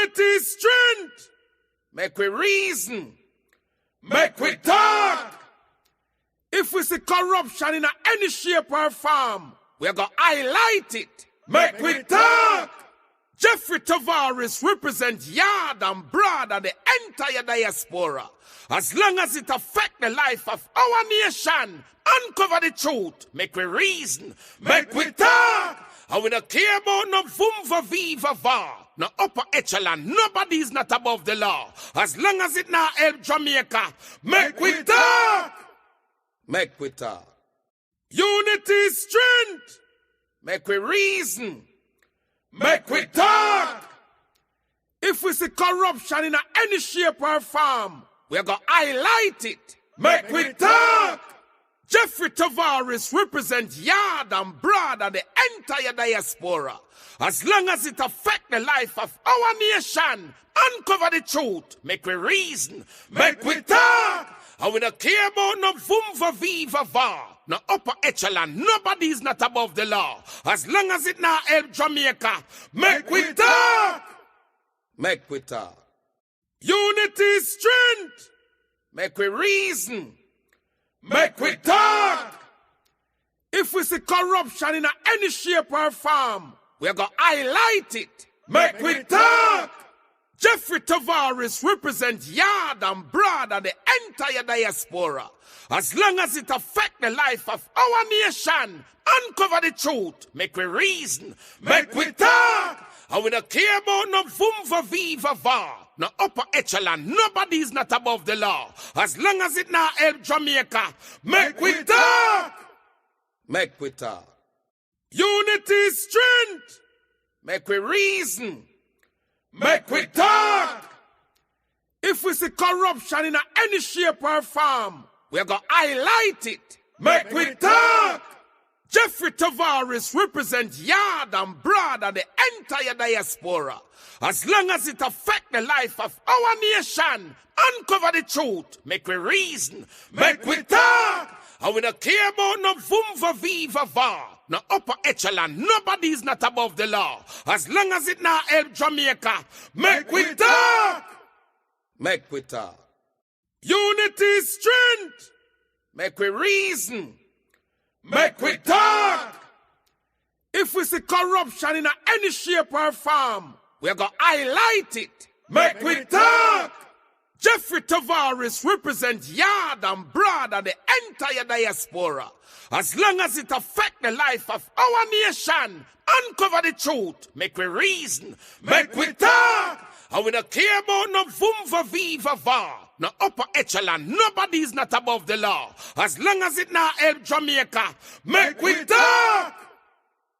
Unity is strength. Make we reason. Make we talk. If we see corruption in any shape or form, we're going to highlight it. Make we talk. Jeffrey Tavares represents Yard and Broad and the entire diaspora. As long as it affects the life of our nation, uncover the truth, make we reason, make we talk. And we don't care about no vumva viva va, no upper echelon, nobody is not above the law. As long as it not help Jamaica, make we talk. Make we talk. Unity is strength. Make we reason. Make we talk. If we see corruption in any shape or form, we're going to highlight it. Make we talk. Jeffrey Tavares represents Yard and Broad and the entire diaspora. As long as it affects the life of our nation, uncover the truth, make we reason, make we talk. And we don't care about no vumva viva va, no upper echelon, nobody is not above the law. As long as it not help Jamaica, make we talk. Make we talk. Unity is strength. Make we reason. Make we talk. If we see corruption in any shape or form, we're going to highlight it. Make we talk. Jeffrey Tavares represents Yard and Broad and the entire diaspora. As long as it affects the life of our nation, uncover the truth, make we reason, make we talk. And we don't care about no vumva viva va, no upper echelon, nobody is not above the law. As long as it not help Jamaica, make we talk. Make we talk. Unity is strength. Make we reason. Make we talk. If we see corruption in any shape or form, we're going to highlight it. Make we talk. Jeffrey Tavares represents Yard and Broad and the entire diaspora. As long as it affects the life of our nation, uncover the truth, make we reason, make we talk. And we don't care about no vumva viva va, no upper echelon, nobody is not above the law. As long as it not help Jamaica, make we talk. Make we talk. Unity is strength. Make we reason. Make we talk. If we see corruption in any shape or form, we're going to highlight it. Make we talk. Jeffrey Tavares represents Yard and Broad and the entire diaspora. As long as it affects the life of our nation, uncover the truth, make we reason, make we talk. And we don't care about no vumva viva va, no upper echelon, nobody is not above the law. As long as it not help Jamaica, make we talk.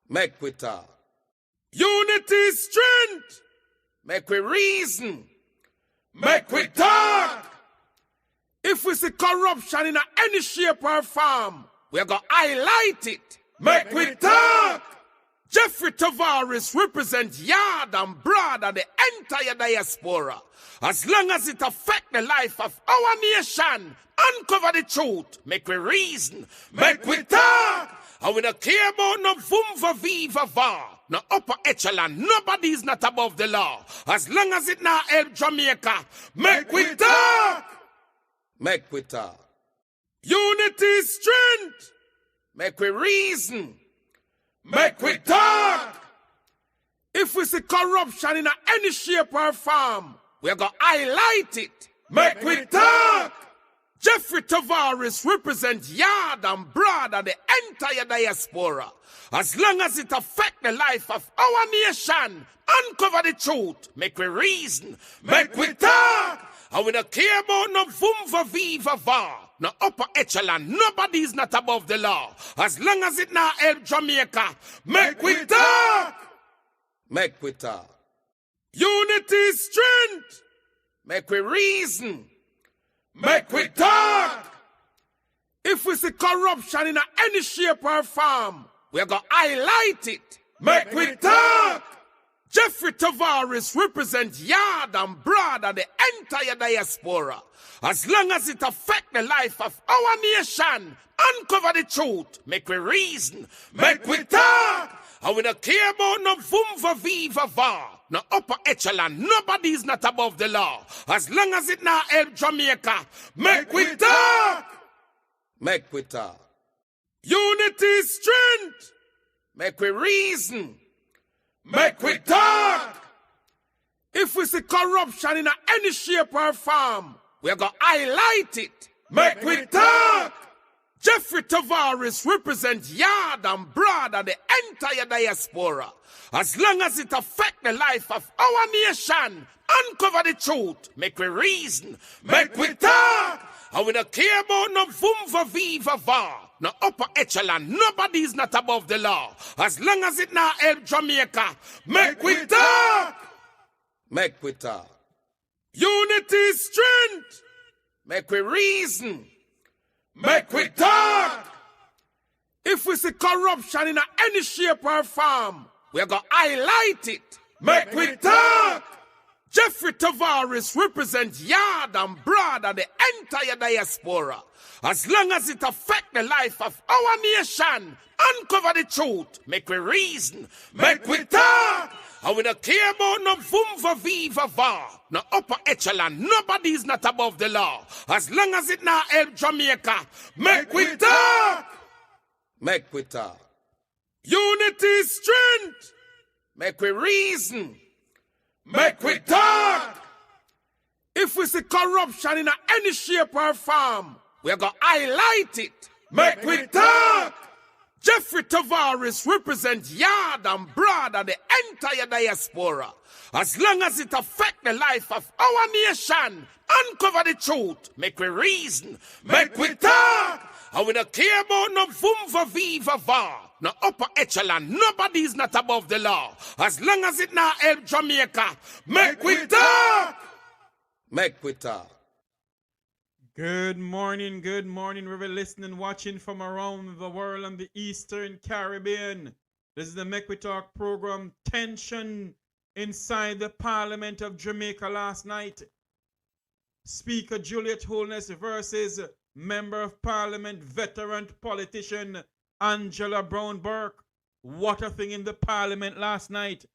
Make we talk. Unity is strength. Make we reason. Make we talk. If we see corruption in any shape or form, we're going to highlight it. Make we talk. Jeffrey Tavares represents Yard and Broad and the entire diaspora. As long as it affects the life of our nation, uncover the truth, make we reason, make we talk. And we don't care about no vumva viva va, no upper echelon, nobody is not above the law. As long as it not help Jamaica, make we talk. Make we talk. Unity is strength. Make we reason. Make we talk. If we see corruption in any shape or form, we're going to highlight it. Make we talk. Jeffrey Tavares represents Yard and Broad and the entire diaspora. As long as it affects the life of our nation, uncover the truth, make we reason, make we talk. And we don't care about no vumva viva va, no upper echelon, nobody is not above the law. As long as it not help Jamaica, make we talk. Make we talk. Unity is strength. Make we reason. Make we talk. If we see corruption in any shape or form, we're going to highlight it. Make we talk. Jeffrey Tavares represents Yard and Broad and the entire diaspora. As long as it affects the life of our nation, uncover the truth, make we reason, make we talk. And we don't care about no vumva viva va. No upper echelon. Nobody's not above the law. As long as it not help Jamaica. Make we talk. Make we talk. Unity is strength. Make we reason. Make we talk. If we see corruption in any shape or form, we're going to highlight it. Make we talk. Jeffrey Tavares represents yard and broad and the entire diaspora. As long as it affects the life of our nation, uncover the truth. Make we reason. Make we talk. And we don't care about no vumva viva va. No upper echelon. Nobody's not above the law. As long as it not help Jamaica. Make we talk. Make we talk. Unity is strength. Make we reason. Make we talk. If we see corruption in any shape or form, we're going to highlight it. Make we talk. Jeffrey Tavares represents yard and broad and the entire diaspora. As long as it affects the life of our nation, uncover the truth. Make we reason. Make we talk. And we don't care about no vumva viva va. No upper echelon. Nobody's not above the law. As long as it not help Jamaica. Make we talk. Make we talk. Unity is strength. Make we reason. Make we talk. If we see corruption in any shape or form, we're going to highlight it. Make we talk. Jeffrey Tavares represents yard and broad and the entire diaspora. As long as it affects the life of our nation, uncover the truth. Make we reason. Make we talk. And we don't care about no vumva viva va. No upper echelon. Nobody's not above the law. As long as it not help Jamaica. Make we talk. Make we talk. Good morning, we're listening, watching from around the world and the Eastern Caribbean. This is the Make We Talk program. Tension inside the Parliament of Jamaica last night. Speaker Juliet Holness versus Member of Parliament, veteran politician Angela Brown Burke. What a thing in the Parliament last night.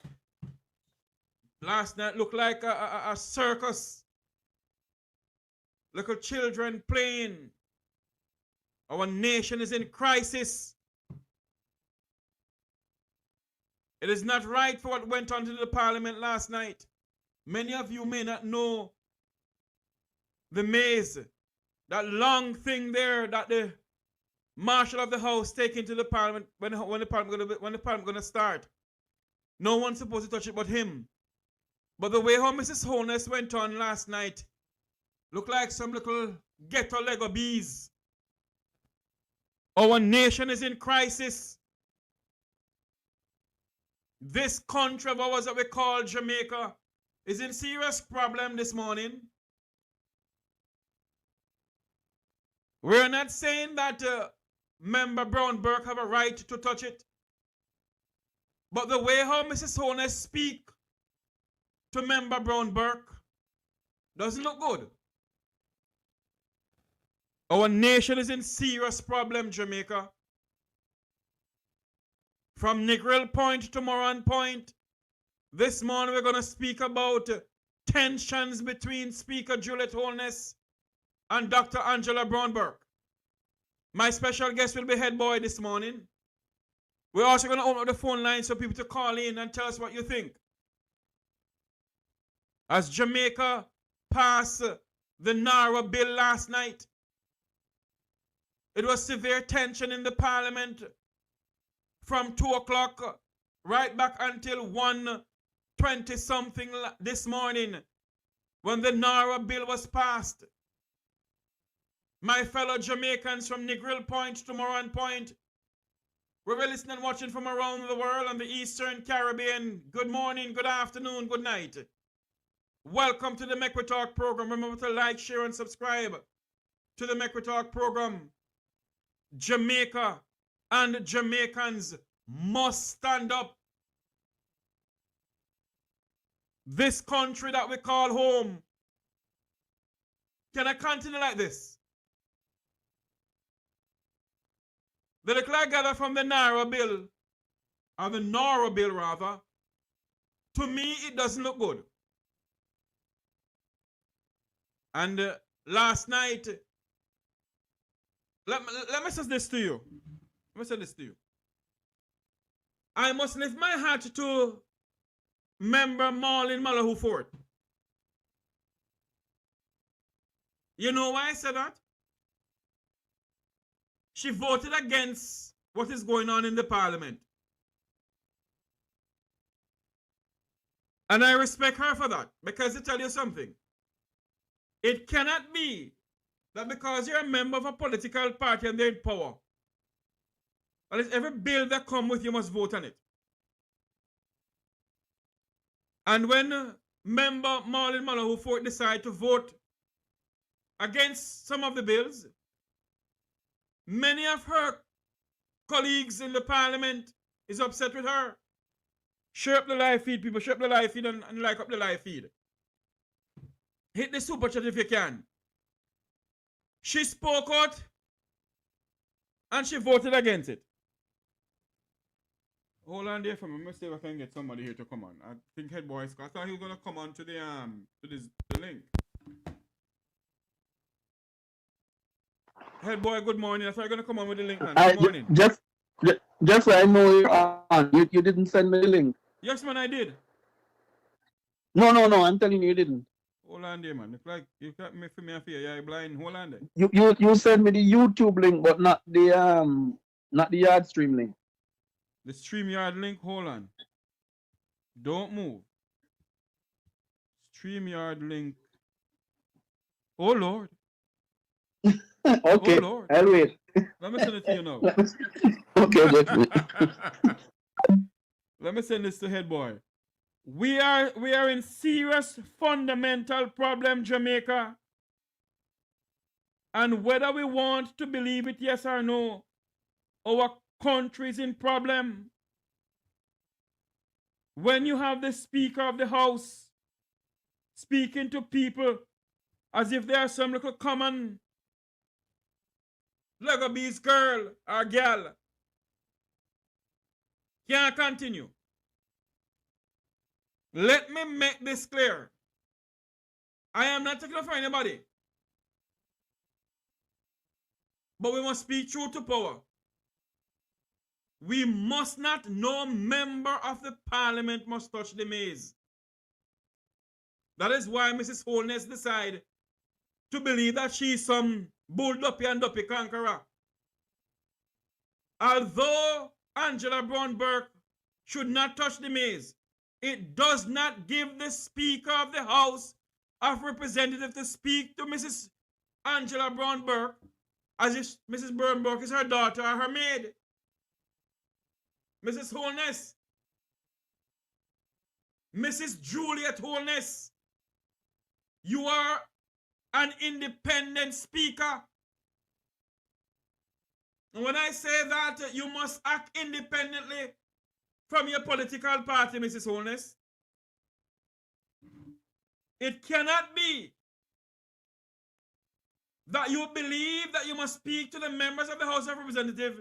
Last night looked like a circus. Little children playing. Our nation is in crisis. It is not right for what went on to the Parliament last night. Many of you may not know the mace, that long thing there that the marshal of the house taking to the Parliament when the Parliament gonna start. No one's supposed to touch it but him. But the way how Mrs. Holness went on last night, look like some little ghetto Lego bees. Our nation is in crisis. This country of ours that we call Jamaica is in serious problem this morning. We're not saying that Member Brown Burke have a right to touch it. But the way how Mrs. Holness speak to Member Brown Burke doesn't look good. Our nation is in serious problem, Jamaica. From Negril Point to Moran Point, this morning we're going to speak about tensions between Speaker Juliet Holness and Dr. Angela Brown Burke. My special guest will be head boy this morning. We're also going to open up the phone lines for people to call in and tell us what you think. As Jamaica passed the NaRRA bill last night, it was severe tension in the Parliament from 2 o'clock right back until 1:20 something this morning when the NaRRA bill was passed. My fellow Jamaicans from Negril Point to Moran Point, we're listening and watching from around the world and the Eastern Caribbean. Good morning, good afternoon, good night. Welcome to the Make We Talk program. Remember to like, share, and subscribe to the Make We Talk program. Jamaica and Jamaicans must stand up. This country that we call home cannot continue like this. The little I gather from the NaRRA bill or the NaRRA bill rather, to me it doesn't look good. And last night, let me say this to you. Let me say this to you. I must lift my hat to member Marlene Malahoo Fort. You know why I said that? She voted against what is going on in the parliament. And I respect her for that, because to tell you something, it cannot be that because you're a member of a political party and they're in power, that is every bill that comes with you must vote on it. And when member Marlene Malahoo Fort decided to vote against some of the bills, many of her colleagues in the parliament is upset with her. Share up the live feed, people. Share up the live feed and like up the live feed. Hit the super chat if you can. She spoke out and she voted against it. Hold on there for me. Let me see if I can get somebody here to come on. I think head boy, I thought he was gonna come on to the link. Head boy, good morning. I thought you were gonna come on with the link, man. Good morning. Just so I know you're on. You didn't send me the link. Yes, man, I did. No. I'm telling you didn't. Hold on there, man. It's like you got me for me a fear. You're blind. Hold on there. You sent me the YouTube link, but not the yard stream link. The StreamYard link. Hold on. Don't move. StreamYard link. Oh Lord. Okay. Oh Lord. I'll wait. Let me send it to you now. Okay, definitely. Let me send this to head boy. We are in serious fundamental problem, Jamaica. And whether we want to believe it, yes or no, our country is in problem. When you have the Speaker of the House speaking to people as if they are some little common Lego Beast girl or gal, can't continue. Let me make this clear. I am not taking up for anybody. But we must speak truth to power. We must not, no member of the parliament must touch the mace. That is why Mrs. Holness decided to believe that she is some bull-duppy and duppy conqueror. Although Angela Brown Burke should not touch the mace, it does not give the Speaker of the House of Representatives to speak to Mrs. Angela Brown Burke as if Mrs. Brown Burke is her daughter or her maid. Mrs. Holness, Mrs. Juliet Holness, you are an independent speaker. And when I say that, you must act independently from your political party, Mrs. Holness. It cannot be that you believe that you must speak to the members of the House of Representatives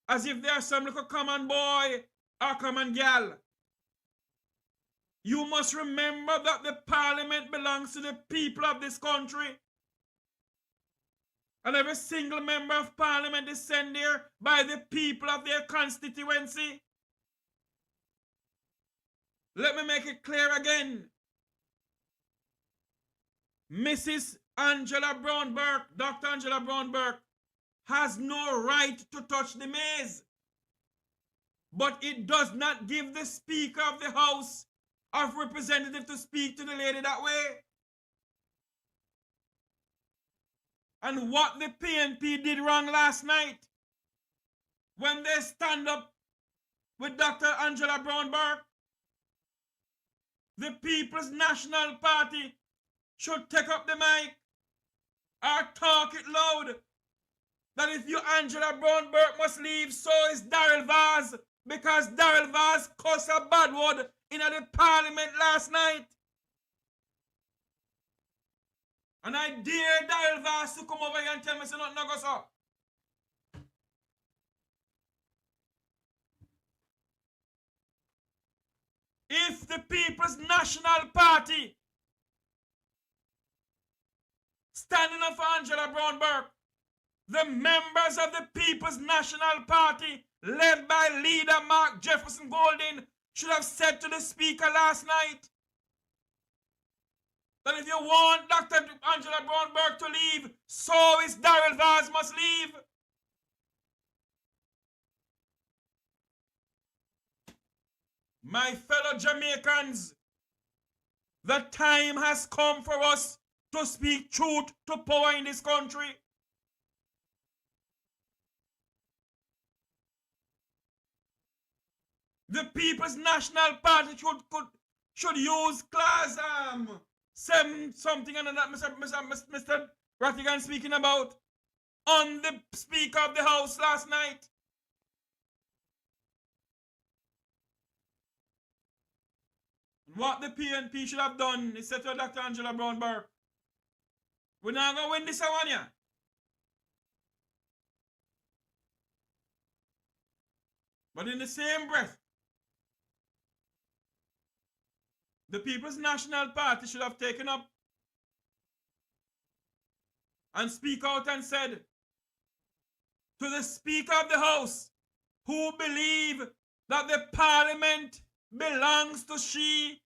as if they are some little common boy or common gal. You must remember that the parliament belongs to the people of this country. And every single member of parliament is sent there by the people of their constituency. Let me make it clear again. Mrs. Angela Brown Burke, Dr. Angela Brown Burke, has no right to touch the mace. But it does not give the Speaker of the House of Representatives to speak to the lady that way. And what the PNP did wrong last night, when they stand up with Dr. Angela Brown Burke, the People's National Party should take up the mic or talk it loud that if you Angela Brown Burke must leave, so is Darrell Vaz, because Darrell Vaz cussed a bad word in the parliament last night. And I dare Darrell Vaz to come over here and tell me so nothing goes up. if the People's National Party, standing up for Angela Brown Burke, the members of the People's National Party, led by leader Mark Jefferson Golding, should have said to the Speaker last night that if you want Dr. Angela Brown Burke to leave, so is Darrell Vaz must leave. My fellow Jamaicans, the time has come for us to speak truth to power in this country. The People's National Party should use clause 7 something and that Mr. Rattigan speaking about on the Speaker of the House last night. What the PNP should have done is said to Dr. Angela Brown Burke, we're not going to win this one, yeah. But in the same breath, the People's National Party should have taken up and speak out and said to the Speaker of the House, who believe that the Parliament belongs to she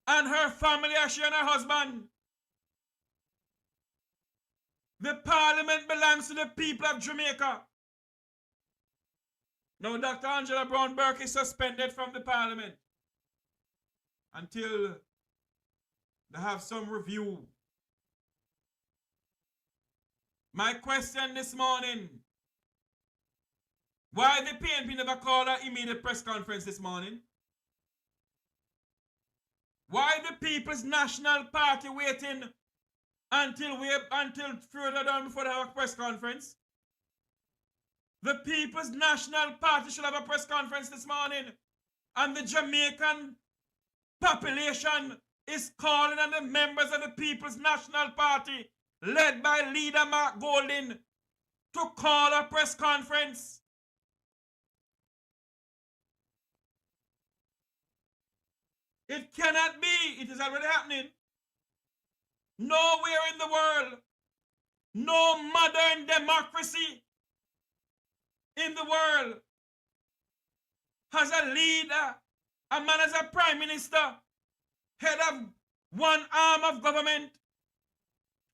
and her family, as she and her husband. The Parliament belongs to the people of Jamaica. Now, Dr. Angela Brown Burke is suspended from the Parliament until they have some review. My question this morning, why the PNP never called an immediate press conference this morning? Why the People's National Party waiting until further down before they have a press conference? The People's National Party should have a press conference this morning, and the Jamaican population is calling on the members of the People's National Party, led by leader Mark Golding, to call a press conference. It cannot be. It is already happening. Nowhere in the world, no modern democracy in the world has a leader, a man as a prime minister, head of one arm of government,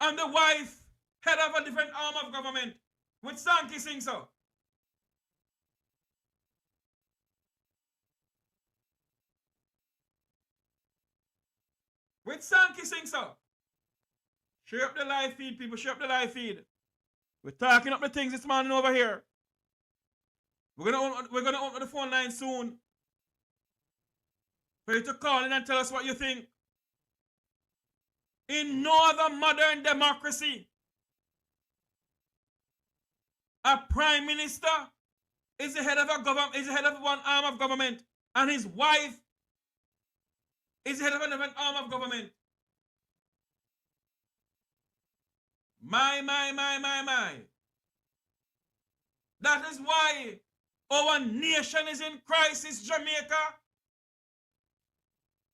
and the wife, head of a different arm of government. With Sankey sing so. With Sankey sing so. Share up the live feed, people. Share up the live feed. We're talking up the things this morning over here. We're gonna open the phone line soon for you to call in and tell us what you think. In no other modern democracy, a prime minister is the head of a government, is the head of one arm of government, and his wife is the head of another arm of government. My. That is why our nation is in crisis, Jamaica.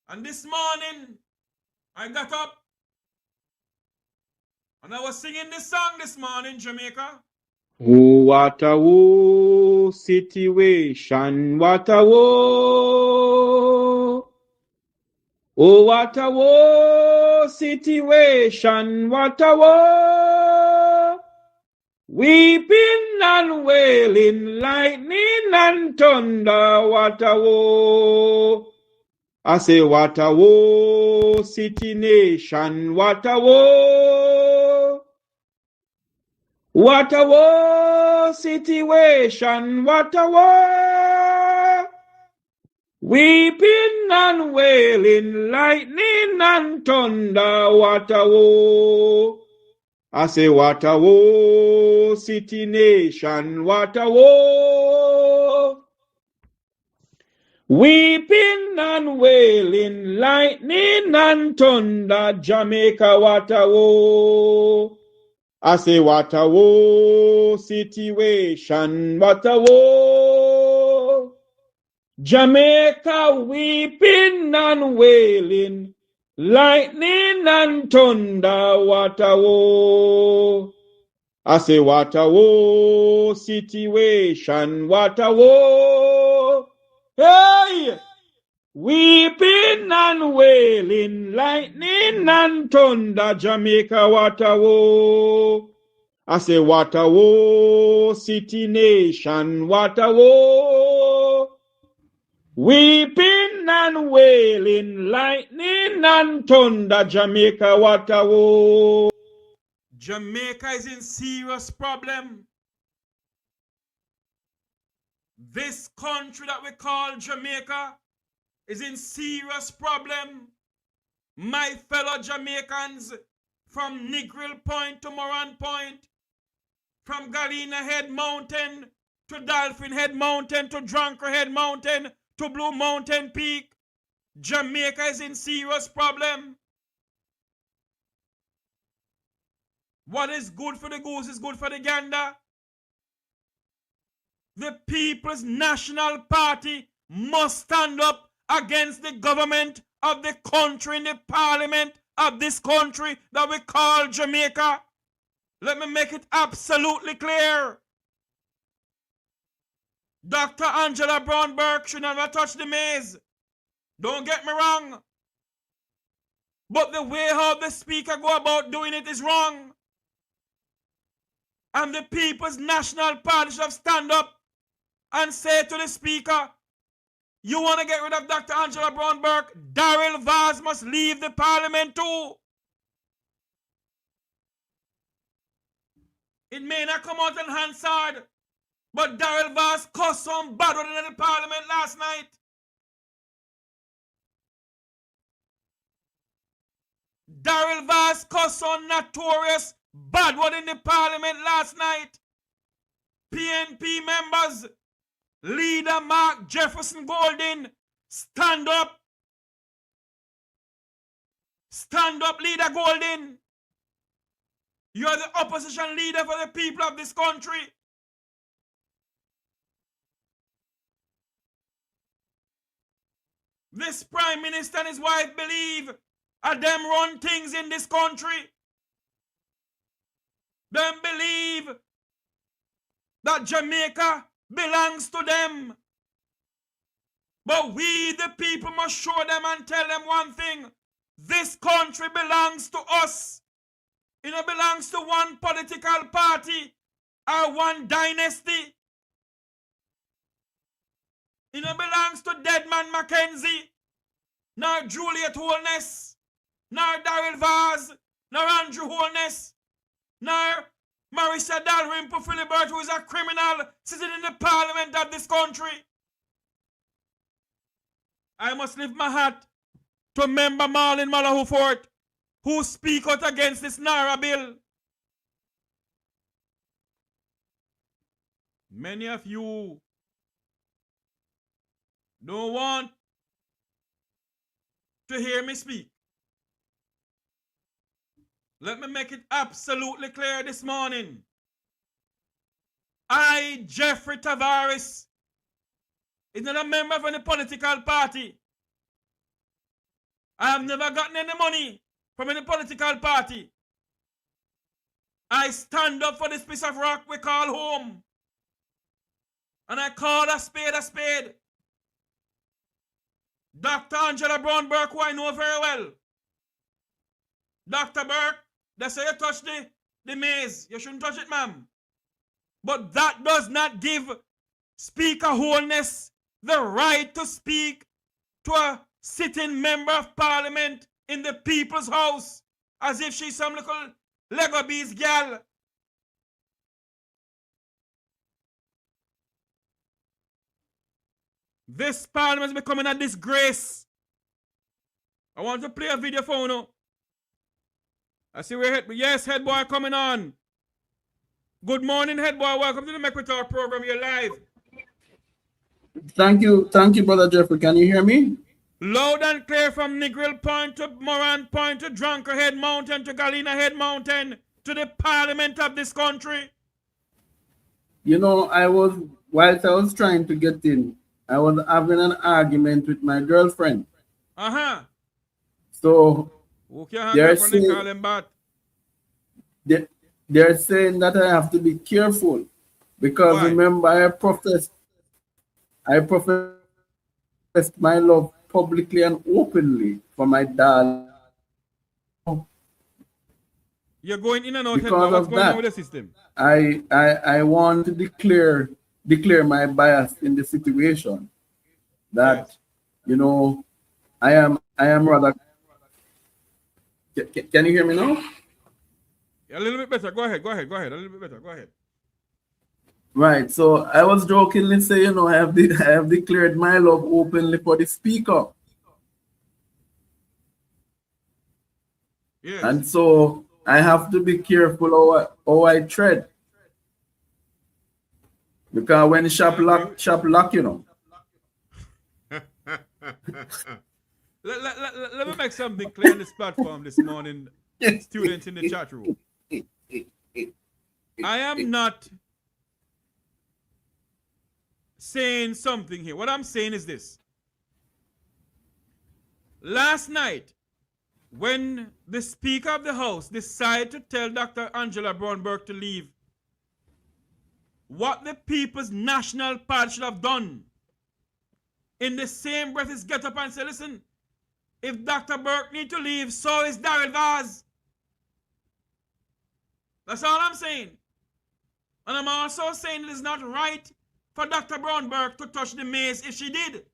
And this morning, I got up and I was singing this song this morning, Jamaica. Oh, what a woe situation, what a woe. Oh, what a woe situation, what a woe. Weeping and wailing, lightning and thunder, what a woe. I say, what a woe, city nation, what a woe. What a woe, situation, what a woe. Weeping and wailing, lightning and thunder, what a woe. I say, what a woe, city nation, what a woe. Weeping and wailing, lightning and thunder, Jamaica, what a woe. I say, what a woe, situation, what a woe. Jamaica weeping and wailing, lightning and thunder, what a woe. I say, what a woe situation, what a woe. Hey! Weeping and wailing, lightning and thunder, Jamaica, what a woe. I say, what a woe, city nation, what a woe. Weeping and wailing, lightning and thunder, Jamaica, what a woe. Jamaica is in serious problem. This country that we call Jamaica is in serious problem. My fellow Jamaicans, from Negril Point to Moran Point, from Galena Head Mountain to Dolphin Head Mountain to Drunker Head Mountain to Blue Mountain Peak, Jamaica is in serious problem. What is good for the goose is good for the gander. The People's National Party must stand up against the government of the country in the parliament of this country that we call Jamaica. Let me make it absolutely clear. Dr. Angela Brown Burke should never touch the mace. Don't get me wrong. But the way how the speaker go about doing it is wrong. And the People's National Party should have stand up and say to the speaker, you want to get rid of Dr. Angela Brown Burke? Daryl Vaz must leave the parliament too. It may not come out in Hansard, but Daryl Vaz cussed some bad one in the parliament last night. Daryl Vaz cussed some notorious bad one in the parliament last night. PNP members, Leader Mark Jefferson Golden, stand up. Stand up, Leader Golden. You are the opposition leader for the people of this country. This Prime Minister and his wife believe them run things in this country. Them believe that Jamaica belongs to them. But we, the people, must show them and tell them one thing. This country belongs to us. It don't belongs to one political party or one dynasty. It don't belongs to Deadman Mackenzie, nor Juliet Holness, nor Daryl Vaz, nor Andrew Holness, nor Marissa Dalrymple Philibert, who is a criminal sitting in the parliament of this country. I must lift my hat to member Marlon Malahoo Fort, who speak out against this NaRRA bill. Many of you don't want to hear me speak. Let me make it absolutely clear this morning. I, Jeffrey Tavares, is not a member of any political party. I have never gotten any money from any political party. I stand up for this piece of rock we call home. And I call a spade a spade. Dr. Angela Brown Burke, who I know very well. Dr. Burke, they say you touch the maze. You shouldn't touch it, ma'am. But that does not give Speaker Holness the right to speak to a sitting member of parliament in the people's house as if she's some little Lego bees gal. This parliament is becoming a disgrace. I want to play a video for you. I see where head boy coming on. Good morning, head boy. Welcome to the Make We Talk program. You're live. Thank you, Brother Jeffrey. Can you hear me? Loud and clear from Negril Point to Moran Point to Drunker Head Mountain to Galena Head Mountain to the parliament of this country. You know, whilst I was trying to get in, I was having an argument with my girlfriend. Uh-huh. So Okay, they're saying that I have to be careful because Why? remember I professed my love publicly and openly for my darling. You're going in and out. Because What's of going on that, with the system? I want to declare my bias in the situation. That Yes. you know I am rather. Can you hear me now? A little bit better. Go ahead. A little bit better. Go ahead. Right. So I was jokingly saying, I have declared my love openly for the speaker. Yes. And so I have to be careful how I tread. Because when shop lock, you know. Let me make something clear on this platform this morning, students in the chat room. I am not saying something here. What I'm saying is this. Last night, when the Speaker of the House decided to tell Dr. Angela Brown Burke to leave, what the People's National Party should have done, in the same breath is get up and say, listen, if Dr. Burke need to leave, so is Daryl Vaz. That's all I'm saying. And I'm also saying it is not right for Dr. Brown Burke to touch the mace if she did.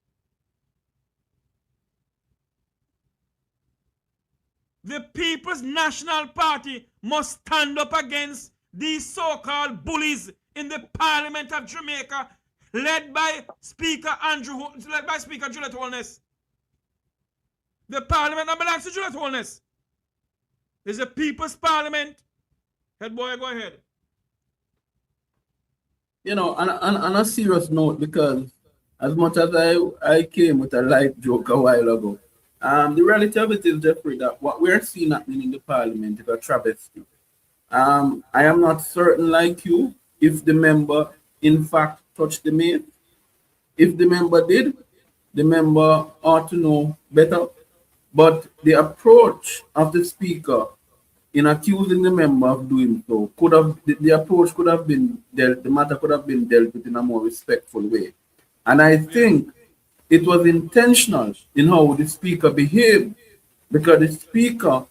The People's National Party must stand up against these so-called bullies in the Parliament of Jamaica, led by Speaker Juliet Holness. The Parliament that belongs to Juliet Holness is a People's Parliament. Head boy, go ahead. On a serious note, because as much as I came with a light joke a while ago, the reality of it is, Jeffrey, that what we're seeing happening in the Parliament is a travesty. I am not certain, like you, if the member in fact touched the mace. If the member did, the member ought to know better. But the approach of the speaker in accusing the member of doing so the approach could have been the matter could have been dealt with in a more respectful way. And I think it was intentional in how the speaker behaved, because the speaker,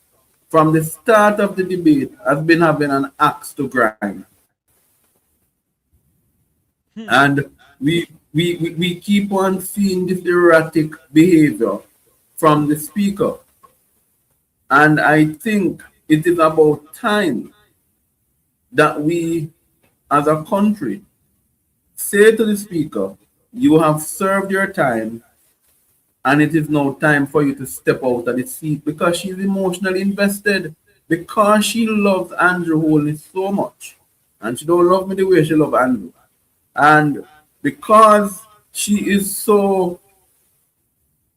from the start of the debate, has been having an axe to grind. And we keep on seeing this erratic behavior from the speaker. And I think it is about time that we, as a country, say to the speaker, you have served your time, and it is now time for you to step out of the seat, because she's emotionally invested, because she loves Andrew Holness so much. And she don't love me the way she loves Andrew. And because she is so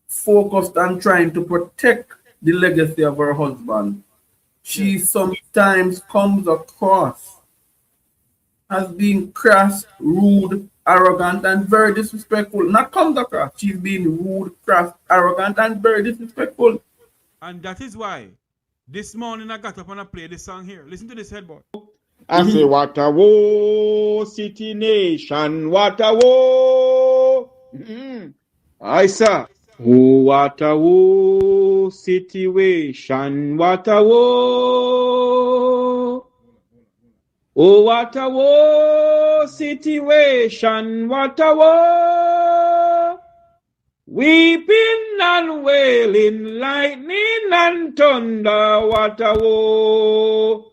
focused on trying to protect the legacy of her husband, she sometimes comes across as being crass, rude, arrogant, and very disrespectful. Not comes across, she's being rude, crass, arrogant, and very disrespectful. And that is why this morning I got up and I played this song here. Listen to this, headboard. I say, what a woe, city nation, what a woe. I say, oh, what a woe, situation, what a woe. Oh, what a woe, situation, what a woe. Weeping and wailing, lightning and thunder, what a woe.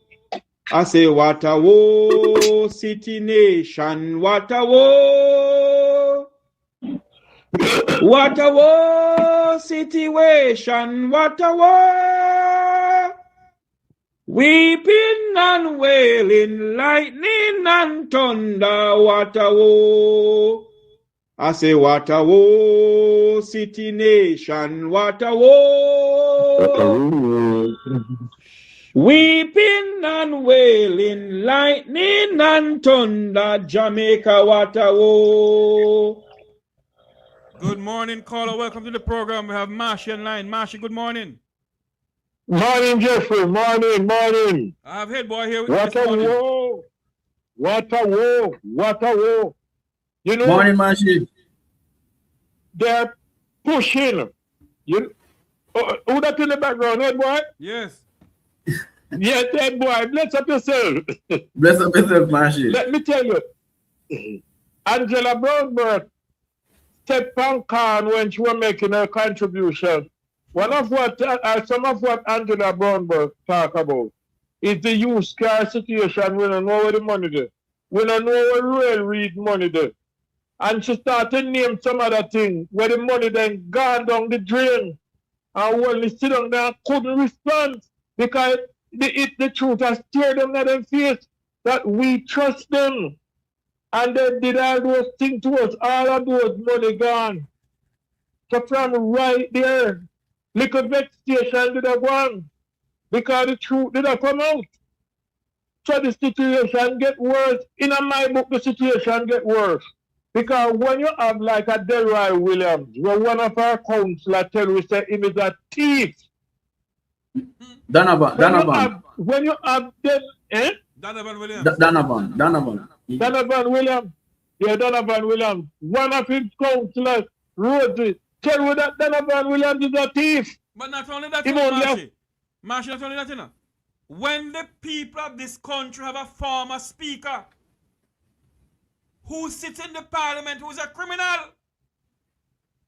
I say, what a woe, city nation, what a woe. What a woe, situation, what a woe. Weeping and wailing, lightning and thunder, what a woe. I say, what a woe, city nation, what a woe. Weeping and wailing, lightning and thunder, Jamaica, what a woe. Good morning, caller. Welcome to the program. We have Marshy in line. Marshy, good morning. Morning, Jeffrey. Morning. I have Head Boy here with What me this a morning. war. What a war. You know, Morning, Mashi. they're pushing. Who that in the background, Head Boy? Yes. Yes, Head Boy. Bless up yourself. Bless up yourself, Mashi. Let me tell you, Angela Brown Burke stepped on Khan when she was making her contribution. Some of what Angela Brown Burke talk about is the used car situation. We don't know where the money is. We don't know where rail read money is. And she started to name some other thing where the money then gone down the drain. And when they sit down there, couldn't respond because the truth has stared them in their face that we trust them. And they did all those things to us, all of those money gone. So from right there, little vexation did have gone because the truth did have come out. So the situation get worse. In my book, the situation get worse. Because when you have like a Delroy Williams, where one of our counselors tell we say him is a thief. Donovan. When you have them, Donovan Williams. Donovan. Donovan Williams. Yeah, Donovan Williams. One of his counselors wrote it. Tell you that Donovan Williams is a thief. But not only that, Marshy, not only that, you know. When the people of this country have a former speaker who sits in the parliament who is a criminal,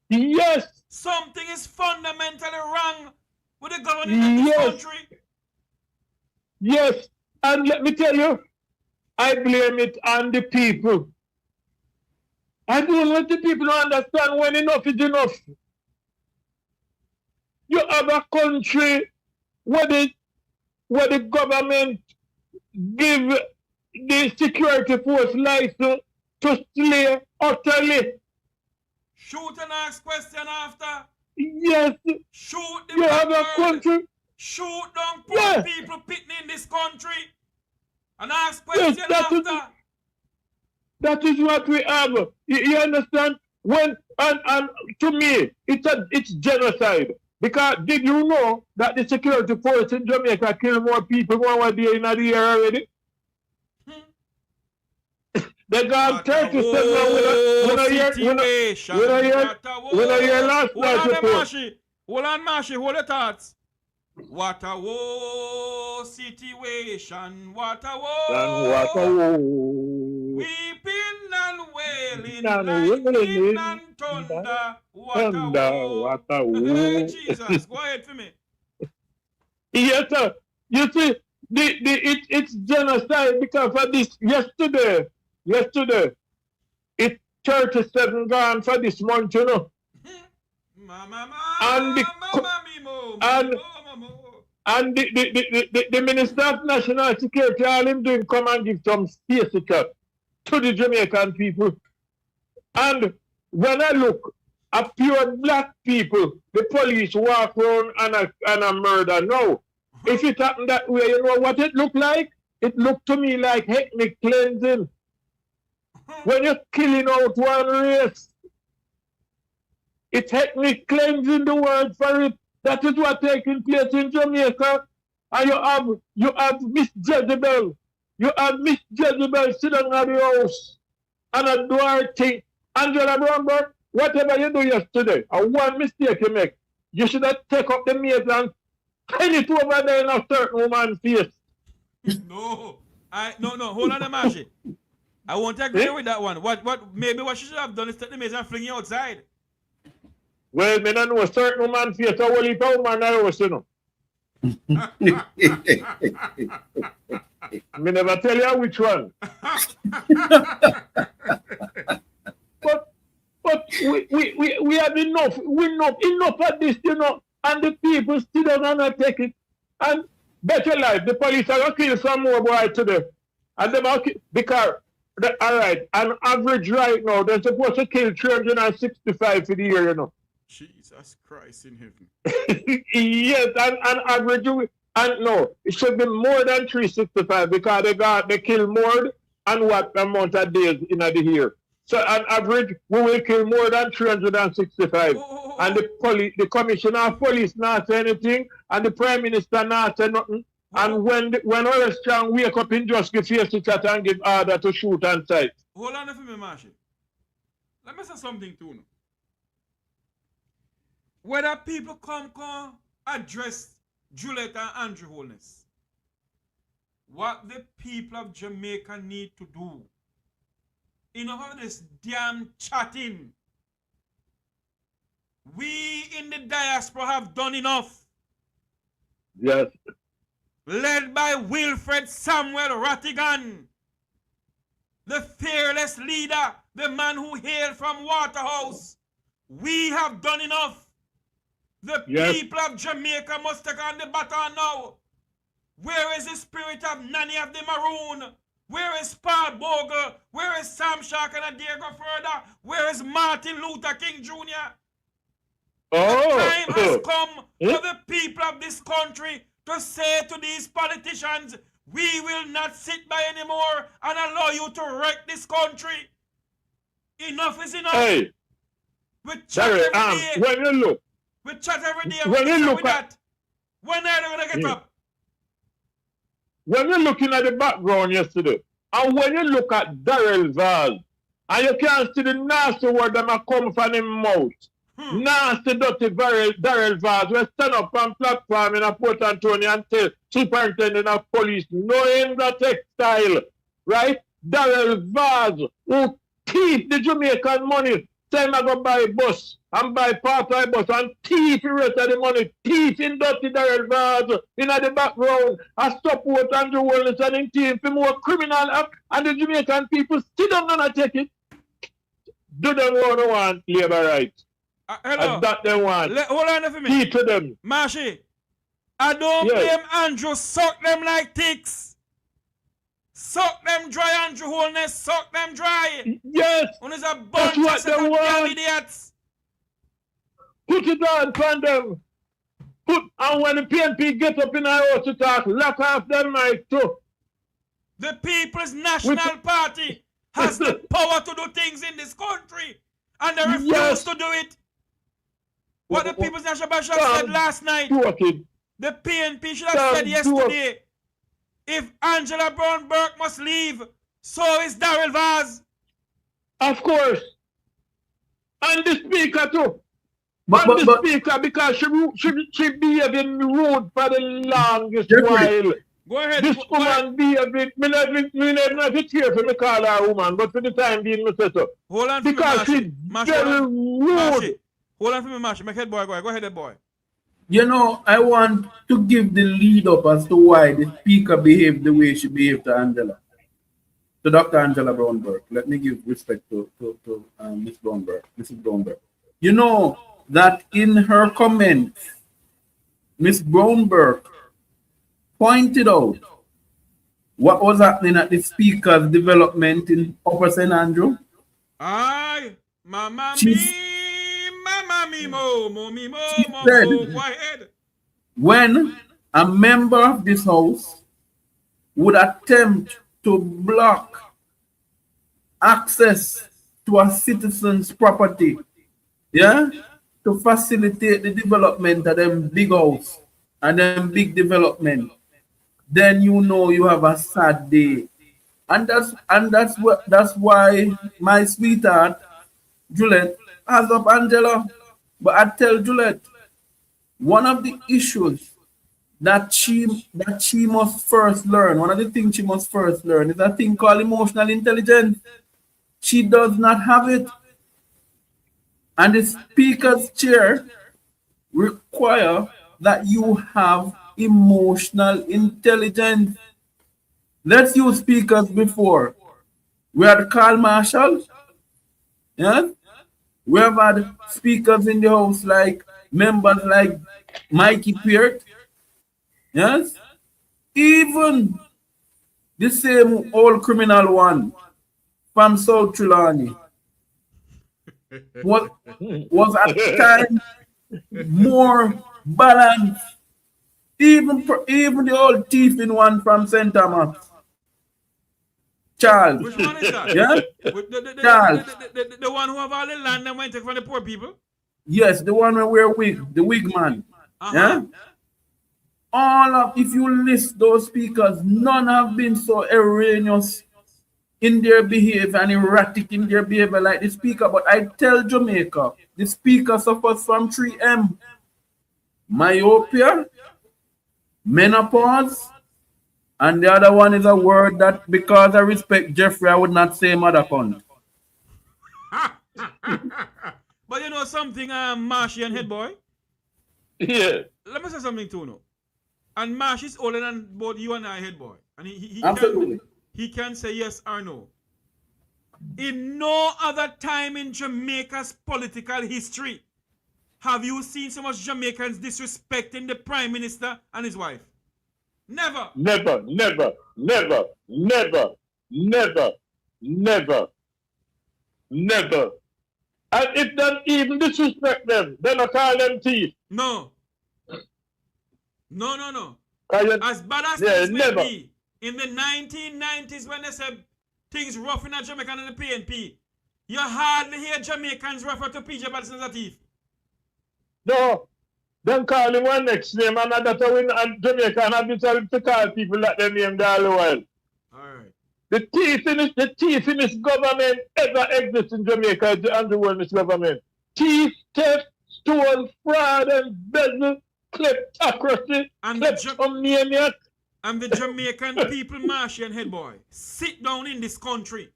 yes, something is fundamentally wrong with the government of this country. Yes, and let me tell you, I blame it on the people. I don't want the people to understand when enough is enough. You have a country where the government give the security force license to slay utterly. Shoot and ask question after. Yes. Shoot the you have a country. Shoot down poor people pitting in this country. And ask question after. That is what we have. You understand? When and to me, it's genocide. Because did you know that the security force in Jamaica kill more people one day in a year already? They got 37 when I hear last night report. Hold on, Marshy, hold the thoughts. What a woe situation, what a woe. Weeping and wailing, lightning and thunder, what a woe. Jesus, go ahead for me. Yes, sir. You see, it's genocide because for this yesterday, it's 37 gone for this month, you know. And the Minister of National Security, all him doing come and give some space to the Jamaican people. And when I look at pure black people, the police walk around and a murder. No. If it happened that way, you know what it looked like? It looked to me like ethnic cleansing. When you're killing out one race, it's ethnic cleansing, the word for it. That is what taking place in Jamaica. And you have Miss Jezebel. You have Miss Jezebel sitting at the house and a do her thing. Angela Brown Burke, whatever you do yesterday, and one mistake you make, you should have take up the mace and turn it over there in a certain woman's face. No, hold on, Marshy. I won't agree with that one. Maybe what she should have done is take the mace and fling you outside. Well, me don't know a certain woman face, so will you tell man I was, you know. Me never tell you which one. But we have enough of this, you know, and the people still don't want to take it. And better life, the police are going to kill some more boys today. And they are because, all right, on average right now, they're supposed to kill 365 for the year, you know. Jesus Christ in heaven. Yes, and average, and no, it should be more than 365 because they kill more and what amount of days in the year. So on average, we will kill more than 365. And the commissioner of police not say anything, and the prime minister not say nothing. And when Oil Strong wake up in just give face to chat and give order to shoot on sight. Hold on for me, Marshal. Let me say something too. No? Whether people come address Juliet and Andrew Holness, what the people of Jamaica need to do, enough of this damn chatting. We in the diaspora have done enough. Yes. Led by Wilfred Samuel Rattigan, the fearless leader, the man who hailed from Waterhouse. We have done enough. The people of Jamaica must take on the baton now. Where is the spirit of Nanny of the Maroon? Where is Paul Bogle? Where is Sam Shark and Diego Further? Where is Martin Luther King Jr.? The time has come for the people of this country to say to these politicians, we will not sit by anymore and allow you to wreck this country. Enough is enough. Hey, we chat every day. When you look, we chat every day. When you look at that. When are they going to get up? When you're looking at the background yesterday, and when you look at Darrell Vaz, and you can see the nasty word that might come from his mouth. Nasty, dirty Darrell Vaz will stand up on platform in a Port Antonio and tell superintendent of police, knowing the textile, right? Darrell Vaz who keep the Jamaican money, say I go buy a bus and buy part of a bus and thief the rest of the money, thief in dirty Darrell Vaz in the background and support Andrew Holness and his team for more criminal act, and the Jamaican people still don't gonna take it. Do them what they want, labor rights. Hello. That they want. Hold on for me. Keep to them. Marshy, I don't blame Andrew. Suck them like ticks. Suck them dry, Andrew Holness. Suck them dry. Yes. When there's a bunch of damn idiots. Put it on from them. And when the PNP get up in our house to talk, lock off them mic too. The People's National Party has the power to do things in this country. And they refuse to do it. What the People's National Party should have said last night. The PNP should have said yesterday. If Angela Brown Burke must leave, so is Darrell Vaz. Of course. And the speaker too. The speaker, because she behaving rude for the longest while. Go ahead. This woman behaving, me not care for me call her a woman, but for the time being, me say so. Hold on for because me, she's very rude. Hold on for me, Marshy. Make head boy, go ahead, boy. You know, I want to give the lead up as to why the speaker behaved the way she behaved to Angela. To Dr. Angela Brown Burke. Let me give respect to Miss Brown Burke, Mrs. Brown Burke. You know that in her comments, Miss Brown Burke pointed out what was happening at the speaker's development in Upper St. Andrew. Aye, mama me, mo, go ahead. When a member of this house would attempt to block access to a citizen's property, to facilitate the development of them big house and them big development, then you know you have a sad day. And that's why my sweetheart Juliet has up Angela. But I tell Juliet, one of the issues that she must first learn, one of the things she must first learn is a thing called emotional intelligence. She does not have it. And the speaker's chair require that you have emotional intelligence. Let's use speakers before. We had Carl Marshall. Yeah? We have had speakers in the house like members like Mikey Peart. Yes? Even the same old criminal one from South Trelawney was at the time more balanced. Even the old thief in one from St. Thomas. Charles. Which one is that? Yeah? Charles. The one who have all the land and went to take from the poor people? Yes, the one where wear wig, the wig man. Yeah? All of, if you list those speakers, none have been so erroneous in their behavior and erratic in their behavior like the speaker. But I tell Jamaica, the speaker suffers from 3M. Myopia, menopause, and the other one is a word that, because I respect Jeffrey, I would not say mother cunt. But you know something, Marshy and Head Boy? Yeah. Let me say something too now. And Marsh is older than both you and I, Head Boy. And he can say yes or no. In no other time in Jamaica's political history have you seen so much Jamaicans disrespecting the Prime Minister and his wife. Never. Never, never, never, never, never, never, never. And if they even disrespect them, then I call them thief. No. No. As bad as things may be, in the 1990s when they said things rough in Jamaica and the PNP, you hardly hear Jamaicans refer to PJ Patterson as a thief. No. Then call him one next name, and that's how in Jamaica and I've been telling to call people that they name all the while. Alright. The thief in this government ever exists in Jamaica is the Andrew Holness government. Thief, theft, stole, fraud, and embezzle, kleptocracy, kleptomaniac. And the Jamaican people, Marshy and Head Boy, sit down in this country.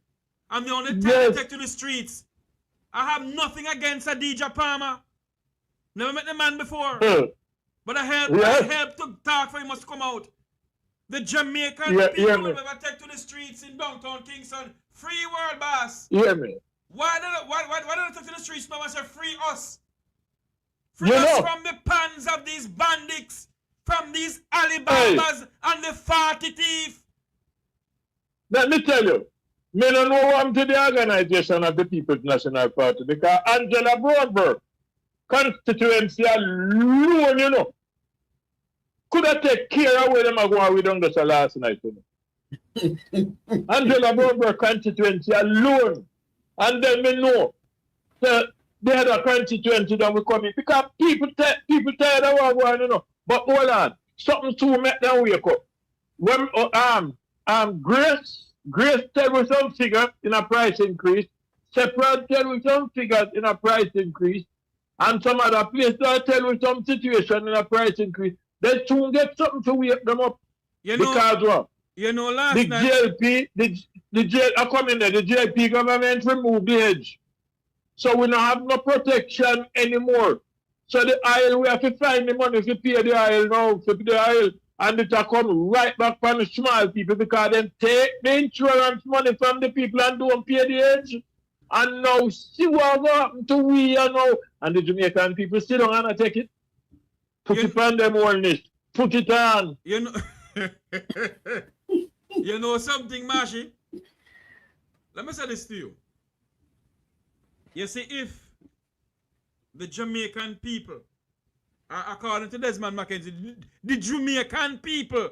And the only time they take to the streets. I have nothing against Adidja Palmer. Never met the man before. But I helped to talk for him must come out. The Jamaican people will never take to the streets in downtown Kingston. Free world, boss. Yeah, man. Why don't they take to the streets now and say free us? Free us from the pans of these bandits, from these Alibabas and the 40 thief. Let me tell you, me don't know what to the organization of the People's National Party because Angela Brown Burke, constituency alone, you know, could have taken care of where them are going with them just last night, you know. Angela Brown Burke constituency alone. And then we know that the other constituency that we come in because people tired of what going, you know. But hold on, something to make them wake up. When Grace tell with some figure in a price increase, Separate tell with some figures in a price increase, and some other place that tell with some situation in a price increase. They soon get something to wake them up. You know, because what? You know, last the night JLP, the JLP government removed the hedge. So we don't have no protection anymore. So the oil, we have to find the money to pay the oil now, to pay the oil, and it will come right back from the small people because they take the insurance money from the people and don't pay the hedge. And now see what happened to we now. And the Jamaican people still don't want to take it. Put it on them own list. Put it on. You know, you know something, Marshy? Let me say this to you. You see, if the Jamaican people, according to Desmond McKenzie, the Jamaican people,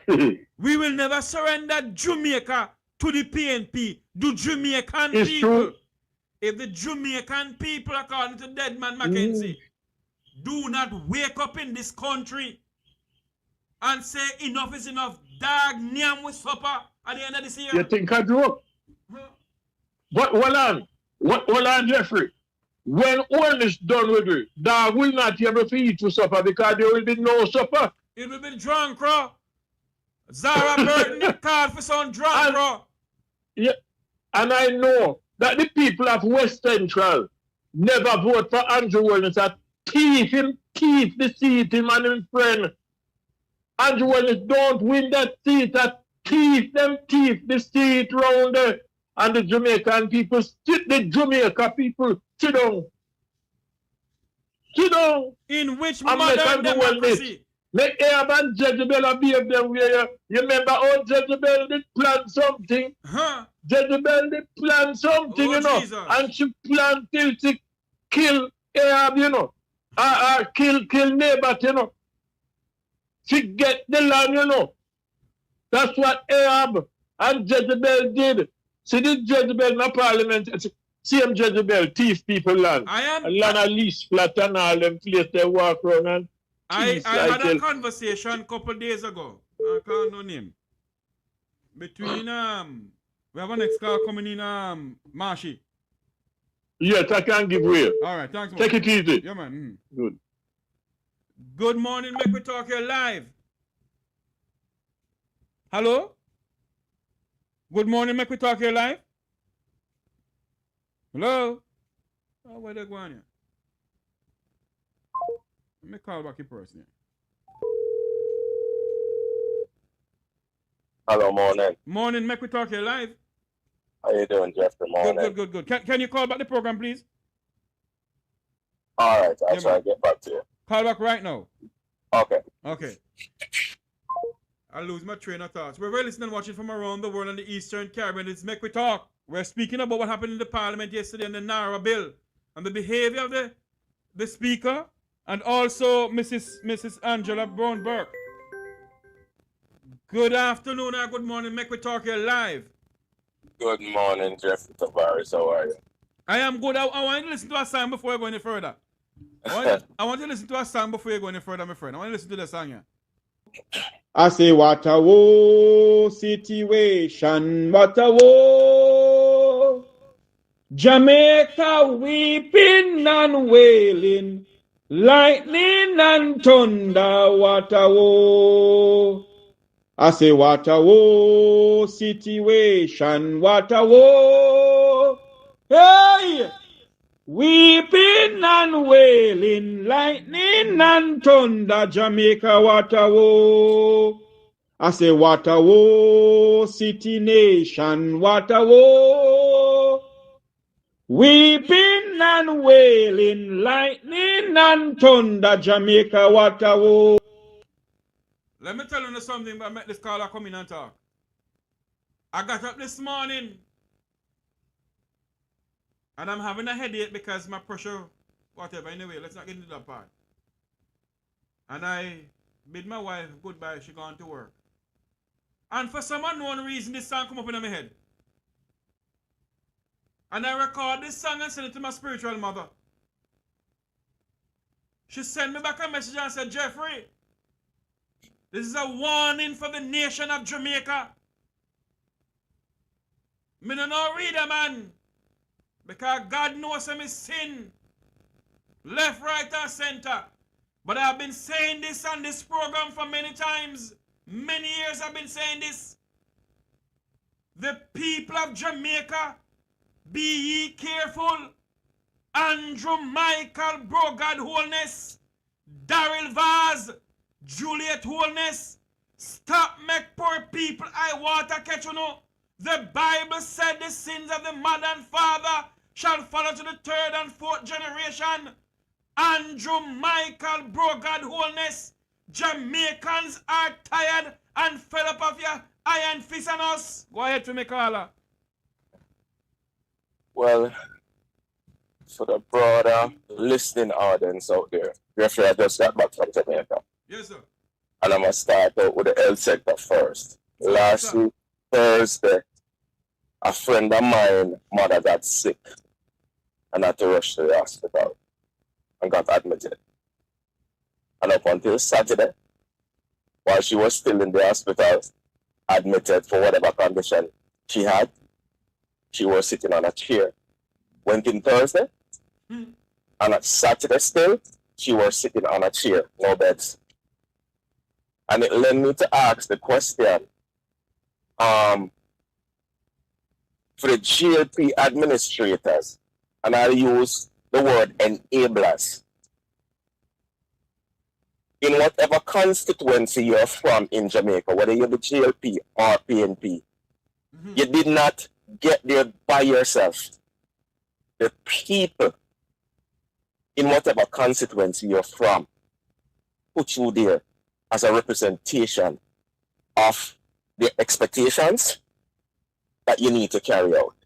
we will never surrender Jamaica to the PNP. The Jamaican people. True. If the Jamaican people, according to Desmond McKenzie, do not wake up in this country and say enough is enough, dog, nyam with supper at the end of this year. You think I joke? But hold on, Jeffrey. When all is done with it, dog will not be able to eat for supper because there will be no supper. It will be drunk, bro. Zara Burton called for some drunk, bro. Yeah, and I know that the people of West Central never vote for Andrew Holness. Thief the seat, him and his friend. Andrew Holness don't win that seat. That thief the seat round there. And the Jamaican people, the Jamaica people, sit down. Sit down. In which modern democracy? Make Ahab and Jezebel behave them way. You remember how Jezebel did plan something? Jezebel did plan something, you know. Jesus. And she planned till she kill Ahab, you know. Kill Naboth, you know. She get the land, you know. That's what Ahab And Jezebel did. See the Jezebel in the parliament, same Jezebel thief people land. And land a lease flat and all them place they walk around and I had a conversation a couple days ago. I can't know name. Between we have an next car coming in Marshy. Yes, I can give way. Alright, thanks. Take it easy. Yeah, man. Good. Good morning, make we talk here live. Hello? Good morning, make we talk here live. Hello? Oh, where they going here? Let me call back your person. Hello, morning. Morning, make we talk here live. How you doing, Jeffrey? Morning. Good. Can you call back the program, please? All right, I'll try to get back to you. Call back right now. Okay. I lose my train of thoughts. We're listening and watching from around the world and the Eastern Caribbean. It's Make We Talk. We're speaking about what happened in the Parliament yesterday on the NaRRA bill and the behavior of the Speaker and also Mrs. Angela Brown Burke. Good afternoon or good morning. Make We Talk here live. Good morning, Jeffrey Tavares. How are you? I am good. I want you to listen to a song before you go any further. I want you to listen to a song before you go any further, my friend. I want you to listen to the song here. I say, what a woe situation, what a woe. Jamaica weeping and wailing, lightning and thunder, what a woe. I say, what a woe situation, what a woe. Hey! Weeping and wailing, lightning and thunder, Jamaica, what a woe. I say, what a woe, city nation, what a woe. Weeping and wailing, lightning and thunder, Jamaica, what a woe. Let me tell you something, but I met this caller come in and talk. I got up this morning and I'm having a headache because my pressure, whatever. Anyway, let's not get into that part. And I bid my wife goodbye. She gone to work. And for some unknown reason, this song come up in my head. And I record this song and send it to my spiritual mother. She sent me back a message and said, Jeffrey, this is a warning for the nation of Jamaica. Me no know reader, man. Because God knows me sin. Left, right, and center. But I've been saying this on this program for many times. Many years I've been saying this. The people of Jamaica, be ye careful. Andrew Michael Brogard Holness, Daryl Vaz, Juliet Holness. Stop make poor people I want to catch you know. The Bible said the sins of the mother and father shall follow to the third and fourth generation. Andrew Michael Brogard Holness. Jamaicans are tired and fed up of your iron fist on us. Go ahead to me, caller. Well, for the broader listening audience out there, Jeffrey, I just got back from Jamaica. Yes, sir. And I'm going to start out with the health sector first. Last week, Thursday, a friend of mine, mother got sick and had to rush to the hospital and got admitted. And up until Saturday, while she was still in the hospital, admitted for whatever condition she had, she was sitting on a chair. Went in Thursday, and at Saturday still, she was sitting on a chair, no beds. And it led me to ask the question, for the GLP administrators, and I'll use the word enablers, in whatever constituency you're from in Jamaica, whether you're the GLP or PNP, you did not get there by yourself. The people in whatever constituency you're from put you there as a representation of the expectations that you need to carry out.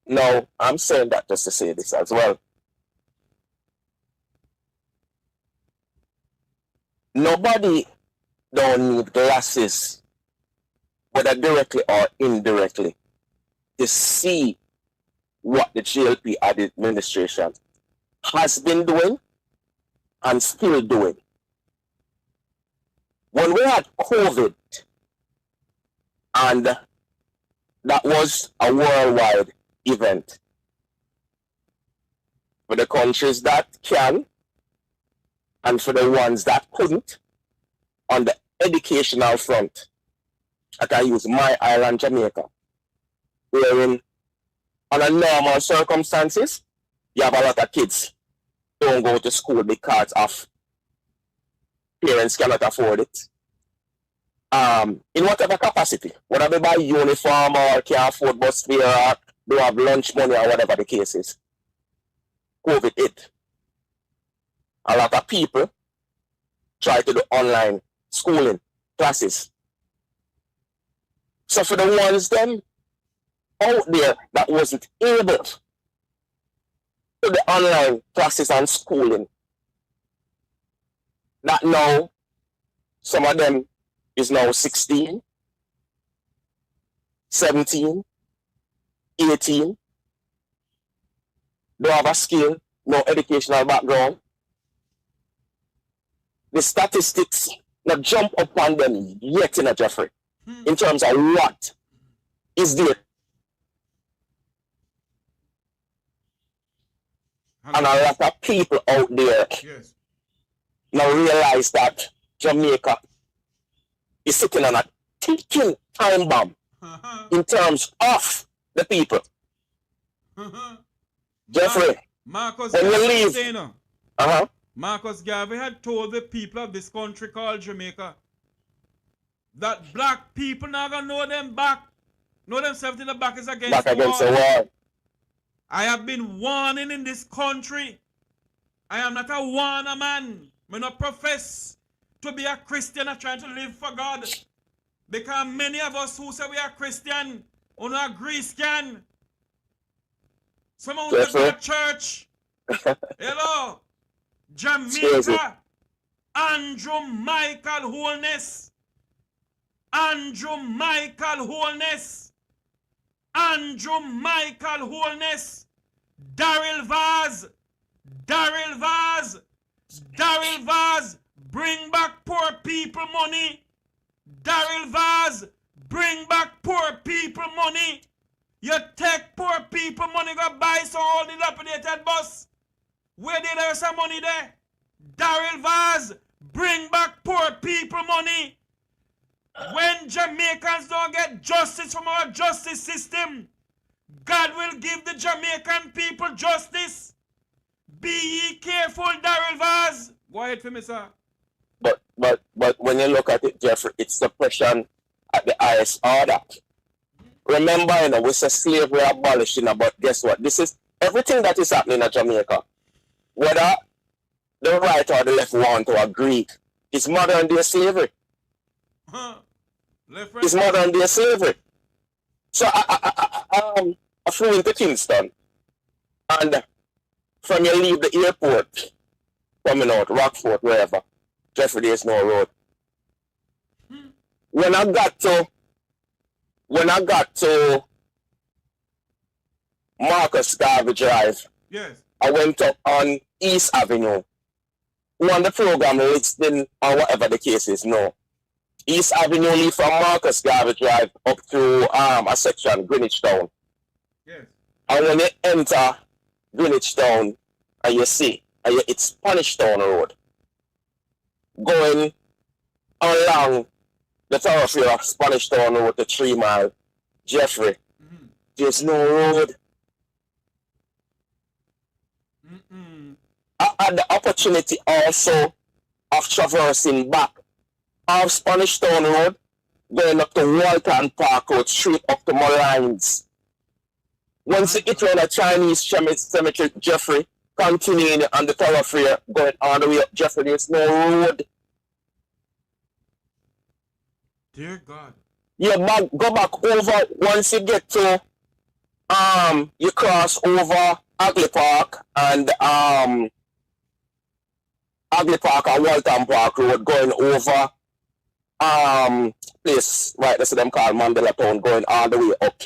Now, I'm saying that just to say this as well. Nobody don't need glasses whether directly or indirectly, to see what the GLP administration has been doing and still doing. When we had COVID, and that was a worldwide event, for the countries that can and for the ones that couldn't, on the educational front, I can use my island, Jamaica, wherein under normal circumstances, you have a lot of kids don't go to school because of parents cannot afford it. In whatever capacity, whether they buy uniform or can't afford bus fare or don't have lunch money or whatever the case is. COVID hit. A lot of people try to do online schooling classes. So for the ones them out there that wasn't able to do the online classes and schooling, that now some of them is now 16, 17, 18, don't have a skill, no educational background. The statistics not jump upon them yet in a Jeffrey, in terms of what is there. And a lot of people out there now realize that Jamaica is sitting on a ticking time bomb in terms of the people. Jeffrey, Marcus when you leave, Marcus Garvey had told the people of this country called Jamaica that black people not gonna know them back, know themselves in the back is against the wall. I have been warning in this country. I am not a warner man. I not profess to be a Christian or trying to live for God. Because many of us who say we are Christian, or not agree scan. Someone who go to church. Hello. Jamaica. Andrew Michael Holness. Andrew Michael Holness. Andrew Michael Holness. Daryl Vaz. Daryl Vaz. Daryl Vaz. Bring back poor people money. Daryl Vaz. Bring back poor people money. You take poor people money, go buy some old dilapidated bus. Where did there some money there? Daryl Vaz, bring back poor people money. When Jamaicans don't get justice from our justice system, God will give the Jamaican people justice. Be ye careful, Daryl Vaz. Go ahead for me, sir. But when you look at it, Jeffrey, it's suppression at the highest order. Remember, we say slavery abolished, but guess what? This is everything that is happening in Jamaica. Whether the right or the left want to agree, it's modern day slavery. It's modern day slavery. So I flew into Kingston, and from you leave the airport, coming out, Rockfort, wherever, Jeffrey, there's no road. When I got to Marcus Garvey Drive, I went up on East Avenue. Who on the program listening or whatever the case is, no. East Avenue lead from Marcus Garvey Drive up to a section, Greenwich Town. And when you enter Greenwich Town and you see, it's Spanish Town Road. Going along the thoroughfare of Spanish Town Road to 3 Mile, Jeffrey, there's no road. I had the opportunity also of traversing back of Spanish Town Road, going up to Walton Park Road, straight up to Malines. Once you hit around a Chinese cemetery, Jeffrey, continuing on the thoroughfare, going all the way up, Jeffrey, there's no road. Dear God. You go back over once you get to you cross over Agley Park and Walton Park Road, going over place, right, that's what them call Mandela Town, going all the way up.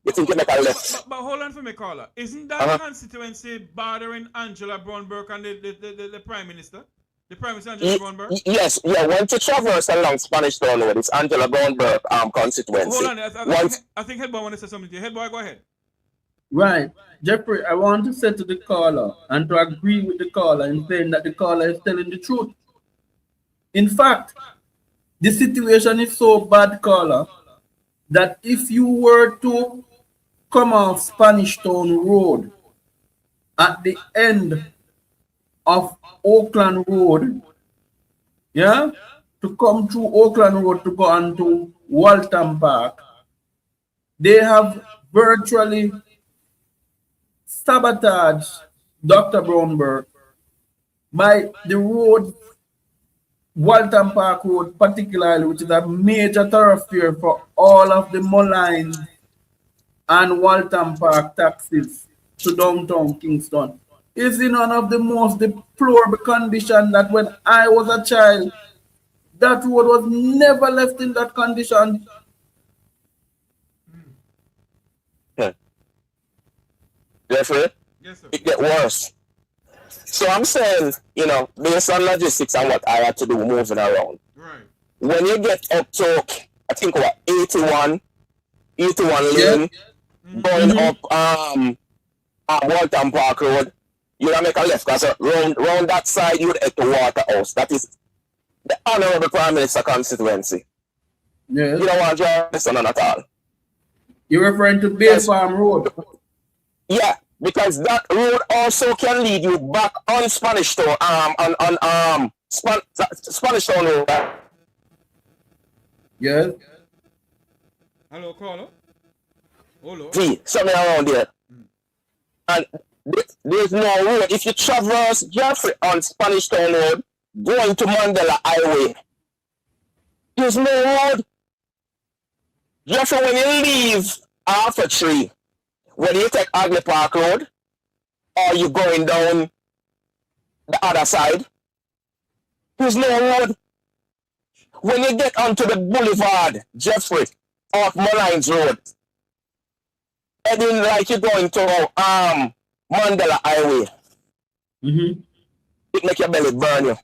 You think you make a left? But hold on for me, caller. Isn't that constituency bordering Angela Brown Burke and the Prime Minister? The Prime Minister Angela Brown Burke? Yes, yeah. Once you traverse along Spanish Town Road, it's Angela Brown Burke constituency. Hold on, I think Headboy want to say something to you. Headboy, go ahead. Right. Jeffrey, I want to say to the caller and to agree with the caller in saying that the caller is telling the truth. In fact, the situation is so bad, caller, that if you were to come off Spanish Town Road at the end of Oakland Road, yeah, to come through Oakland Road to go on to Waltham Park, they have virtually sabotaged Dr. Brown Burke by the road, Waltham Park Road particularly, which is a major thoroughfare for all of the Moline and Waltham Park taxis to downtown Kingston. Is in one of the most deplorable condition that when I was a child, that road was never left in that condition. Jeffrey? Yes, sir. It get worse. So I'm saying, based on logistics and what I had to do moving around. Right. When you get up to, I think 81 lane, going up Waltham Park Road, you gotta make a left because round that side you would head to Waterhouse. That is the Honorable Prime Minister constituency. Yes. You don't want to drive this on at all. You're referring to Bay Farm Road? Yeah, because that road also can lead you back on Spanish Town, Spanish Town Road. Yes. Hello, caller. Hello. See, something around there. And there's no road. If you traverse Jeffrey on Spanish Town Road, going to Mandela Highway, there's no road. Jeffrey, when you leave Alpha Tree, whether you take Agley Park Road or you going down the other side, there's no road. When you get onto the boulevard, Jeffrey, off Mollines Road, heading like you're going to Mandela Highway, it make your belly burn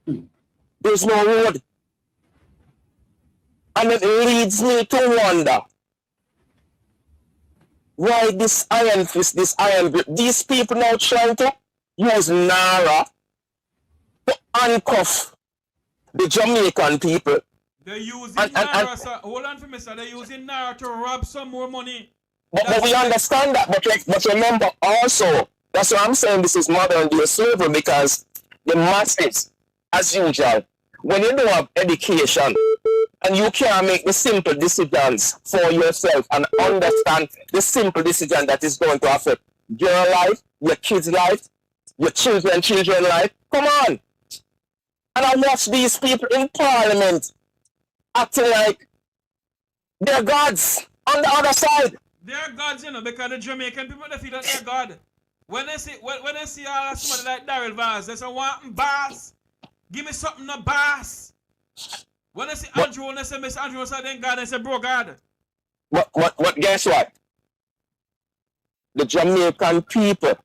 you. There's no road. And it leads me to wonder why this iron fist, this iron grip, these people now trying to use NaRRA to handcuff the Jamaican people. They're using NaRRA, sir. Hold on for me, sir. They're using NaRRA to rob some more money. But we understand that. But remember also, that's why I'm saying this is modern day slavery, because the masses, as usual, when you don't have education and you can't make the simple decisions for yourself and understand the simple decision that is going to affect your life, your kids' life, your children's life, come on. And I watch these people in Parliament acting like they're gods on the other side. They're gods, because the Jamaican people, they feel that they're God. When they see somebody like Daryl Vaz, they say, want boss? Give me something, no boss. When they see Andrew, and they say, Mr. Andrew, say, then God, they say, bro, God. What, guess what? The Jamaican people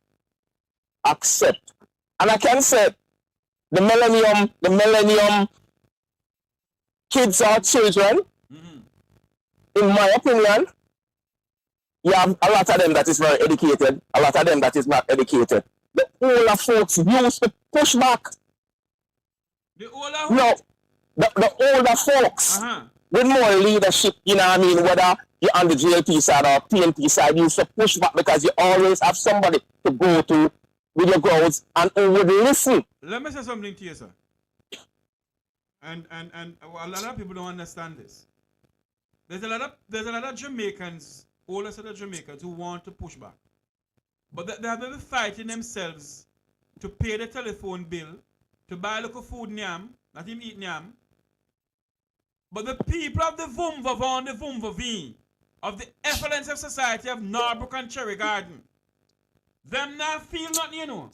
accept. And I can say, the millennium kids or children, in my opinion, you have a lot of them that is very educated, a lot of them that is not educated. The older folks used to push back. The older? No, the older folks with more leadership, whether you're on the JLP side or PNP side, used to push back because you always have somebody to go to with your goals and who would listen. Let me say something to you, sir. And a lot of people don't understand this. There's a lot of Jamaicans, older set of Jamaicans, who want to push back. But they have been fighting themselves to pay the telephone bill, to buy a little food nyam, not even eat nyam. But the people of the Vumva Vaughan, the Vumva V, of the effluence of society of NaRRA and Cherry Garden, them not feel nothing,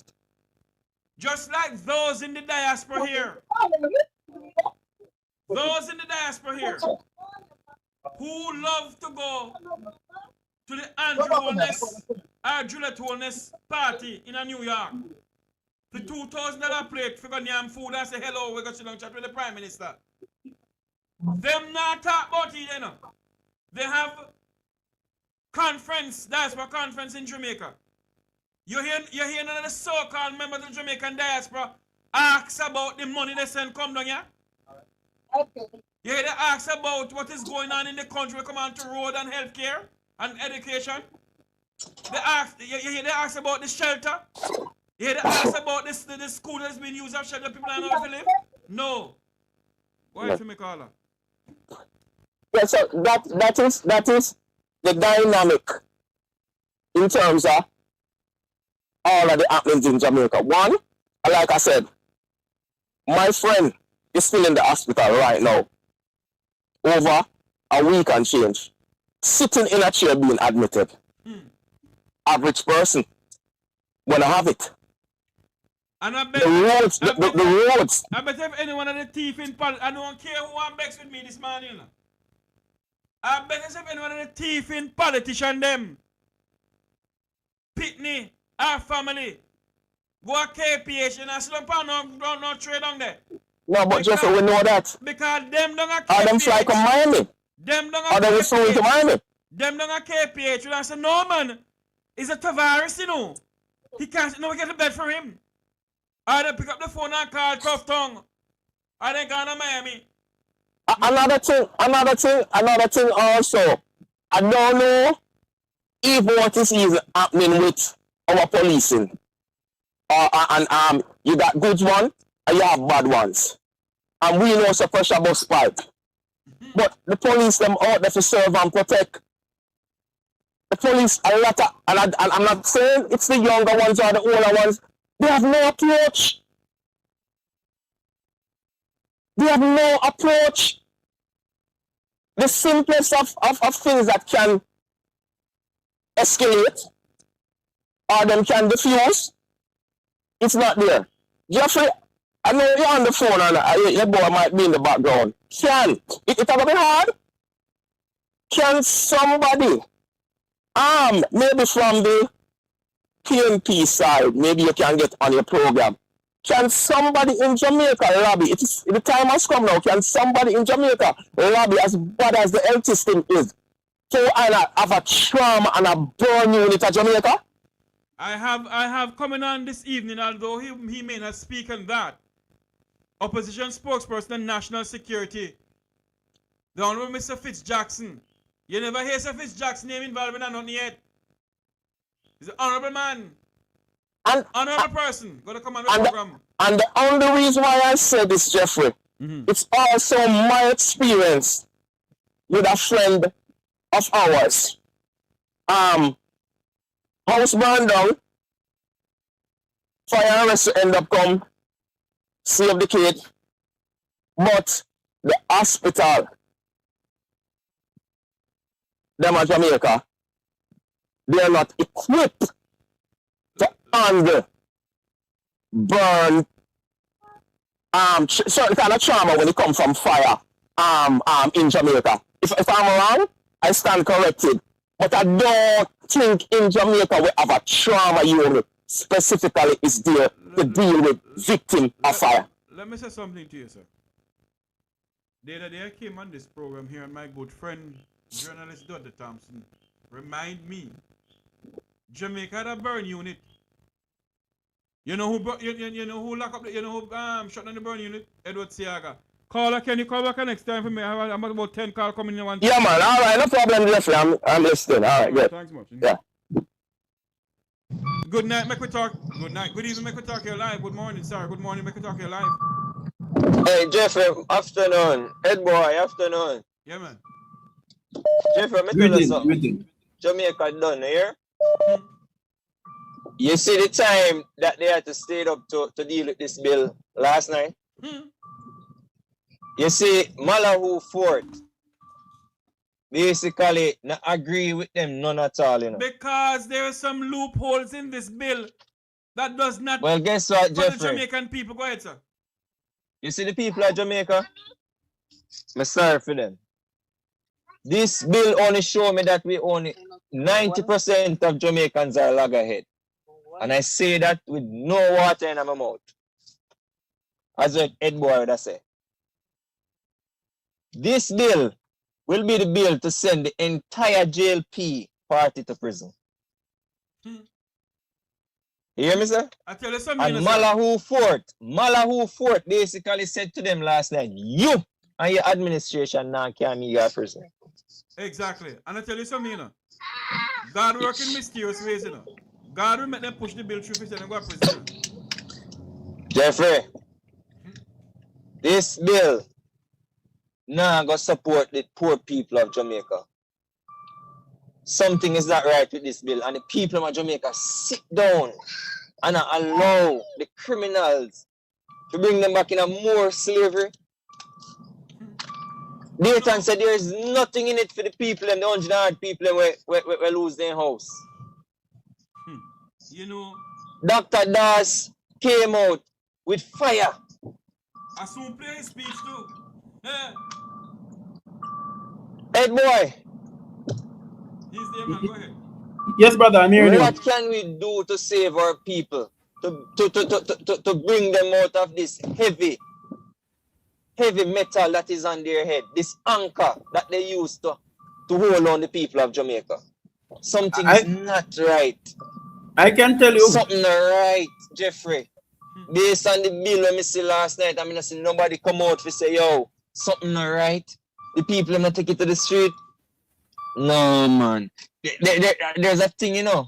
Just like those in the diaspora here. Those in the diaspora here who love to go to the Juliet Holness party in New York, the $2,000 plate for yam food and say hello, we're going to sit down chat with the Prime Minister. Them not talk about it, you know. They have diaspora conference in Jamaica. You hear none of the so-called members of the Jamaican diaspora ask about the money they send come down here? You hear they ask about what is going on in the country when it comes to road and healthcare and education? You hear they ask about the shelter? You hear they ask about the school that's been used as shelter people don't know how to live? No. Why if you make caller? Yeah, so that is the dynamic in terms of all of the happenings in Jamaica. One, like I said, my friend is still in the hospital right now. Over a week and change. Sitting in a chair being admitted. Average person wanna have it. And I bet the roads. I bet if anyone of the thief in politics, I don't care who I'm vexed with me this morning. I bet if anyone of the thief in politician them, Pitney, our family, go a KPH and I still no trade on there. No, but Jeffrey, we know that. Because them don't have KPH. Or them fly to Miami. Them don't have KPH. Or they will fly to Miami. Them don't have KPH. And I said, no man, it's a Tavares, you know. He can't, no, we get a bed for him. I then pick up the phone and call Tough Tongue. I then go to Miami. Another thing also. I don't know if what is happening with our policing. And you got good one and you have bad ones. And we know it's a pressure bus spike. But the police them out there to serve and protect. The police a lot of, and I'm not saying it's the younger ones or the older ones. They have no approach. They have no approach. The simplest of things that can escalate or them can diffuse, it's not there. Jeffrey, I know you're on the phone and your boy might be in the background. It have been hard? Can somebody, maybe from the PNP side, maybe you can get on your program. Can somebody in Jamaica lobby? The time has come now. Can somebody in Jamaica lobby as bad as the health system is to have a trauma and a burn unit at Jamaica? I have coming on this evening, although he may not speak on that. Opposition spokesperson and national security, the Honorable Mr. Fitzjackson. You never hear Sir Fitzjackson name involved in nothing yet. He's an honorable man. Honorable person. Gonna come on the program. And the only reason why I said this, Jeffrey, it's also my experience with a friend of ours. House burned down. Fire and rescue end up come. Save the kid. But the hospital, them at Jamaica, they are not equipped to handle burn certain kind of trauma when it comes from fire in Jamaica. If I'm wrong, I stand corrected. But I don't think in Jamaica we have a trauma unit specifically is there to deal with victims of fire. Let me say something to you, sir. The other day I came on this program here and my good friend, journalist Dudley Thompson, remind me, Jamaica had a burn unit. You know who lock up who shut down the burn unit? Edward Siaga. Caller, can you call back next time for me? I'm about 10 calls coming in one time. Yeah, man. All right, no problem, Jeffrey. I'm listening. All right, good. Thanks much. Yeah. Good night, make we talk. Good night. Good evening, make we talk here live. Good morning, sir. Good morning, make we talk here live. Hey, Jeffrey, afternoon. Head boy, afternoon. Yeah, man. Jeffrey, I'm tell you something. Jamaica done here. You see the time that they had to stay up to deal with this bill last night? You see, Malahoo Fort basically not agree with them none at all, you know. Because there are some loopholes in this bill that does not. Well, guess what, for Jeffrey? the Jamaican people. Go ahead, sir. You see the people of Jamaica? I'm sorry for them. This bill only show me that we only 90% of Jamaicans are loggerhead. And I say that with no water in my mouth. As a head boy would say. This bill will be the bill to send the entire JLP party to prison. You hear me, sir? I tell you something. And Malahoo Fort basically said to them last night, you and your administration now can't meet your prison. Exactly. And I tell you something, you know. God work in mysterious ways, you know. God will make them push the bill through and go to prison. Jeffrey, this bill now go support the poor people of Jamaica. Something is not right with this bill, and the people of Jamaica sit down and allow the criminals to bring them back in a more slavery. Dayton said there is nothing in it for the people and the 100 people who lose their house. You know, Dr. Das came out with fire. I soon play his speech too. Hey boy. He's there, man. Go ahead. Yes, brother, I'm hearing you. What can we do to save our people? To bring them out of this heavy metal that is on their head, this anchor that they use to hold on the people of Jamaica. Something is not right. I can tell you. Something not right, Jeffrey. Based on the bill when we see last night, I see nobody come out to say, yo, something not right. The people not take it to the street. No, man. There's a thing, you know.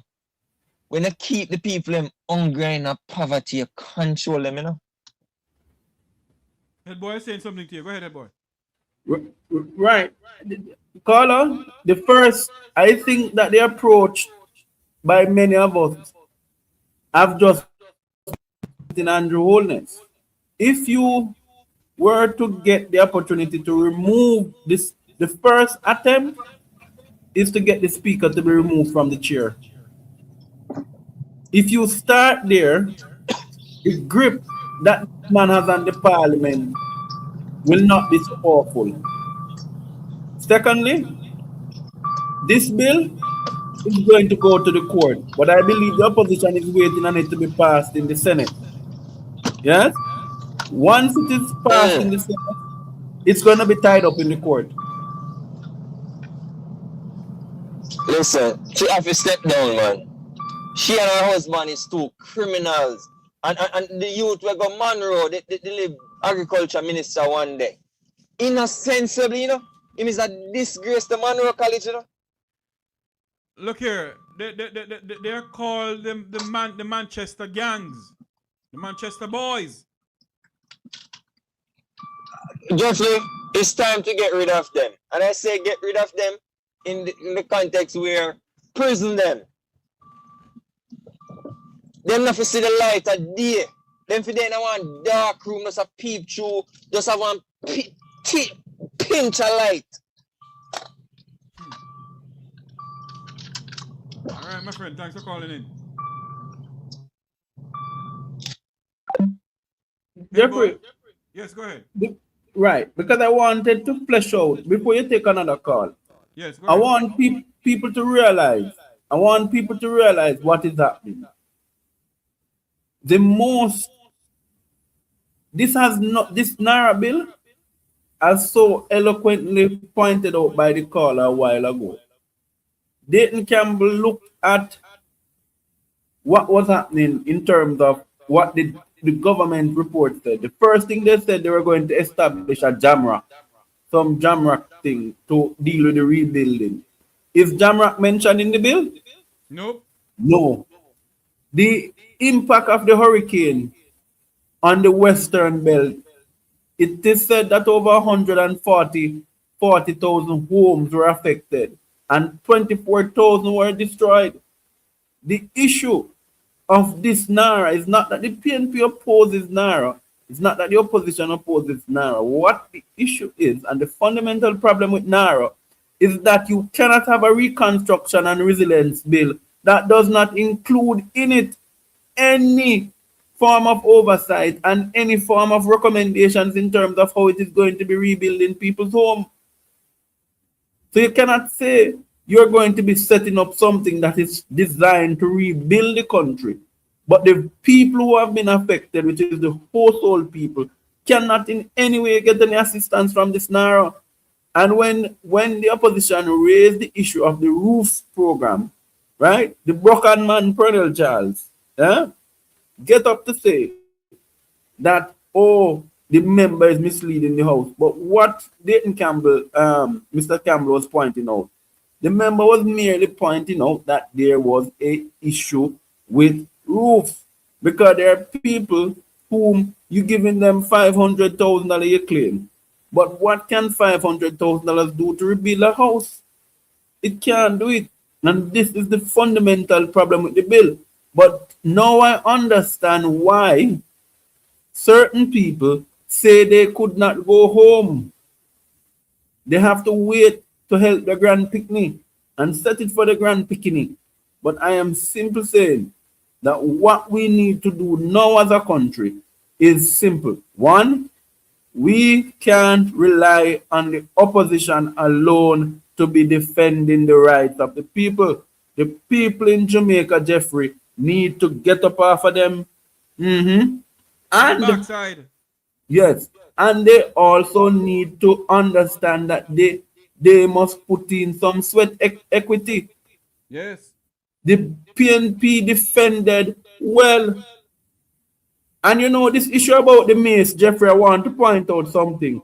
When you keep the people in hungry and poverty, you control them, you know. Head boy is saying something to you. Go ahead, head boy. Right. Caller, the first, I think that the approach by many of us have just in Andrew Holness. If you were to get the opportunity to remove this, the first attempt is to get the speaker to be removed from the chair. If you start there, the grip that man has on the parliament will not be so powerful. Secondly, this bill is going to go to the court, but I believe the opposition is waiting on it to be passed in the Senate. Yes? Once it is passed in the Senate, it's going to be tied up in the court. Listen, she have to step down, man. She and her husband is two criminals. And the youth will go Monroe, they live agriculture minister one day. Innocensibly, you know, it is a disgrace to Monroe College, you know. Look here, they're called the Manchester gangs, the Manchester boys. Jeffrey, it's time to get rid of them. And I say get rid of them in the context where prison them. Them not to see the light of day. Them for them in one dark room, just a peep through, just have one pinch of light. All right, my friend, thanks for calling in. Jeffrey. Yes, go ahead. Right, because I wanted to flesh out before you take another call. Yes, go I ahead. want people to realize. What is happening. This NaRRA bill, as so eloquently pointed out by the caller a while ago. Dayton Campbell looked at what was happening in terms of what the government report said. The first thing they said, they were going to establish a some JAMRAC thing to deal with the rebuilding. Is JAMRAC mentioned in the bill? Nope. No. The impact of the hurricane on the Western Belt, it is said that over 40,000 homes were affected and 24,000 were destroyed. The issue of this NaRRA is not that the PNP opposes NaRRA. It's not that the opposition opposes NaRRA. What the issue is, and the fundamental problem with NaRRA, is that you cannot have a reconstruction and resilience bill that does not include in it any form of oversight and any form of recommendations in terms of how it is going to be rebuilding people's home. So you cannot say you're going to be setting up something that is designed to rebuild the country, but the people who have been affected, which is the household people, cannot in any way get any assistance from this NaRRA. And when the opposition raised the issue of the roof program, right, the broken man, Colonel Charles, get up to say that, oh, the member is misleading the House. But what Dayton Campbell, Mr. Campbell was pointing out, the member was merely pointing out that there was a issue with roofs, because there are people whom you giving them $500,000 a claim. But what can $500,000 do to rebuild a house? It can't do it. And this is the fundamental problem with the bill. But now I understand why certain people say they could not go home. They have to wait to help the grand picnic and set it for the grand picnic. But I am simply saying that what we need to do now as a country is simple. One, we can't rely on the opposition alone to be defending the rights of the people. The people in Jamaica, Jeffrey, need to get up off of them. And backside. Yes, and they also need to understand that they must put in some sweat equity. Yes. The PNP defended well. And you know, this issue about the mace, Jeffrey, I want to point out something.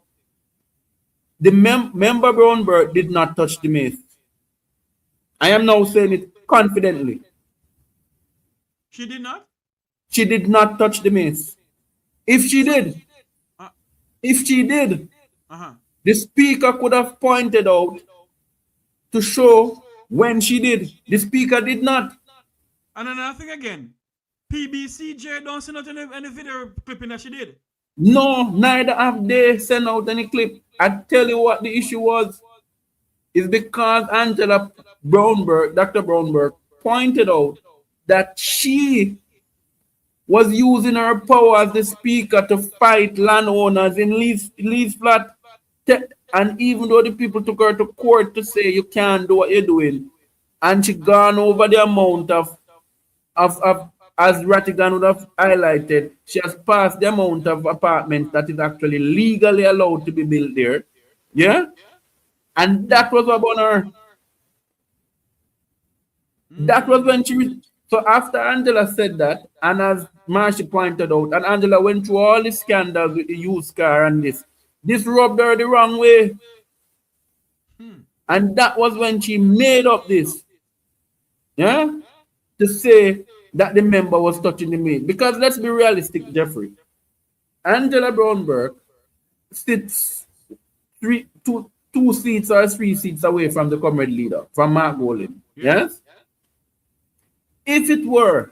The member Brown Burke did not touch the mace. I am now saying it confidently. She did not? She did not touch the mace. If she did, the speaker could have pointed out to show when she did. The speaker did not. And another thing again, PBCJ don't send out any video clipping that she did. No, neither have they sent out any clip. I tell you what the issue was. Is because Angela Brown Burke, Dr. Brown Burke, pointed out that she was using her power as the speaker to fight landowners in lease flat. And even though the people took her to court to say you can't do what you're doing, and she gone over the amount of as Rattigan would have highlighted, she has passed the amount of apartments that is actually legally allowed to be built there. Yeah? And that was about her. That was when she... So after Angela said that, and as Marshall pointed out, and Angela went through all the scandals with the used car and this rubbed her the wrong way. And that was when she made up this. Yeah? To say that the member was touching the maid. Because let's be realistic, Jeffrey. Angela Brown Burke sits two seats or 3 seats away from the comrade leader, from Mark Golden. Yes? If it were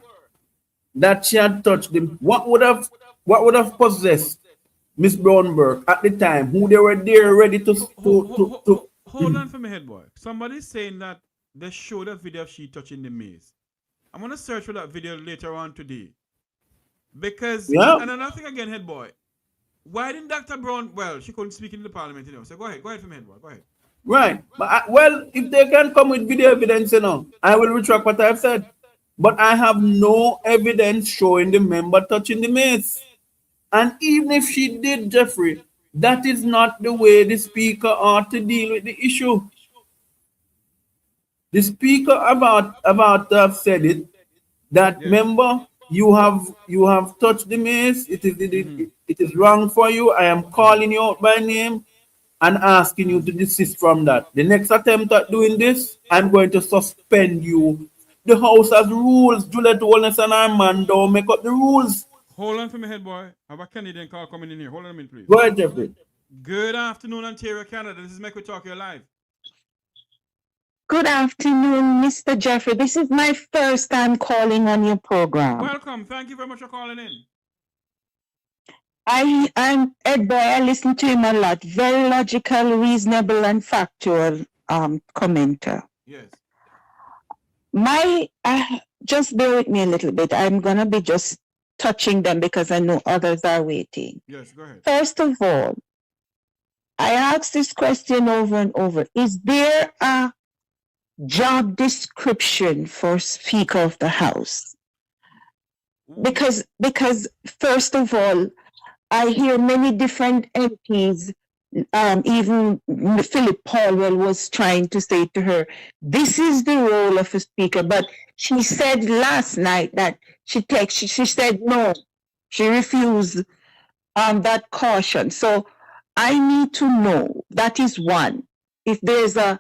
that she had touched him, what would have possessed Miss Brown Burke at the time, who they were there ready to hold on for me, head boy. Somebody's saying that they showed a video of she touching the mace. I'm gonna search for that video later on today. Because and another thing again, head boy. Why didn't Dr. Brown, well, she couldn't speak in the parliament, you know. So go ahead for me, head boy. Go ahead. Right. But well, if they can come with video evidence, you know, I will retract what I've said. But I have no evidence showing the member touching the mace. And even if she did, Jeffrey, that is not the way the speaker ought to deal with the issue. The speaker about to have said it, that member, you have touched the mace, it is wrong for you. I am calling you out by name and asking you to desist from that. The next attempt at doing this, I'm going to suspend you. The House has rules. Juliet Holness and our man don't make up the rules. Hold on for me, head boy. I have a Canadian call coming in here. Hold on a minute, please. Go ahead, Jeffrey. Good afternoon, Ontario, Canada. This is Make We Talk Here Live. Good afternoon, Mr. Jeffrey. This is my first time calling on your program. Welcome. Thank you very much for calling in. I'm Ed Boy. I listen to him a lot. Very logical, reasonable, and factual commenter. Yes. Just bear with me a little bit. I'm gonna be just touching them because I know others are waiting. Yes, go ahead. First of all, I ask this question over and over. Is there a job description for Speaker of the House? Because first of all, I hear many different MPs, even Philip Paulwell was trying to say to her, this is the role of a speaker. But she said last night that she said no, she refused that caution. So I need to know, that is one, if there's a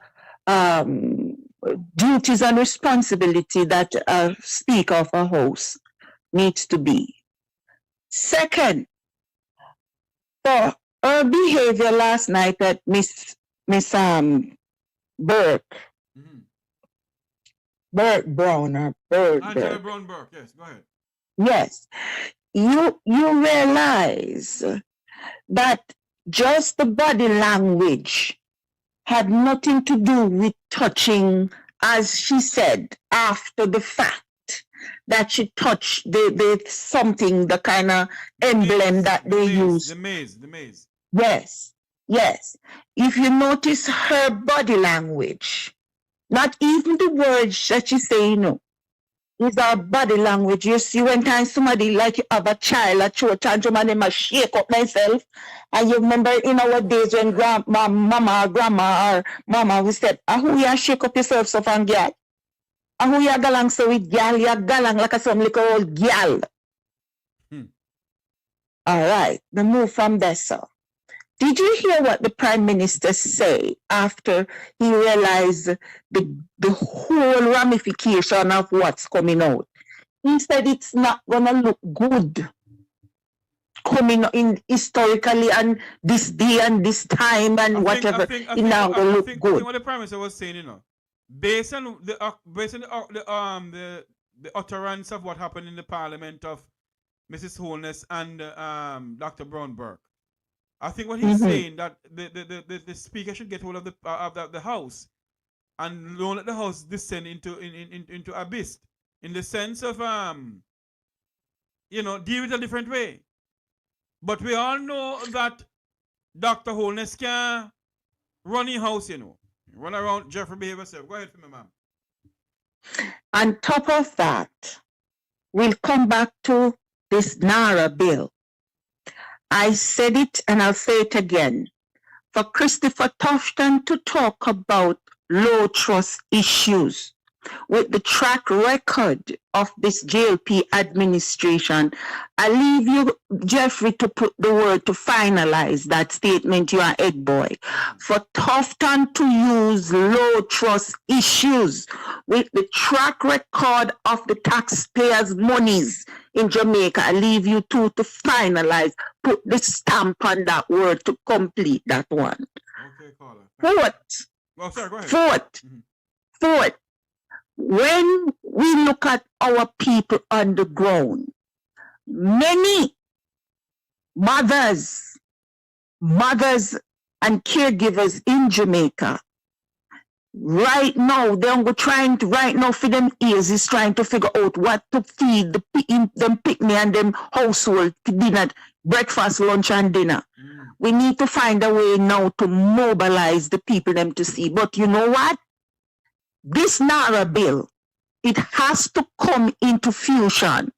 duties and responsibility that a Speaker of a House needs to be. Second, for her behavior last night at Miss Burke, Angela Brown Burke, yes, go ahead. Yes, you realize that just the body language had nothing to do with touching, as she said, after the fact, that she touched the something, the kind of emblem that they use. The maze. Yes. If you notice her body language, not even the words that she say, is our body language. You see, when time somebody like you have a child at church and somebody must shake up myself. And you remember in our days when mama we said, who you shake up yourself so fan girl? And who you galang so with girl, you galang like a some little old girl. All right, we move from there, sir. Did you hear what the Prime Minister say after he realized the whole ramification of what's coming out? He said it's not going to look good coming in historically and this day and this time and whatever. It's not going to look good. I think what the Prime Minister was saying, based on the utterance of what happened in the Parliament of Mrs. Holness and Dr. Brown Burke, I think what he's saying that the speaker should get hold of the House and don't let the House descend into abyss, in the sense of deal with a different way. But we all know that Dr. Holness can run in house, run around Jeffrey behave herself. Go ahead for me, ma'am. On top of that, we'll come back to this NaRRA bill. I said it and I'll say it again. For Christopher Tufton to talk about low trust issues with the track record of this JLP administration, I leave you, Jeffrey, to put the word to finalize that statement, you are head boy. For Tufton to use low trust issues with the track record of the taxpayers' monies in Jamaica, I leave you two to finalize, put the stamp on that word to complete that one. Okay, caller. Fourth. Well, sorry, go ahead. Fourth. When we look at our people on the ground, many mothers and caregivers in Jamaica, right now, they're trying to, for them ears, is trying to figure out what to feed them picnic and them household dinner, breakfast, lunch, and dinner. We need to find a way now to mobilize the people them to see. But you know what? This NaRRA bill, it has to come into fusion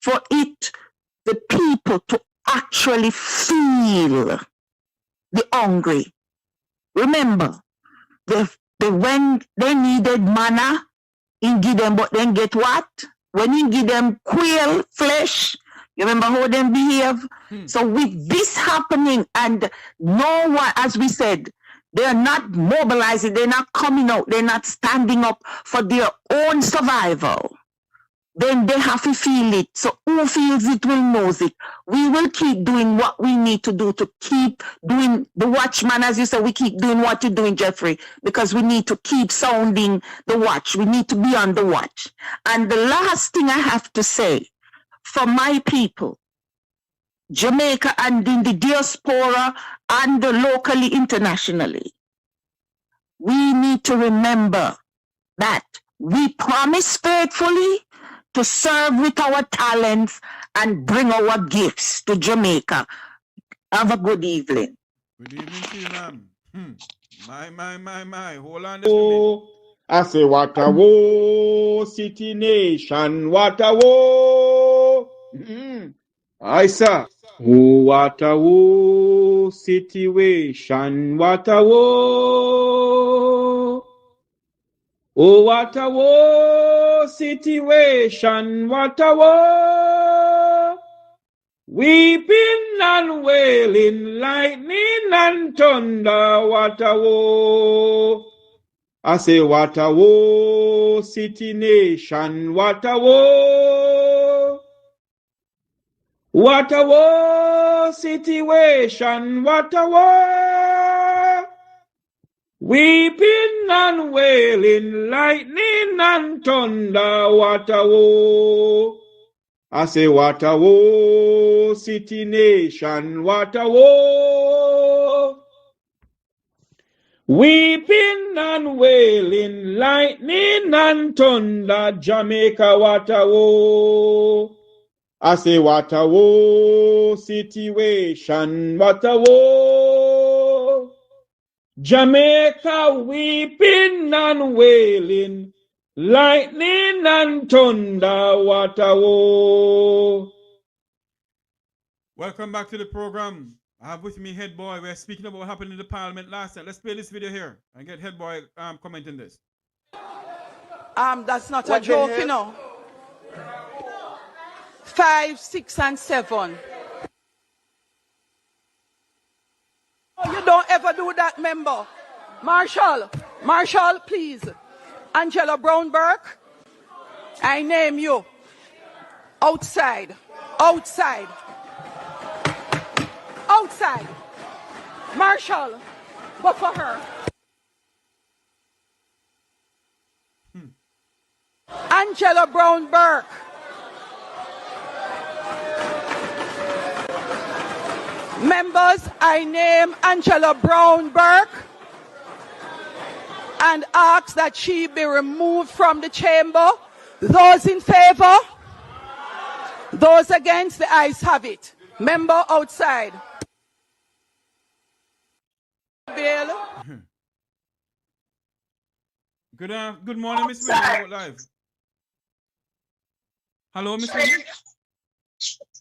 for the people to actually feel the hungry. Remember, when they needed manna, he give them, but then get what? When he give them quail flesh, you remember how they behave? So with this happening, and no one, as we said, they're not mobilizing, they're not coming out, they're not standing up for their own survival, then they have to feel it. So who feels it will knows it. We will keep doing what we need to do to keep doing the watchman, as you said, we keep doing what you're doing, Jeffrey, because we need to keep sounding the watch. We need to be on the watch. And the last thing I have to say, for my people, Jamaica and in the diaspora and locally, internationally, we need to remember that we promise faithfully to serve with our talents and bring our gifts to Jamaica. Have a good evening. Good evening to you, ma'am. My. Hold on this minute. I say, what a woe, city nation, what a woe. I say, oh, what a woe, situation, what a woe. Oh, what a woe, situation, what a woe. Weeping and wailing, lightning and thunder, what a woe. I say, what a woe, city nation, what a woe. What a woe, situation, what a woe. Weeping and wailing, lightning and thunder, what a woe. I say, what a woe, city nation, what a woe. Weeping and wailing, lightning and thunder, Jamaica, what a woe. I say, what a woe, situation, what a woe. Jamaica, weeping and wailing, lightning and thunder, what a woe. Welcome back to the program. I have with me Head Boy. We're speaking about what happened in the Parliament last night. Let's play this video here and get Head Boy commenting this. That's not a joke, you know. 5, 6, and 7. Oh, you don't ever do that, member. Marshal, please. Angela Brown Burke, I name you. Outside. Marshal, go for her. Angela Brown Burke. Members, I name Angela Brown Burke and ask that she be removed from the chamber. Those in favor? Those against, the ayes have it. Member outside. Bill. Good morning, Miss Williams, live. Hello, Miss Williams.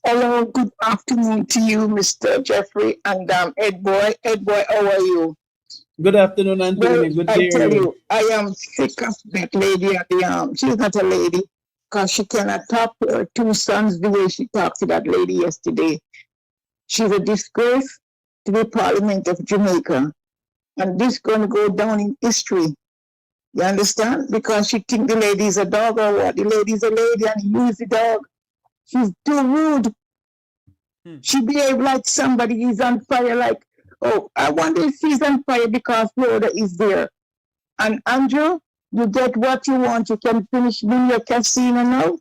Hello, good afternoon to you, Mr. Jeffrey and Ed Boy. Ed Boy, how are you? Good afternoon, Anthony. Good day. I tell you, I am sick of that lady at the she's not a lady, because she cannot talk to her 2 sons the way she talked to that lady yesterday. She's a disgrace to the Parliament of Jamaica. And this is going to go down in history. You understand? Because she thinks the lady is a dog or what? The lady is a lady and use the dog. She's too rude. She behaved like somebody is on fire, like, oh, I wonder if she's on fire because Florida is there. And Andrew, you get what you want. You can finish building your casino now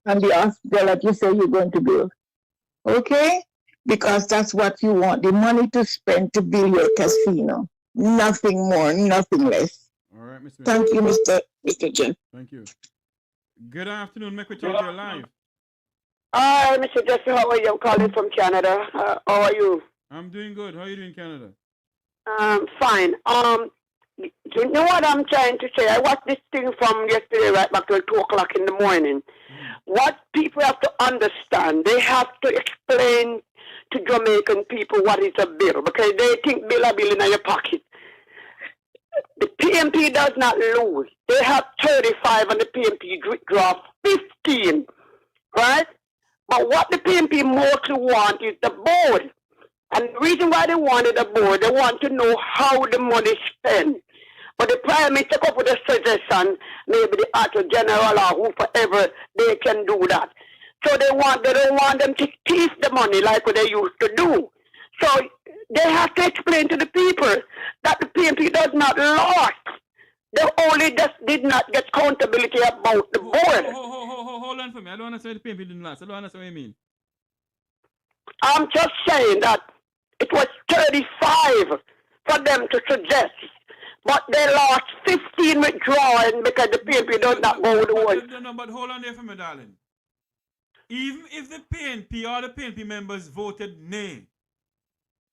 and the hospital that you say you're going to build. Okay? Because that's what you want, the money to spend to build your casino. Nothing more, nothing less. All right, Mr. Thank you, Mr. Jeff. Thank you. Good afternoon, make we talk to you live. Hi, Mr. Jeffrey, how are you? I'm calling from Canada. How are you? I'm doing good. How are you doing in Canada? Fine. You know what I'm trying to say? I watched this thing from yesterday right back till 2 o'clock in the morning. What people have to understand, they have to explain to Jamaican people what is a bill, because they think bill a bill in your pocket. The PMP does not lose. They have 35 and the PMP draw 15, right? But what the PMP mostly want is the board. And the reason why they wanted a board, they want to know how the money is spent. But the Prime Minister come up with a suggestion, maybe the Attorney General or whoever, they can do that. So they don't want them to thief the money like what they used to do. So they have to explain to the people that the PMP does not lost. They only just did not get accountability about the board. Hold on for me. I don't understand the PMP didn't last. I don't understand what you mean. I'm just saying that it was 35 for them to suggest. But they lost 15 withdrawing because the PMP does not go with the word. No, but hold on there for me, darling. Even if the PNP or the PNP members voted nay,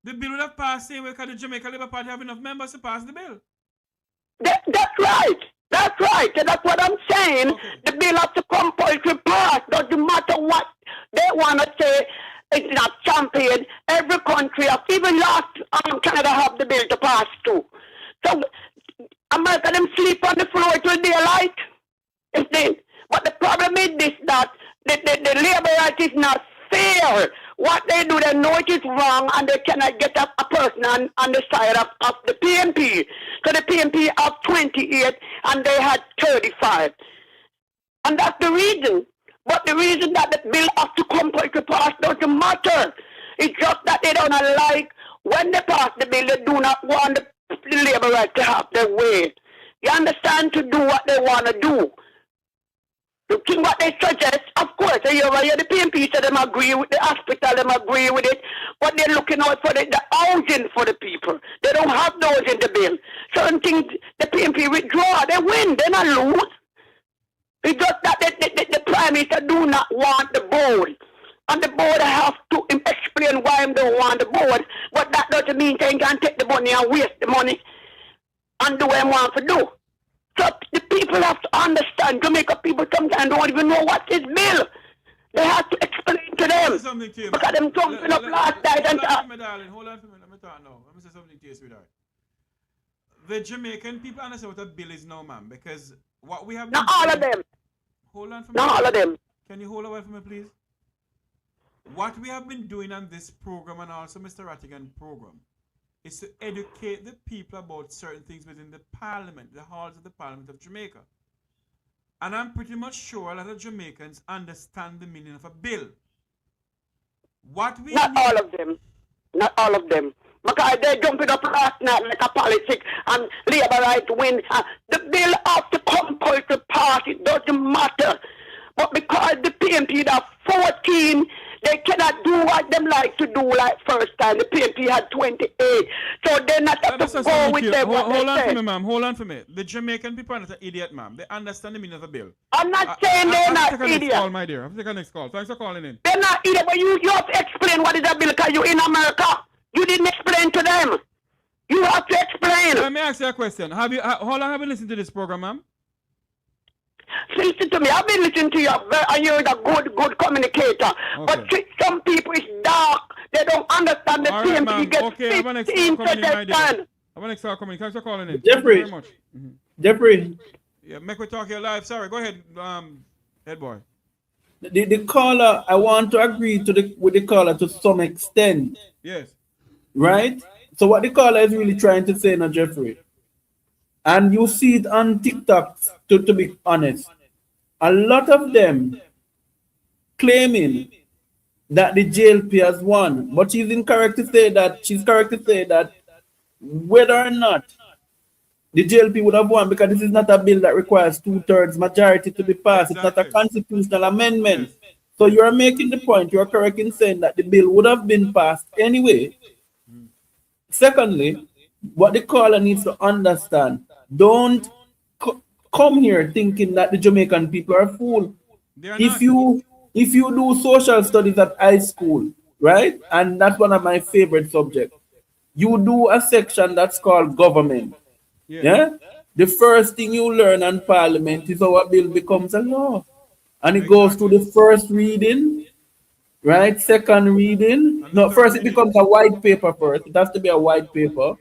the bill would have passed same way because the Jamaica Labour Party have enough members to pass the bill. That's right. That's right. And that's what I'm saying. Okay. The bill has to compulsory pass. Doesn't matter what they want to say. It's not championed. Every country, even last Canada, have the bill to pass too. So America them sleep on the floor till daylight. But the problem is this, that the labor right is not fair. What they do, they know it is wrong and they cannot get a person on the side of the PNP. So the PNP have 28 and they had 35. And that's the reason. But the reason that the bill has to compulsory pass doesn't matter. It's just that they don't like, when they pass the bill, they do not want the labor right to have their way. You understand? To do what they want to do. The thing what they suggest, of course, the PNP said them agree with the hospital, them agree with it, but they're looking out for the housing for the people. They don't have those in the bill. Certain things the PNP withdraw, they win, they not lose. It's just that the Prime Minister do not want the board. And the board have to explain why they don't want the board, but that doesn't mean they can take the money and waste the money and do what they want to do. So the people have to understand. Jamaica people sometimes don't even know what is bill. They have to explain to them. Something to you, because them jumping up last night and hold on for me, darling. Hold on for me. Let me talk now. Let me say something to you, sweetheart. The Jamaican people understand what a bill is now, ma'am, because what we have... Not all of them. Hold on for me. Not all of them. Can you hold on for me, please? What we have been doing on this program and also Mr. Rattigan program is to educate the people about certain things within the parliament, the halls of the parliament of Jamaica. And I'm pretty much sure a lot of Jamaicans understand the meaning of a bill. What we Not all of them. Not all of them. Because they jumping up last night like a politics and labor right win. The bill has to compulsory pass. It doesn't matter. But because the PNP are 14, they cannot do what them like to do like first time. The PNP had 28. So they're not have to go with them. Hold on for me, ma'am. Hold on for me. The Jamaican people are not an idiot, ma'am. They understand the meaning of a bill. I'm not saying they're not idiots. Next call, my dear. I'll take a next call. Thanks for calling in. They're not idiots, but you have to explain what is a bill because you're in America. You didn't explain to them. You have to explain. Let me ask you a question. How long have you listened to this program, ma'am? Listen to me. I've been listening to you, and you're a good communicator. Okay. But some people is dark. They don't understand the All PNP. right, You get okay, I have an next 15 call coming in, my dear. seconds. I have an next call coming in. Thanks for calling in. Jeffrey. Thank you very much. Jeffrey, Yeah, make we talk here live. Sorry, go ahead, head boy. the caller, I want to agree with the caller to some extent, Yes. right? So what the caller is really trying to say now, Jeffrey, and you see it on TikTok, to be honest, a lot of them claiming that the JLP has won, but she's correct to say that whether or not the JLP would have won, because this is not a bill that requires 2/3 majority to be passed. It's not a constitutional amendment. So you are making the point, you are correct in saying that the bill would have been passed anyway. Secondly, what the caller needs to understand, don't come here thinking that the Jamaican people are fools. If you do social studies at high school, right, and that's one of my favorite subjects, you do a section that's called government. Yeah? The first thing you learn on parliament is how a bill becomes a law. And it goes to the first reading, right? Second reading. No, first it becomes a white paper first. It has to be a white paper.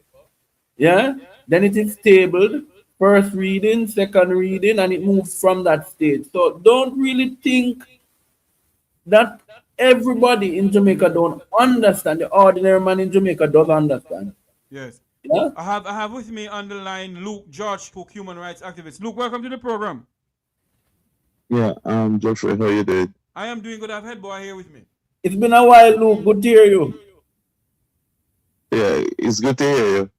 Yeah? Then it is tabled. First reading, second reading, and it moves from that stage. So don't really think that everybody in Jamaica don't understand. The ordinary man in Jamaica does understand. Yes. Yeah? I have with me on the line Luke George Cook, human rights activist. Luke, welcome to the program. Yeah, Jeffrey, how you doing? I am doing good. I have head boy here with me. It's been a while, Luke. Good to hear you. Yeah, it's good to hear you.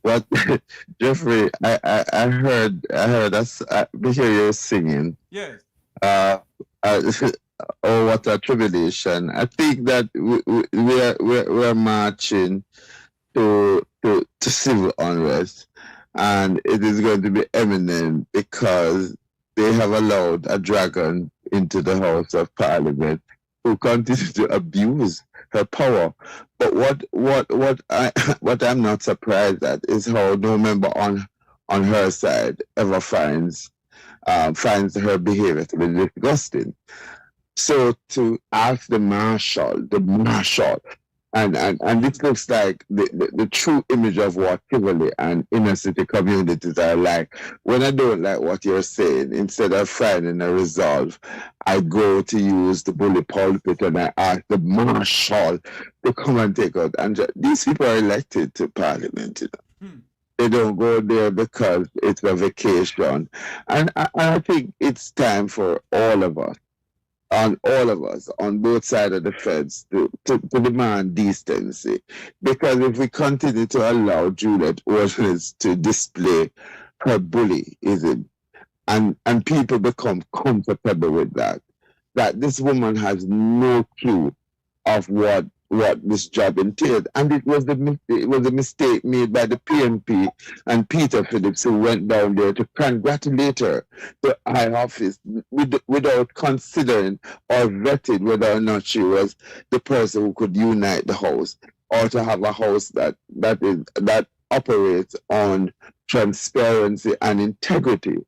But Jeffrey, I heard us hear you singing. Yes. Oh, what a tribulation! I think that we're marching to civil unrest, and it is going to be imminent because they have allowed a dragon into the House of Parliament who continue to abuse her power. But what I'm not surprised at is how no member on her side ever finds her behavior to be disgusting. So to ask the marshal, and this looks like the true image of what Tivoli and inner city communities are like. When I don't like what you're saying, instead of finding a resolve, I go to use the bully pulpit and I ask the marshal to come and take out. And these people are elected to parliament, you know. They don't go there because it's a vacation. And I think it's time for all of us, on both sides of the fence, to demand decency. Because if we continue to allow Juliet Holness to display her bullyism, and people become comfortable with that this woman has no clue of what this job entailed. And it was a mistake made by the PNP and Peter Phillips, who went down there to congratulate her to high office without considering or vetting whether or not she was the person who could unite the House, or to have a House that operates on transparency and integrity.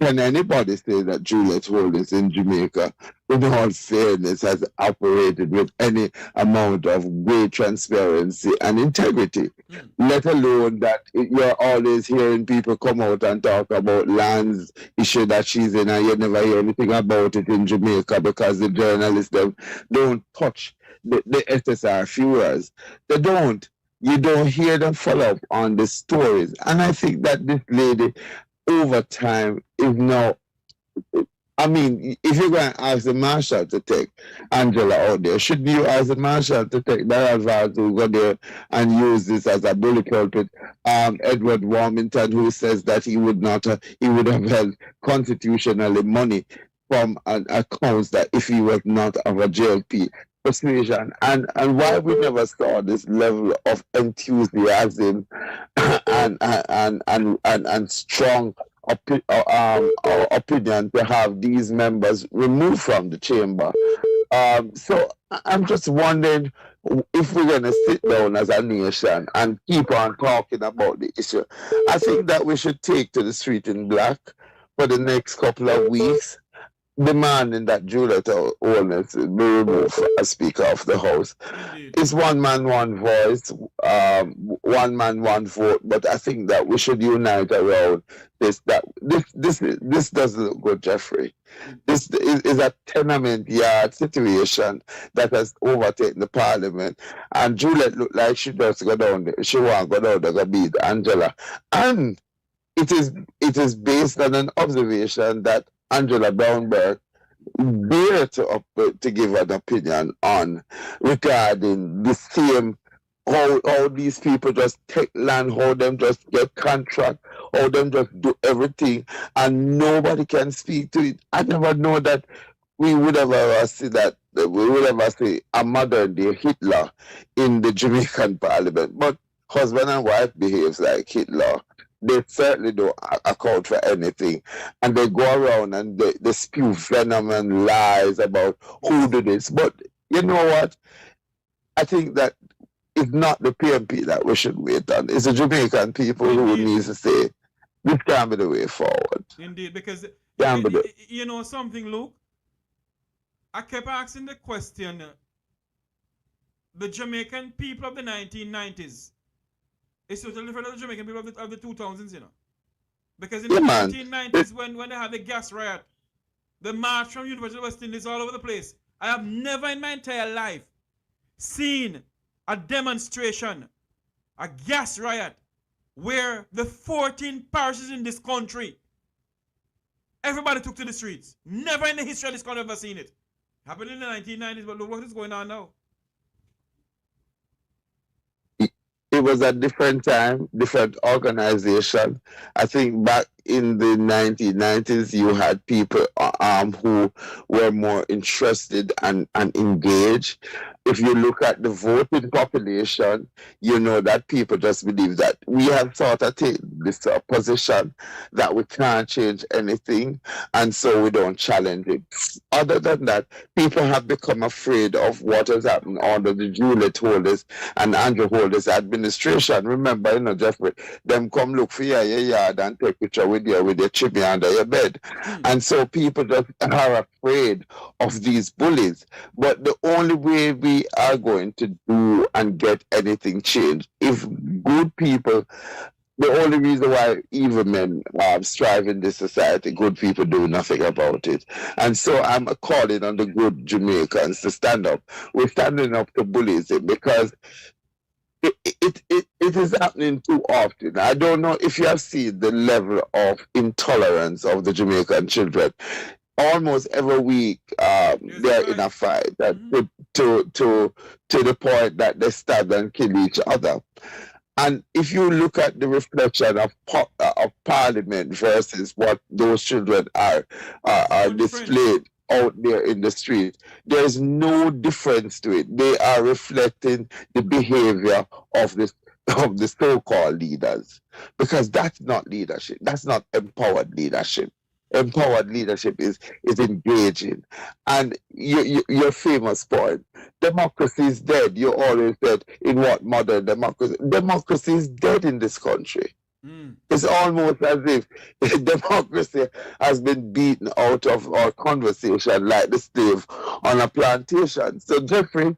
Can anybody say that Juliet Holness in Jamaica, in all fairness, has operated with any amount of great transparency and integrity? Let alone that you're always hearing people come out and talk about lands issue that she's in, and you never hear anything about it in Jamaica because the journalists don't touch the SSR furors. They don't. You don't hear them follow up on the stories. And I think that this lady, over time, is now, I mean, if you're going to ask the marshal to take Angela out there, shouldn't you ask the marshal to take that advice to go there and use this as a bully pulpit? Edward Warmington, who says that he would have held constitutionally money from an account that if he was not of a JLP persuasion, and why we never saw this level of enthusiasm and strong opinion to have these members removed from the chamber. So I'm just wondering if we're going to sit down as a nation and keep on talking about the issue. I think that we should take to the street in black for the next couple of weeks, demanding that Juliet Holness be removed as Speaker of the House. It's one man, one voice, one man, one vote. But I think that we should unite around this. This doesn't look good, Jeffrey. This is a tenement yard situation that has overtaken the Parliament, and Juliet looked like she just go down there. She won't go down there to beat Angela, and it is based on an observation that Angela Brown Burke dare to give an opinion on regarding the same, how these people just take land, how them just get contract, how them just do everything, and nobody can speak to it. I never know that we would ever see that. We would ever see a modern day Hitler in the Jamaican Parliament, but husband and wife behaves like Hitler. They certainly don't account for anything. And they go around and they spew venom and lies about who did this. But you know what? I think that it's not the PNP that we should wait on. It's the Jamaican people who need to say, this can't be the way forward. Indeed, because, you know something, Luke? I kept asking the question, the Jamaican people of the 1990s, it's totally different than the Jamaican people of the 2000s, you know. Because in the 1990s, when they had the gas riot, the march from University of West Indies all over the place, I have never in my entire life seen a demonstration, a gas riot, where the 14 parishes in this country, everybody took to the streets. Never in the history of this country have I ever seen it. Happened in the 1990s, but look what is going on now. It was a different time, different organization. I think back in the 1990s, you had people who were more interested and engaged. If you look at the voting population, you know that people just believe that we have sort of this position that we can't change anything, and so we don't challenge it. Other than that, people have become afraid of what has happened under the Juliet Holness and Andrew Holness administration. Remember, Jeffrey, them come look for your yard and take picture with you with your chimney under your bed. And so people just are afraid of these bullies. But the only way we are going to do and get anything changed, if good people, the only reason why evil men strive in this society, good people do nothing about it. And so I'm calling on the good Jamaicans to stand up. We're standing up to bullying because it is happening too often. I don't know if you have seen the level of intolerance of the Jamaican children. Almost every week, they're in a fight to the point that they stab and kill each other. And if you look at the reflection of Parliament versus what those children are displayed out there in the street, there is no difference to it. They are reflecting the behavior of the so-called leaders, because that's not leadership. That's not empowered leadership. Empowered leadership is engaging. And your famous point, democracy is dead. You always said, in what modern democracy? Democracy is dead in this country. It's almost as if democracy has been beaten out of our conversation like the slave on a plantation. So, Jeffrey,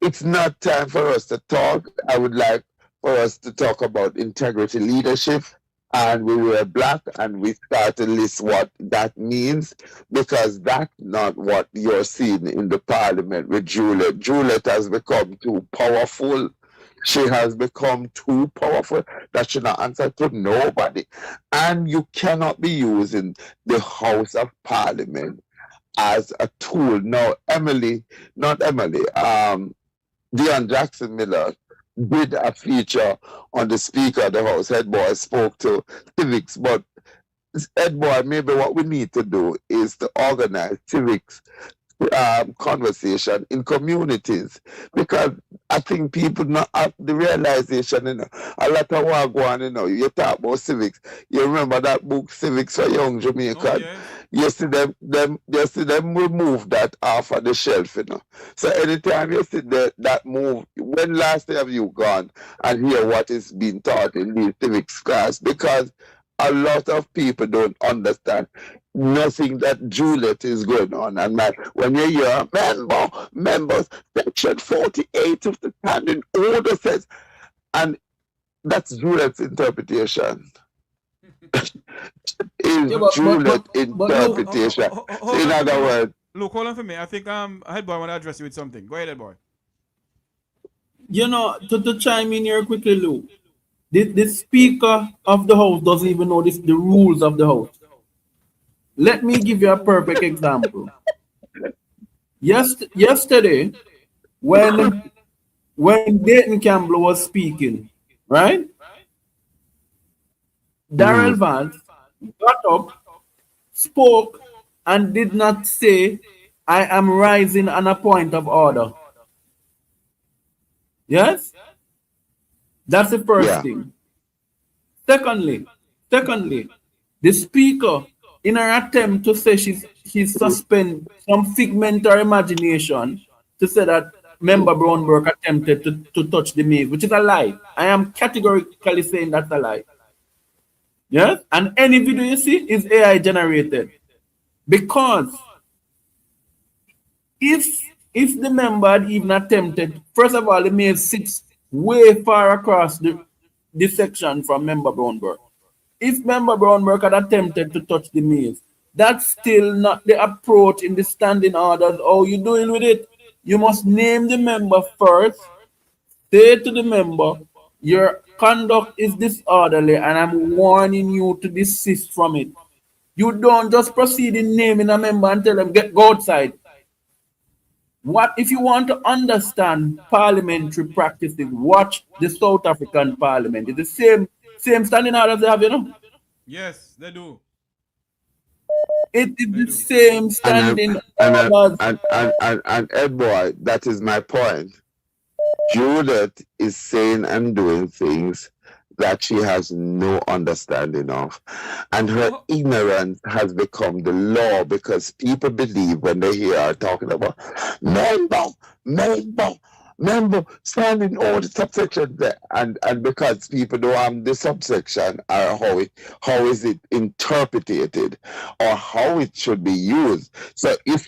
it's not time for us to talk. I would like for us to talk about integrity leadership. And we were black, and we start to list what that means, because that's not what you're seeing in the Parliament with Juliet. Juliet has become too powerful. She has become too powerful that she not answer to nobody. And you cannot be using the House of Parliament as a tool. Now, Deon Jackson Miller did a feature on the Speaker of the House. Head boy spoke to civics, but head boy, maybe what we need to do is to organize civics conversation in communities, because I think people not have the realization, a lot of what going on, you talk about civics. You remember that book, Civics for Young Jamaicans? You see them remove that off of the shelf, So anytime you see that move, when last have you gone and hear what is being taught in these civics class? Because a lot of people don't understand nothing that Juliet is going on. And when you hear members, section 48 of the standing order says, and that's Juliet's interpretation. Juliet's interpretation. In other words, look, hold on for me. I think Head Boy want to address you with something. Go ahead, Head Boy. To chime in here quickly, Luke. The Speaker of the House doesn't even know the rules of the House. Let me give you a perfect example. Yesterday, when Dayton Campbell was speaking, right? Darrell Vance got up, spoke, and did not say, "I am rising on a point of order." Yes? That's the first thing. Secondly, the Speaker, in her attempt to say she suspend some figment or imagination, to say that Member Brown Burke attempted to touch the mace, which is a lie. I am categorically saying that's a lie. Yes? And any video you see is AI generated. Because if the member had even attempted, first of all, the mace sits way far across the section from Member Brown Burke. If Member Brown Burke had attempted to touch the mace, that's still not the approach in the standing orders. How you doing with it? You must name the member first, say to the member, your conduct is disorderly and I'm warning you to desist from it. You don't just proceed in naming a member and tell them, go outside. What if you want to understand parliamentary practices? Watch the South African Parliament. It's the same standing orders they have, Yes, they do. It is the same standing orders. And Ed boy, that is my point. Juliet is saying and doing things that she has no understanding of. And her ignorance has become the law because people believe when they hear her talking about member, standing all the subsections there. And because people don't have the subsection or how is it interpreted or how it should be used. So if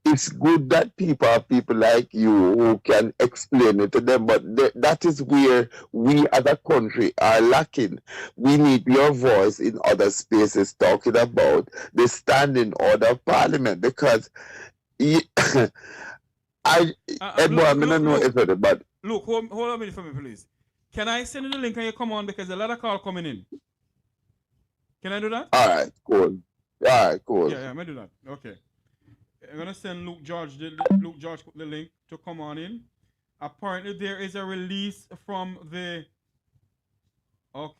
it's good that people are people like you who can explain it to them, but that is where we as a country are lacking. We need your voice in other spaces talking about the standing order of parliament because Edward, I don't know if it, but look, hold on a minute for me, please. Can I send you the link and you come on because a lot of call coming in? Can I do that? All right, cool. Yeah, I'm gonna do that. Okay. I'm gonna send Luke George the link to come on in. Apparently there is a release from the hold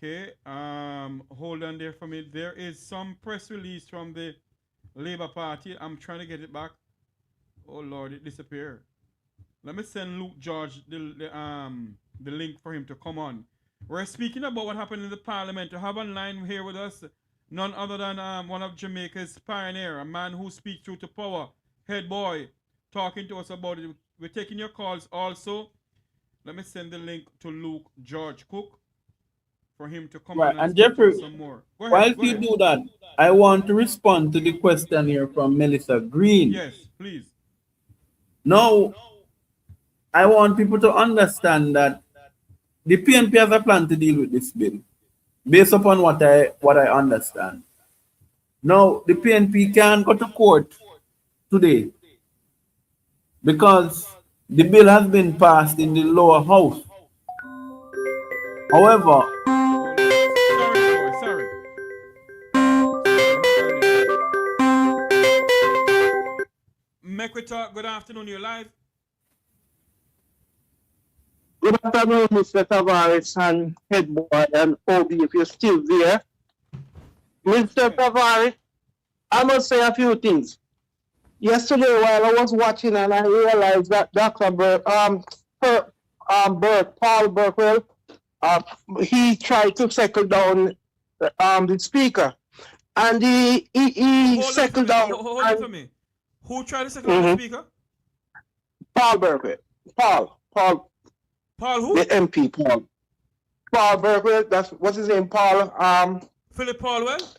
on there for me. There is some press release from the Labour Party. I'm trying to get it back. Oh Lord, it disappeared. Let me send Luke George the link for him to come on. We're speaking about what happened in the Parliament. To have online here with us none other than one of Jamaica's pioneer, a man who speaks truth to power, Head Boy, talking to us about it. We're taking your calls also. Let me send the link to Luke George Cook for him to come on and Jeffrey, some more. While you do that, I want to respond to the question here from Melissa Green. Yes, please. Now, I want people to understand that the PNP has a plan to deal with this bill, based upon what I understand. Now, the PNP can go to court today because the bill has been passed in the lower house. However, sorry. Make we talk. Good afternoon, you're live. Good afternoon, Mr. Tavares and Head Boy and Obi, if you're still there. Mr. Tavares, I must say a few things. Yesterday, while I was watching and I realized that Dr. Paul Burke, he tried to settle down the speaker. And he settled down. Hold on for me. Who tried to settle down the speaker? Paul Burke. Paul who? The MP, Paul Burke, that's what's his name, Paul. Philip Paulwell?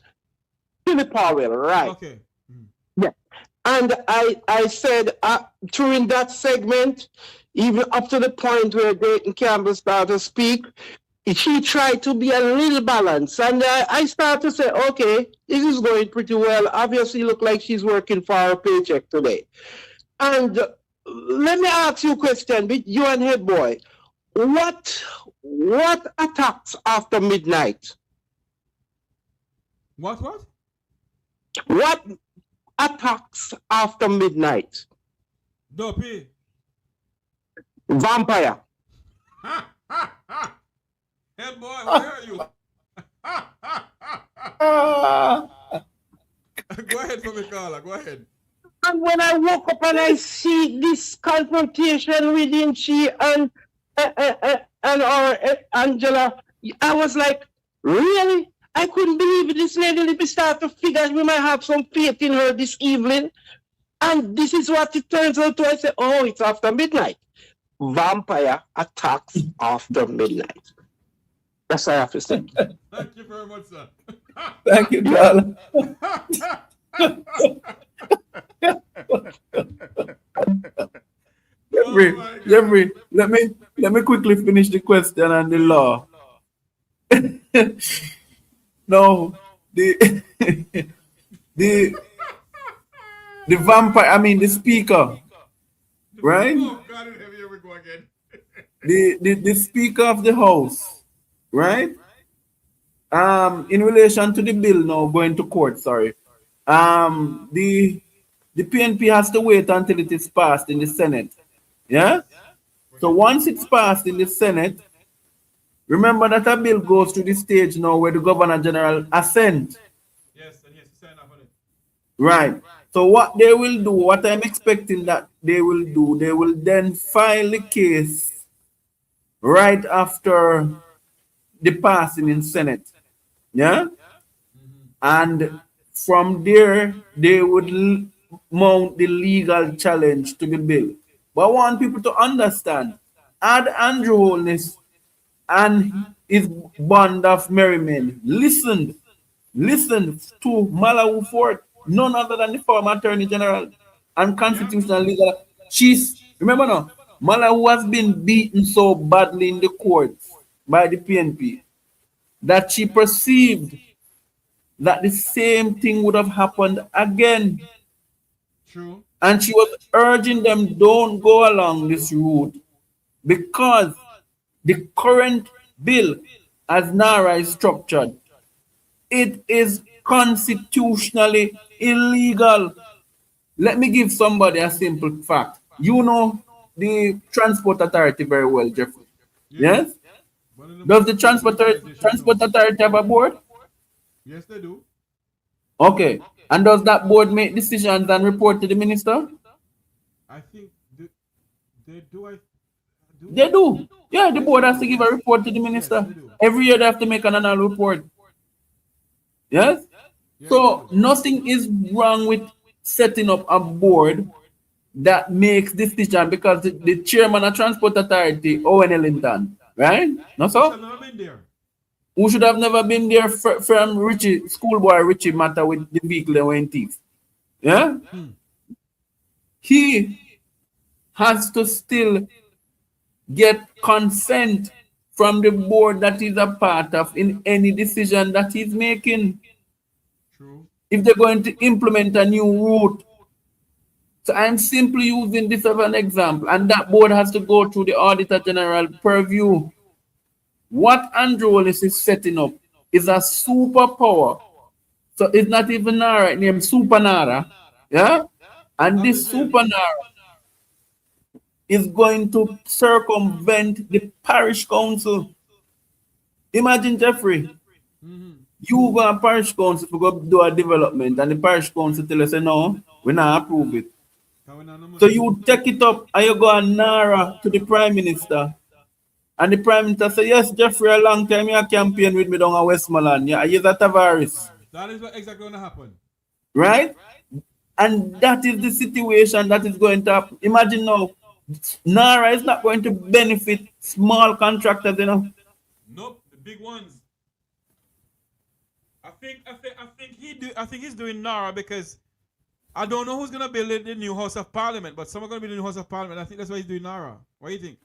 Philip Paulwell, right. Okay. Yeah. And I said during that segment, even up to the point where Dayton Campbell started to speak, she tried to be a little balanced. And I started to say, okay, this is going pretty well. Obviously, look like she's working for her paycheck today. And let me ask you a question, you and Head Boy. What attacks after midnight? What? What attacks after midnight? Dopey. Vampire. Head Boy, where are you? Go ahead for me, caller. Go ahead. And when I woke up and I see this confrontation within she and our Angela, I was like, really? I couldn't believe it. This lady. Let me start to figure we might have some faith in her this evening. And this is what it turns out to. I say, oh, it's after midnight. Vampire attacks after midnight. That's all I have to say. Thank you very much, sir. Thank you, darling. Jeffrey, let me quickly finish the question and the law. No, the vampire, I mean the speaker, right? Oh, God, here we go again. the speaker of the house, right? In relation to the bill now going to court, sorry. The PNP has to wait until it is passed in the Senate. Yeah? So once it's passed in the Senate, remember that a bill goes to the stage now where the Governor General assent. Yes, and he has to sign up on it. Right. So what they will do, what I'm expecting that they will do, they will then file the case right after the passing in Senate. Yeah? And from there, they would mount the legal challenge to the bill. But I want people to understand, had Andrew Holness and his band of merry men listened to Malawi Ford, none other than the former Attorney General and Constitutional Legal. She's, remember now, Malawi has been beaten so badly in the courts by the PNP that she perceived that the same thing would have happened again. True. And she was urging them, don't go along this route because the current bill, as NaRRA is structured, it is constitutionally illegal. Let me give somebody a simple fact. You know the Transport Authority very well, Jeffrey. Yes? Does the Transport Authority have a board? Yes, they do. Okay. And does that board make decisions and report to the minister? I think they do. They do. Yeah, the board has to give a report to the minister. Every year they have to make an annual report. Yes? So nothing is wrong with setting up a board that makes decision because the chairman of Transport Authority, Owen Ellington, right? No, so? Never been there. Who should have never been there from Richie, schoolboy Richie matter with the vehicle that went thief. Yeah? He has to still get consent from the board that he's a part of in any decision that he's making. True. If they're going to implement a new route. So I'm simply using this as an example, and that board has to go through the Auditor General purview. What Andrew Holness is setting up is a superpower. So it's not even NaRRA, named Super NaRRA. Yeah? And this Super NaRRA is going to circumvent the parish council. Imagine, Jeffrey, you go to parish council to go do a development, and the parish council tell us, no, we not approve it. So you take it up and you go on NaRRA to the Prime Minister. And the Prime Minister say, yes, Jeffrey, a long time you campaign with me down in Westmoreland. Yeah, you're that Tavares. That is what exactly going to happen. Right? And that is the situation that is going to happen. Imagine now, NaRRA is not going to benefit small contractors, you know. Nope, the big ones. I think he's doing NaRRA because I don't know who's gonna build the new House of Parliament, but someone's gonna build the new House of Parliament. I think that's why he's doing NaRRA. What do you think?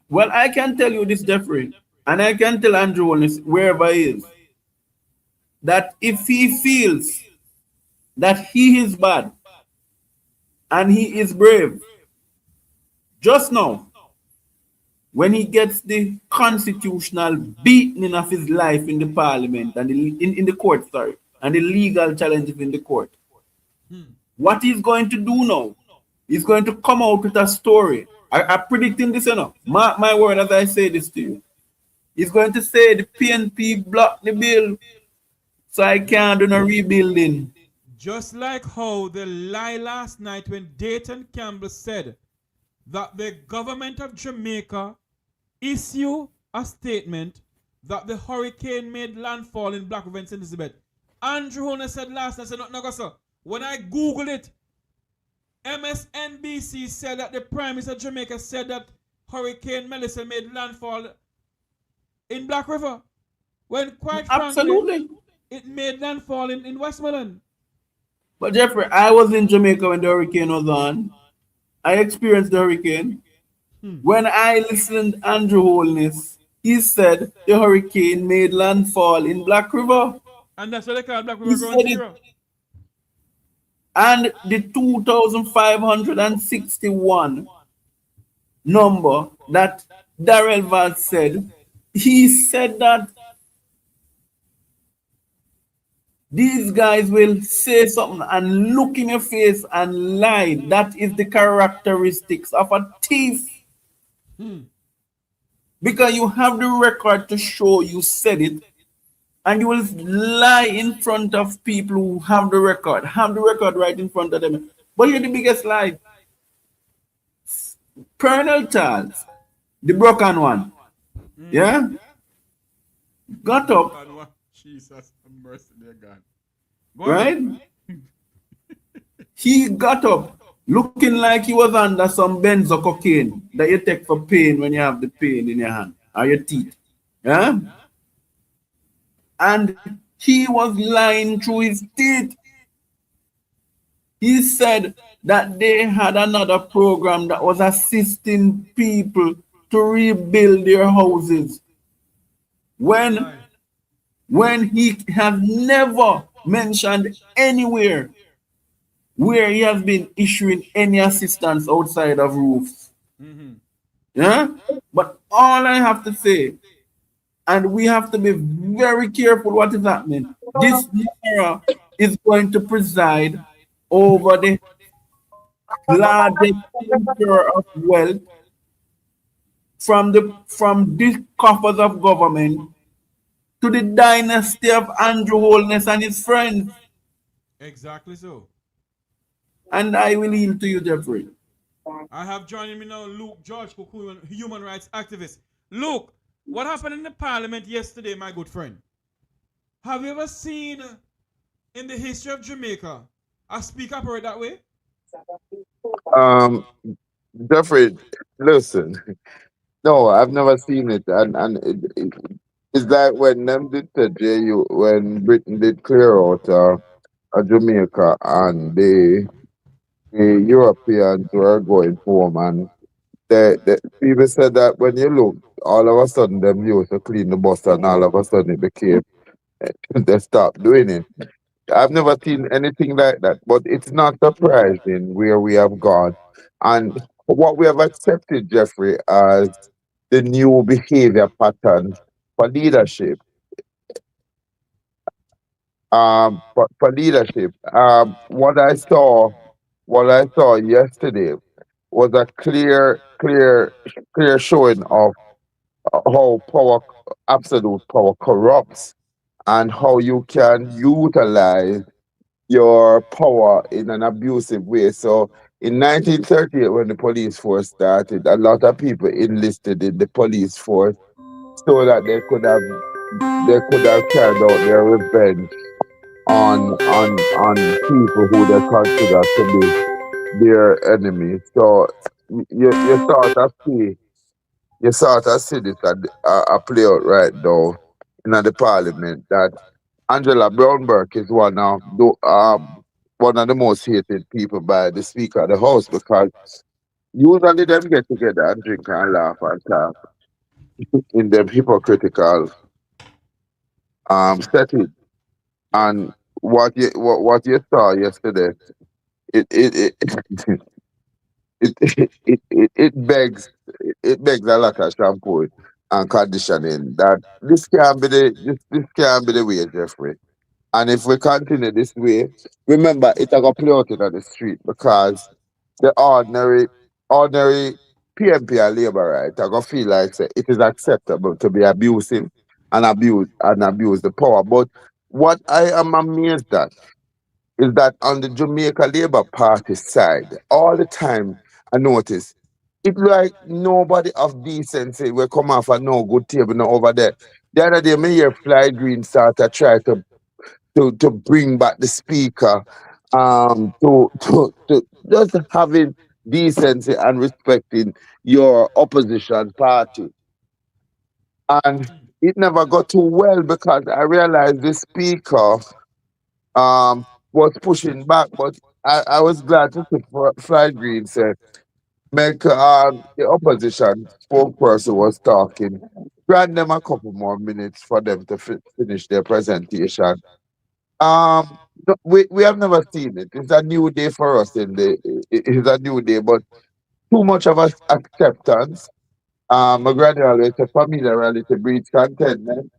Well, I can tell you this, Jeffrey, and I can tell Andrew Holness, wherever he is, that if he feels that he is bad and he is brave, just now, when he gets the constitutional beating of his life in the parliament and in the court, sorry, and the legal challenges in the court, what he's going to do now, he's going to come out with a story. I'm predicting this, you know. Mark my word as I say this to you. He's going to say the PNP blocked the bill, so I can't do no rebuilding. Just like how the lie last night when Dayton Campbell said that the government of Jamaica issue a statement that the hurricane made landfall in Black River and St. Elizabeth. Andrew Holness said last night, sir, when I Googled it, MSNBC said that the Prime Minister of Jamaica said that Hurricane Melissa made landfall in Black River. When quite frankly, it made landfall in Westmoreland. But Jeffrey, I was in Jamaica when the hurricane was on. I experienced the hurricane. When I listened to Andrew Holness, he said the hurricane made landfall in Black River. And that's what they call Black River Ground Zero. And the 2,561 number that Darrell Vaz said, he said that these guys will say something and look in your face and lie. That is the characteristics of a thief. Because you have the record to show you said it, and you will lie in front of people who have the record right in front of them. But you're the biggest lie. Colonel Charles, the broken one, yeah? got up, Jesus, have mercy, dear God. Go right? ahead. He got up looking like he was under some benzo cocaine that you take for pain when you have the pain in your hand or your teeth. Yeah? And he was lying through his teeth. He said that they had another program that was assisting people to rebuild their houses. When he has never mentioned anywhere where he has been issuing any assistance outside of roofs. Yeah? But all I have to say, and we have to be very careful what is happening. This NaRRA is going to preside over the largest transfer of wealth from these coffers of government to the dynasty of Andrew Holness and his friends. Exactly so. And I will yield to you, Jeffrey. I have joining me now Luke George Cook, human rights activist. Luke, what happened in the parliament yesterday, my good friend? Have you ever seen in the history of Jamaica a speaker operate that way? Jeffrey, listen. No, I've never seen it, and it's like when them did the JU when Britain did clear out Jamaica and the Europeans were going home, and the people said that when you look, all of a sudden them used to clean the bus, and all of a sudden it became they stopped doing it. I've never seen anything like that, but it's not surprising where we have gone and what we have accepted, Jeffrey, as the new behavior pattern for leadership. For leadership, what I saw yesterday was a clear showing of how absolute power corrupts, and how you can utilize your power in an abusive way. So in 1938, when the police force started, a lot of people enlisted in the police force so that they could have carried out their revenge on people who they consider to be their enemies. So you sort of see this play out right now in the parliament, that Angela Brown Burke is one of the most hated people by the Speaker of the House, because usually them get together and drink and laugh and talk in them hypocritical setting. And what you saw yesterday, it it begs a lot of shampoo and conditioning, that this can't be the way, Jeffrey. And if we continue this way, remember it's gonna play out in the street, because the ordinary PMP and labor right are gonna feel like say, it is acceptable to be abusive and abuse the power. But what I am amazed at is that on the Jamaica Labour Party side, all the time I notice it's like nobody of decency will come off a no good table now over there. The other day, me hear Fly Green start to try to bring back the speaker, to just having decency and respecting your opposition party. And it never got too well, because I realized the speaker was pushing back, but I was glad to see Fly Green said, make the opposition spokesperson was talking, grant them a couple more minutes for them to finish their presentation. We have never seen it. It's a new day for us. It's a new day, but too much of acceptance. A gradually to familiarity breeds contentment.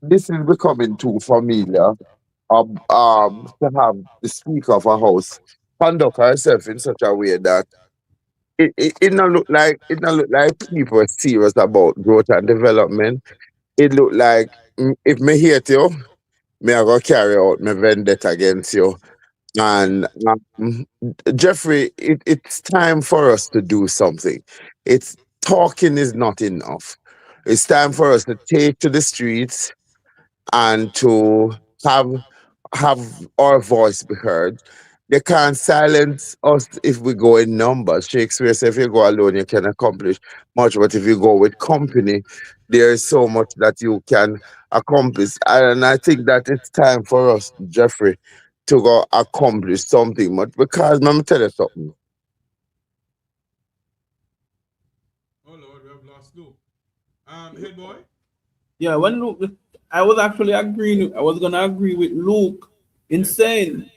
This is becoming too familiar. To have the speaker of a house conduct herself in such a way that it not look like people are serious about growth and development. It look like, if me hate you, me I go carry out my vendetta against you. And Jeffrey, it's time for us to do something. It's talking is not enough. It's time for us to take to the streets and to have our voice be heard. They can't silence us if we go in numbers. Shakespeare said, if you go alone, you can accomplish much, but if you go with company, there is so much that you can accomplish. And I think that it's time for us, Jeffrey, to go accomplish something. But because, let me tell you something. Oh Lord, we have lost Luke. Head boy. Yeah, when Luke, I was actually agreeing. I was gonna agree with Luke in saying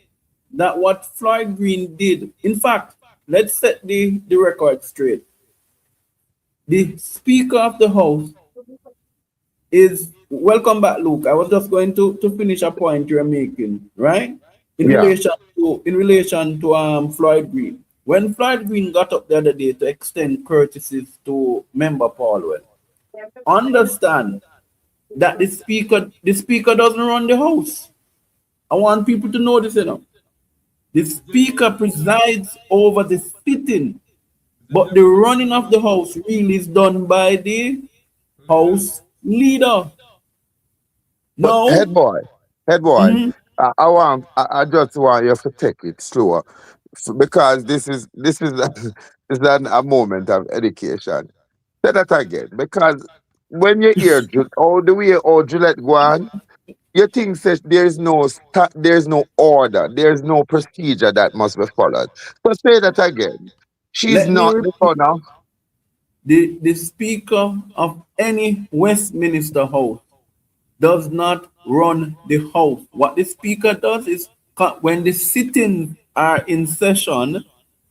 that what Floyd Green did. In fact, let's set the record straight. The Speaker of the House is welcome back, Luke. I was just going to finish a point you're making, right? In Yeah. relation to Floyd Green. When Floyd Green got up the other day to extend courtesies to Member Paulwell, understand that the speaker doesn't run the house. I want people to know this, you know. The speaker presides over the sitting, but the running of the house really is done by the house leader. But No. head boy, I just want you to take it slower, because this is this is a moment of education. Say that again, because when you hear all the way old Juliet go on, you think says there's no order, there's no procedure that must be followed. So say that again. She's Let me not the repeat. owner. The speaker of any Westminster house does not run the house. What the speaker does is when the sittings are in session,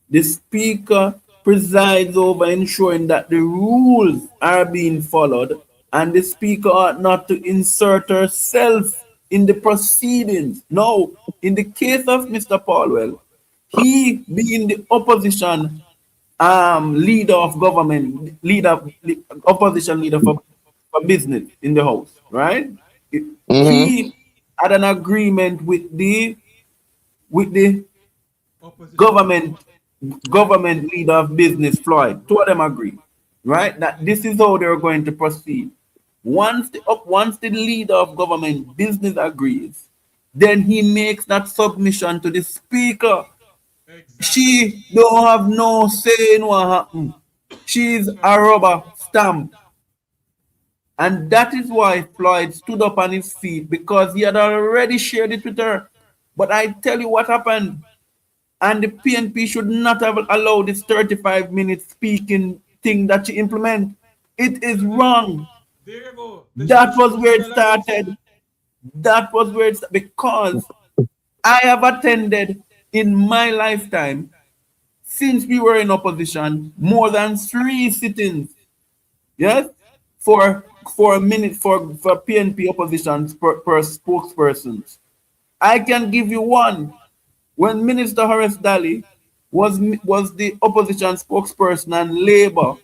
the speaker presides over ensuring that the rules are being followed, and the speaker ought not to insert herself in the proceedings. No, in the case of Mr. Paulwell, he being the opposition leader of government, opposition leader for business in the house, right? Mm-hmm. He had an agreement with the Opposition. government leader of business, Floyd. Two of them agree, right? That this is how they're going to proceed. Once the leader of government business agrees, then he makes that submission to the speaker. Exactly. She don't have no say in what happened. She's a rubber stamp. And that is why Floyd stood up on his feet, because he had already shared it with her. But I tell you what happened. And the PNP should not have allowed this 35-minute speaking thing that she implement. It is wrong. There you go. That was where it started. That was where it started. Because I have attended in my lifetime, since we were in opposition, more than 3 sittings. Yes? For a minute for PNP opposition per spokespersons. I can give you one. When Minister Horace Daly was the opposition spokesperson and Labour,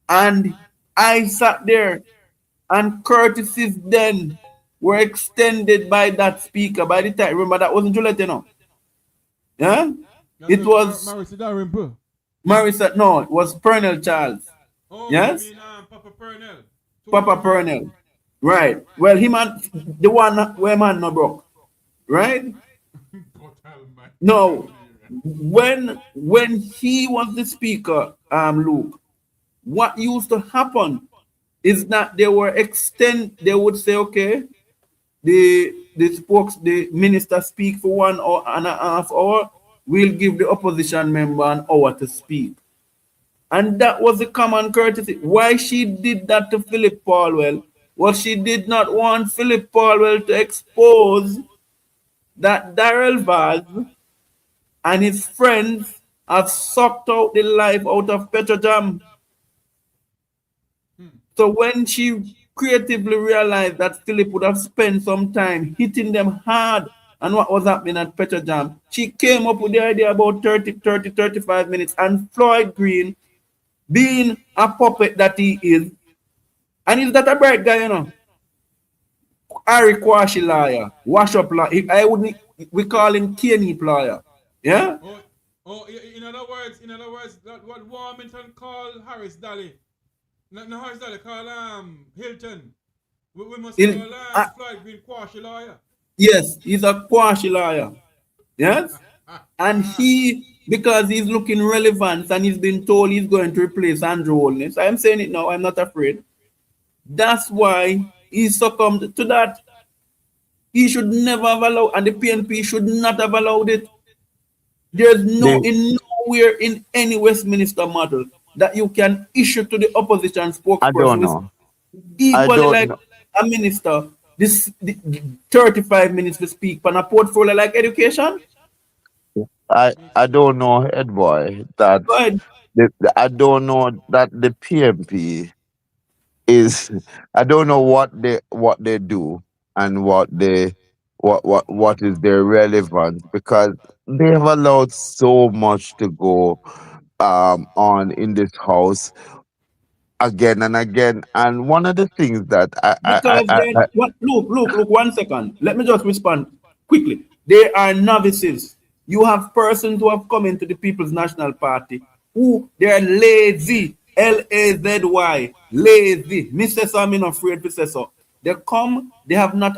and I sat there, and courtesies then were extended by that speaker. By the time, remember that wasn't Juliet, you know. Yeah, it was Marissa. No, it was Pernell Charles. Oh, yes, you mean Papa Pernell. Papa Pernell. Right. Well, him and the one where man no broke. Right. No, when he was the speaker, Luke, what used to happen is that they would say, okay, the minister speak for 1 hour and a half hour, we'll give the opposition member an hour to speak. And that was the common courtesy. Why she did that to Philip Paulwell was she did not want Philip Paulwell to expose that Darrell Vaz and his friends have sucked out the life out of Petrojam. So when she creatively realized that Philip would have spent some time hitting them hard and what was happening at Petrojam, she came up with the idea about 35 minutes, and Floyd Green, being a puppet that he is, and he's not a bright guy, you know. Harry Kwashi lawyer, wash up lawyer. We call him Kenny lawyer. Yeah? In other words, what Warmington called Harris Daly. No Harris Daly, called Hilton. We must In, call Floyd Green Quashi lawyer. yes, he's a quashi liar. Yes? And he, because he's looking relevant and he's been told he's going to replace Andrew Holness, I'm saying it now, I'm not afraid. That's why he succumbed to that. He should never have allowed, and the PNP should not have allowed it. There's nowhere in any Westminster model that you can issue to the opposition I don't spokesperson with know. I equally don't like know. a minister, the 35 minutes to speak on a portfolio like education. I don't know, head boy, that But I don't know that the PMP is. I don't know what they do and what is their relevance, because they have allowed so much to go on in this house again and again. And one of the things that because they what look 1 second. Let me just respond quickly. They are novices. You have persons who have come into the People's National Party who they are lazy. Lazy, lazy. Mr. So I'm not afraid to say so. They come, they have not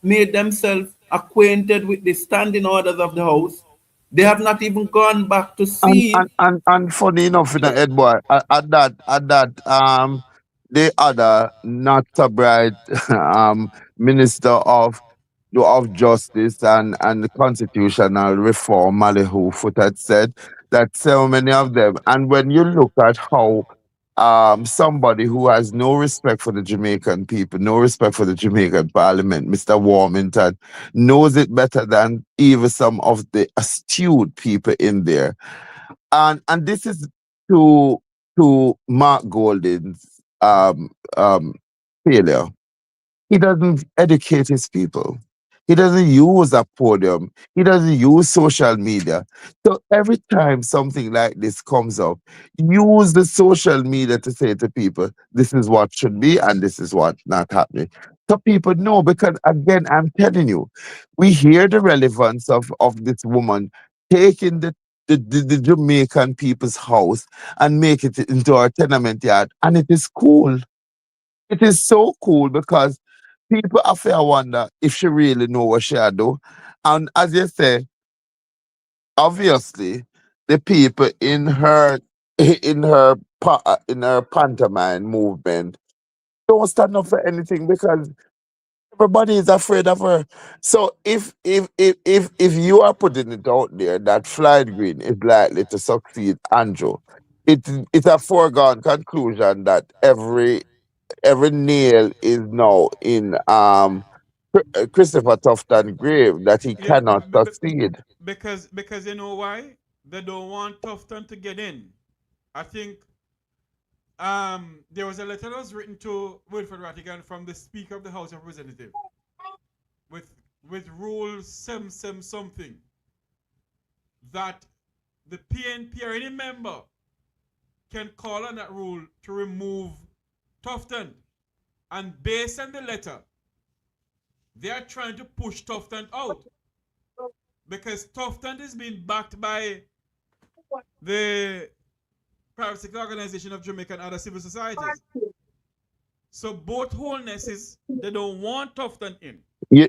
made themselves acquainted with the standing orders of the house. They have not even gone back to see. and funny enough, you know, Ed boy, at that the other not so bright minister of justice and constitutional reform, Malihu Foot, had said that so many of them, and when you look at how somebody who has no respect for the Jamaican people, no respect for the Jamaican parliament, Mr. Warmington, knows it better than even some of the astute people in there. And this is to Mark Golding's failure. He doesn't educate his people. He doesn't use a podium. He doesn't use social media. So every time something like this comes up, use the social media to say to people, this is what should be and this is what not happening. So people know, because again, I'm telling you, we hear the relevance of this woman taking the Jamaican people's house and make it into our tenement yard. And it is cool. It is so cool because people have to wonder if she really know what she do. And as you say, obviously, the people in her pantomime movement don't stand up for anything because everybody is afraid of her. So if you are putting it out there that Floyd Green is likely to succeed Andrew, it's a foregone conclusion that every nail is now in Christopher Tufton grave, that he Yeah, cannot succeed. because you know why? They don't want Tufton to get in. I think there was a letter that was written to Wilfred Rattigan from the Speaker of the House of Representatives with Rule 77 something, that the PNP or any member can call on that rule to remove Tufton. And based on the letter, they are trying to push Tufton out because Tufton is being backed by the private sector organization of Jamaica and other civil societies. So both Holnesses, they don't want Tufton in. Yeah,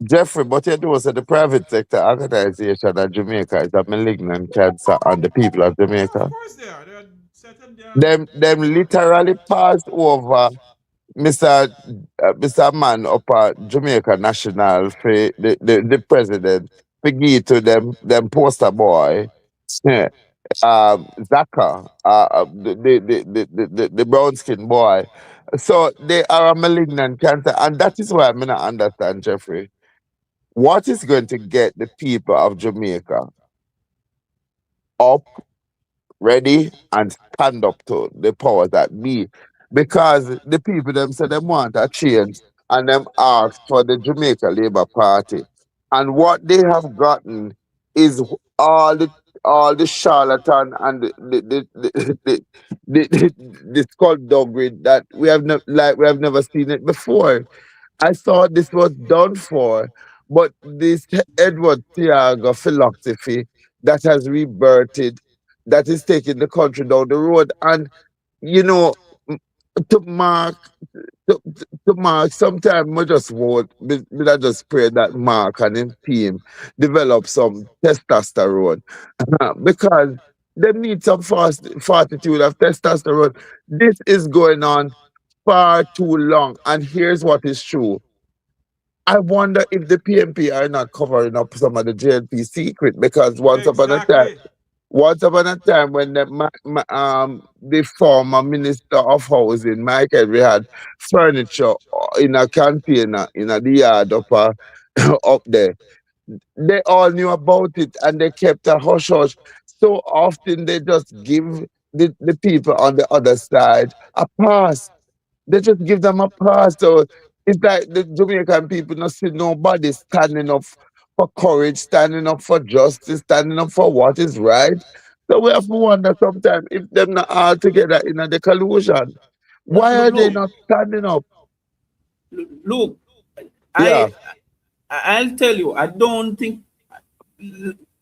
Jeffrey, but you know, so the private sector organization of Jamaica is a malignant cancer on the people of Jamaica. Of course they are. They are certain. Them literally passed over Mr. Man up at Jamaica National for the president to give to them poster boy. Zaka, the brown skin boy. So they are a malignant cancer, and that is why I mean I understand, Jeffrey. What is going to get the people of Jamaica up, ready, and stand up to the powers that be? Because the people them say they want a change and them ask for the Jamaica Labour Party. And what they have gotten is all the charlatan and the skullduggery that we have never seen it before. I thought this was done for, but this Edward Tiago philosophy that has rebirthed, that is taking the country down the road. And you know, to mark to Mark, sometimes we just want, I just pray that Mark and his team develop some testosterone because they need some fortitude of testosterone. This is going on far too long, and here's what is true. I wonder if the PMP are not covering up some of the JLP secret because Exactly. once upon a time, when the former Minister of Housing, Mike Henry, had furniture in a container in the yard up, up there, they all knew about it and they kept a hush hush. So often they just give the people on the other side a pass. They just give them a pass. So it's like the Jamaican people not see nobody standing up for courage, standing up for justice, standing up for what is right. So we have to wonder sometimes if them not all together in the collusion. Why are they Look, not standing up? look, Yeah. I'll tell you, I don't think,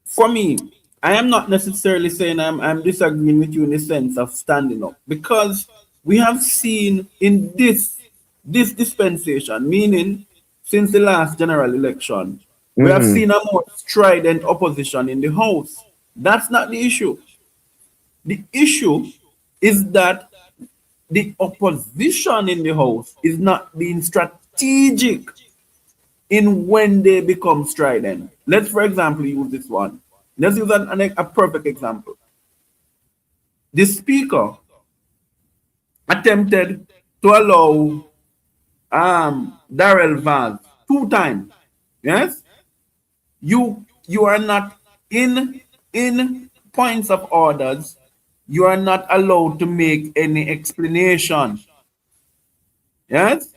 for me, I am not necessarily saying I'm disagreeing with you in the sense of standing up, because we have seen in this dispensation, meaning since the last general election, we have Mm-hmm. seen a more strident opposition in the House. That's not the issue. The issue is that the opposition in the House is not being strategic in when they become strident. Let's, for example, use this one. Let's use a perfect example. The speaker attempted to allow Darrell Vaz 2 times. Yes, you are not in points of orders. You are not allowed to make any explanation. Yes,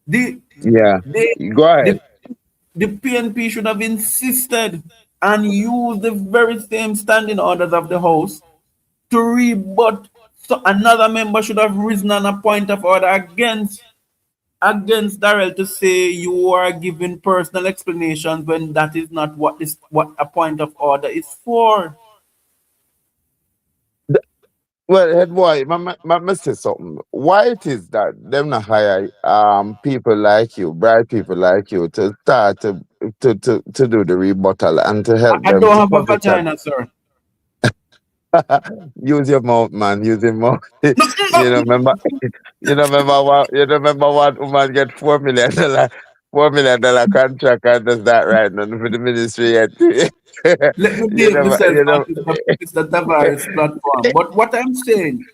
the Yeah. the Go ahead. the the PNP should have insisted and used the very same standing orders of the House to rebut. So another member should have risen on a point of order against Darrell to say you are giving personal explanations when that is not what a point of order is for. Well, head boy, my say something. Why it is that them not hire people like you, bright people like you, to start to do the rebuttal and to help I them don't to have a position. vagina, sir. Use your mouth, man. Use your mouth. No, you know, remember, you remember one woman get $4 million, $4 million contract and does that right now for the ministry yet. let me you behave know, myself you on know. Mr. Tavares' platform. But what I'm saying,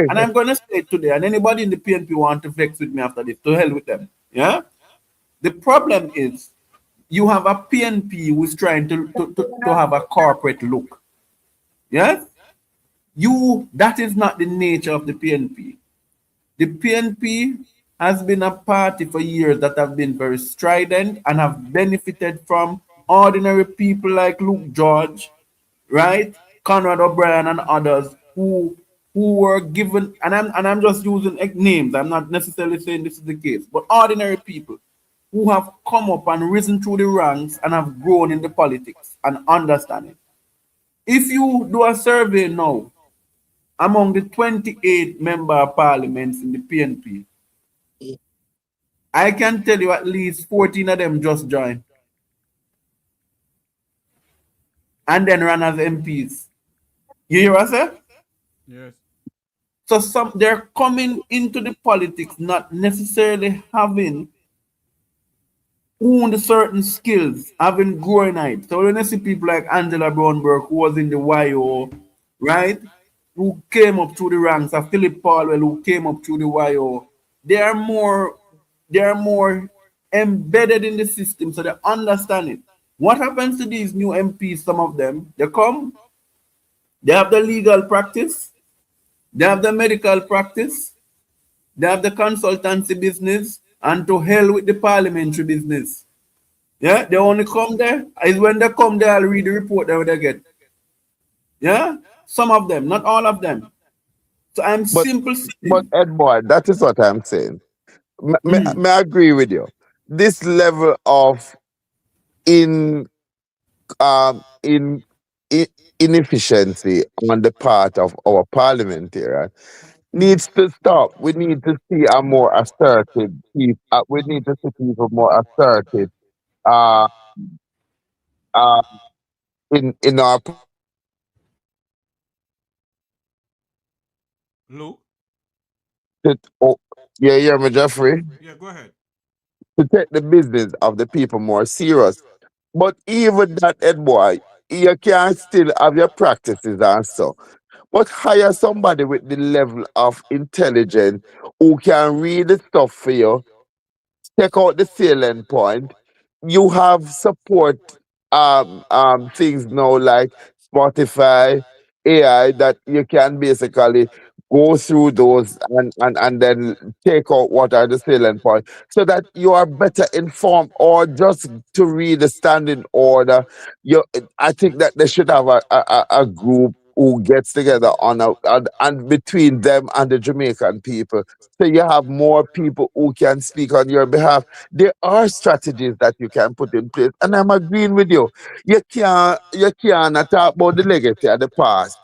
and I'm gonna say it today, and anybody in the PNP want to vex with me after this, to hell with them. Yeah? The problem is you have a PNP who is trying to have a corporate look. Yes? That is not the nature of the PNP. The PNP has been a party for years that have been very strident and have benefited from ordinary people like Luke George, right? Conrad O'Brien and others who were given, and I'm just using names. I'm not necessarily saying this is the case, but ordinary people who have come up and risen through the ranks and have grown in the politics and understand it. If you do a survey now among the 28 member parliaments in the PNP, I can tell you at least 14 of them just joined and then ran as MPs. You hear what I say? Yes. So they're coming into the politics not necessarily having owned certain skills, having grown it. So when you see people like Angela Brown Burke, who was in the YO, right? Who came up through the ranks, of Philip Paulwell, who came up through the YO, they are more embedded in the system, so they understand it. What happens to these new MPs? Some of them, they come, they have the legal practice, they have the medical practice, they have the consultancy business, and to hell with the parliamentary business. Yeah, they only come there. Is when they come there, I'll read the report that they get. Yeah, some of them, not all of them. So I'm But simple but saying. Ed boy, that is what I'm saying. May I agree with you? This level of in in inefficiency on the part of our parliamentarian needs to stop. We need to see a more assertive people. We need to see people more assertive uh, uh, in our. Luke? Oh, yeah, yeah, me, Jeffrey. Yeah, go ahead. To take the business of the people more serious. But even that, Ed boy, you can still have your practices and so. But hire somebody with the level of intelligence who can read the stuff for you, check out the salient point. You have support things now like Spotify, AI that you can basically go through those and then take out what are the salient points so that you are better informed, or just to read the standing order. You I think that they should have a group who gets together and between them and the Jamaican people, so you have more people who can speak on your behalf. There are strategies that you can put in place, and I'm agreeing with you. You can't talk about the legacy of the past,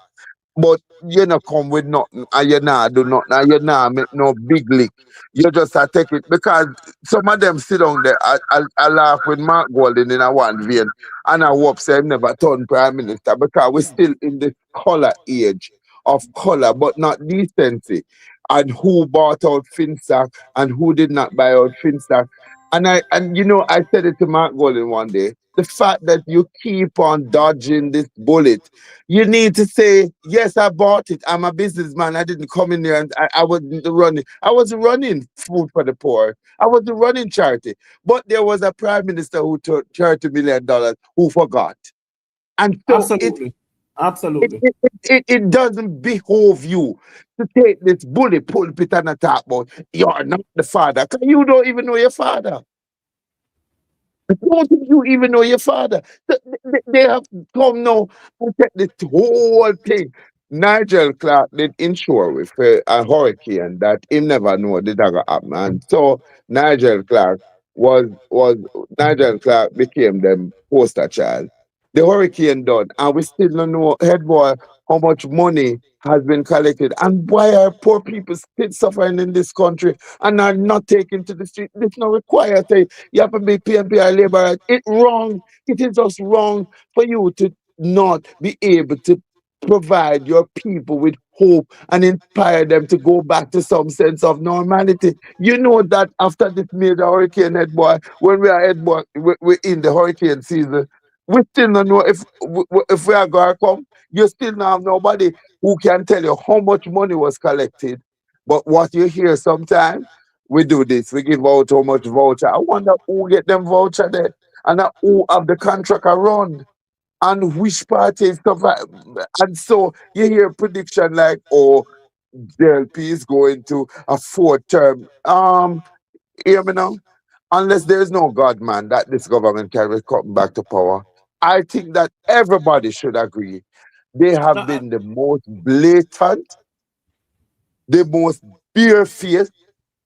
but you not come with nothing, and you not do nothing, and you not make no big lick. You just take it because some of them sit down there. I laugh with Mark Golden in a one vein, and I hope say him never turn prime minister because we're still in the color age of color, but not decency. And who bought out Finsack and who did not buy out Finsack. I said it to Mark Golden one day. The fact that you keep on dodging this bullet, you need to say, yes, I bought it. I'm a businessman. I didn't come in there and I wasn't running. I wasn't running food for the poor. I wasn't running charity. But there was a prime minister who took $30 million who forgot. And so Absolutely. it doesn't behove you to take this bully pulpit and attack about you're not the father. 'Cause you don't even know your father. Don't you even know your father? They have come now and take this whole thing. Nigel Clark did insure with a hurricane that he never know the dagger happen. And so was Nigel Clark became the poster child. The hurricane done, and we still don't know, head boy, how much money has been collected, and why are poor people still suffering in this country and are not taken to the street. It's not required. You have to be PNP or labor. It's wrong. It is just wrong for you to not be able to provide your people with hope and inspire them to go back to some sense of normality. You know that after this major hurricane, head boy, when we are head boy, we're in the hurricane season. We still don't know if we are going to come. You still don't have nobody who can tell you how much money was collected. But what you hear sometimes, we do this, we give out how much voucher. I wonder who get them voucher there and who have the contract around and which party and stuff. And so you hear prediction like, oh, JLP is going to a fourth term. Hear me now? Unless there's no God, man, that this government can come back to power. I think that everybody should agree. They have been the most blatant, the most bare-faced,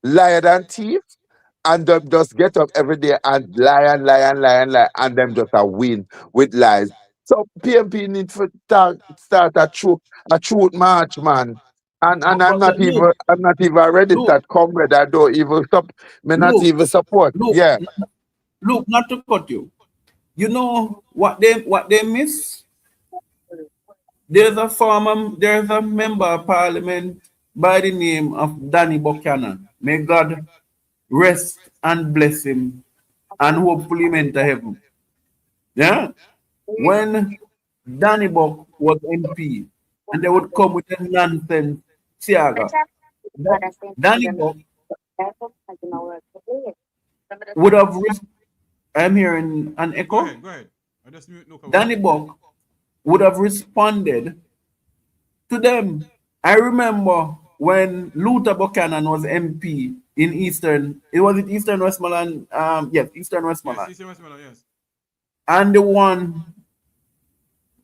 liar and thief, and them just get up every day and lie, and them just a win with lies. So PMP need to start a truth march, man. And I'm not even a registered comrade. I don't even not even support. Yeah. Look, not to cut you. You know what they miss? There's a member of parliament by the name of Danny Buchanan. May God rest and bless him and hopefully enter heaven. Yeah? When Danny Buck was MP and they would come with a nonsense Tiaga, Danny Buck would have I'm hearing an echo. Go ahead. I just mute Danny Buck would have responded to them. I remember when Luther Buchanan was MP in Eastern Westmoreland? Yes, Eastern Westmoreland. Yes, Eastern Westmoreland, yes. And the one,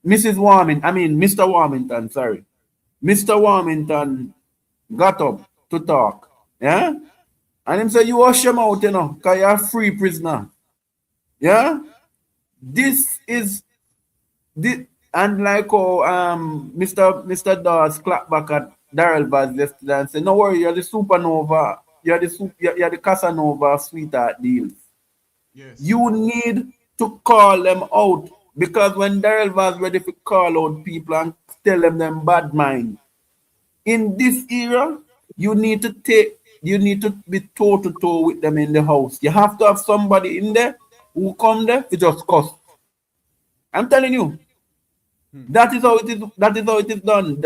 Mr. Warmington, sorry. Mr. Warmington got up to talk. Yeah? And him say, you wash your mouth, because you're a free prisoner. Yeah? This is, and like how Mr. Dawes clapped back at Daryl Vaz yesterday and said, no worry, you're the supernova, you're the Casanova of sweetheart deals. Yes. You need to call them out because when Daryl Vaz ready to call out people and tell them bad mind, in this era, you need to be toe to toe with them in the house. You have to have somebody in there who come there to just cuss. I'm telling you, that is how it is. That is how it is done.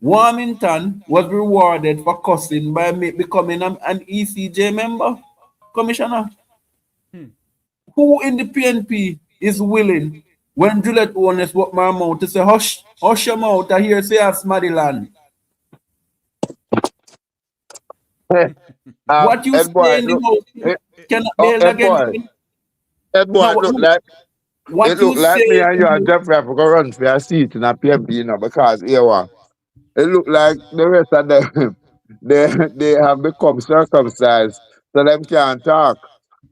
Warmington was rewarded for cussing by becoming an ECJ member, commissioner. Who in the PNP is willing, when Juliet Holness walk my mouth, to say, hush your mouth, I hear say I have Smadiland. What you Ed say boy, in the look, house cannot oh, bail against. Ed boy, No, look like what it you look like say me and in you and Jeffrey have to go run for a seat in a PMP, you know, because here one. It look like the rest of them they have become circumcised, so them can't talk.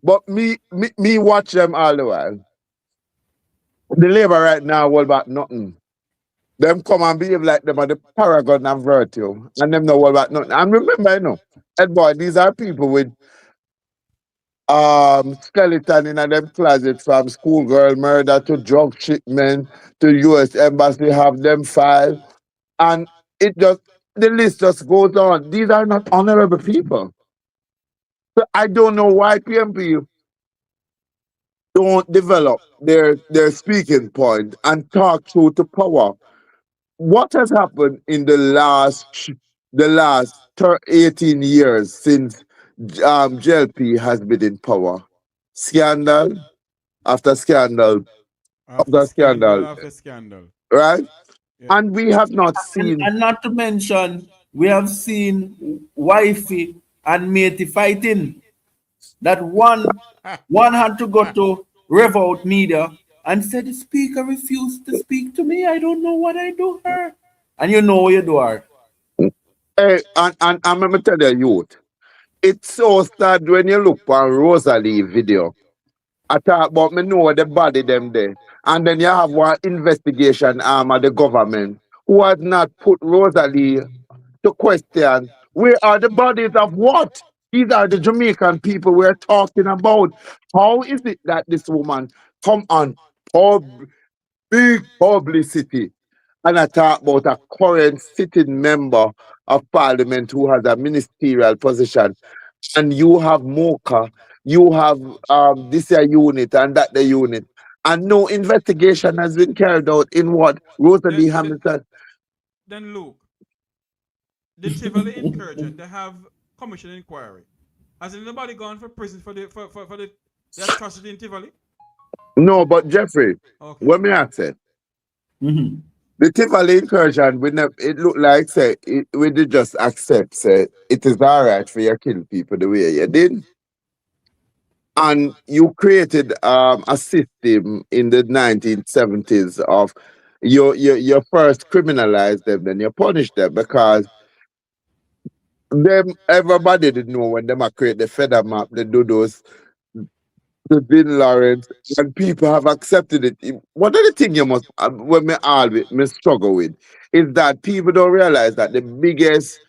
But me watch them all the while. The labor right now all about nothing. Them come and behave like them are the paragon of virtue, and them know all about nothing. And remember, you know, Ed boy, these are people with skeleton in them closet, from schoolgirl murder to drug shipment to US embassy have them file, and it just the list just goes on. These are not honorable people. So I don't know why PMP don't develop their speaking point and talk through to power. What has happened in the last 18 years since JLP has been in power? Scandal after scandal After after scandal, scandal, after scandal. right? Yeah. And we have not seen. and not to mention, we have seen wifey and matey fighting. That one had to go to Revolt Media and said the speaker refused to speak to me. I don't know what I do her. And you know what you do her. Hey, and I'm gonna tell you, youth, it's so sad when you look on Rosalie video. I talk about me know the body them there. And then you have one investigation arm of the government who has not put Rosalie to question where are the bodies of what? These are the Jamaican people we're talking about. How is it that this woman come on big publicity and I talk about a current sitting member of parliament who has a ministerial position, and you have Mocha, you have this a unit and that the unit, and no investigation has been carried out in what Rosalie Hamilton. Then Luke, the Tivoli incursion, they have commission inquiry. Has anybody gone for prison for the atrocity in Tivoli? No, but Jeffrey, Okay. what me I say? The Tivoli incursion, it looked like say we did just accept say it is all right for you to kill people the way you did. And you created a system in the 1970s of you first criminalize them, then you punish them, because everybody did know when them create the feather map, they do those the Bin Lawrence, and people have accepted it. One of the things you must when me struggle with is that people don't realize that the biggest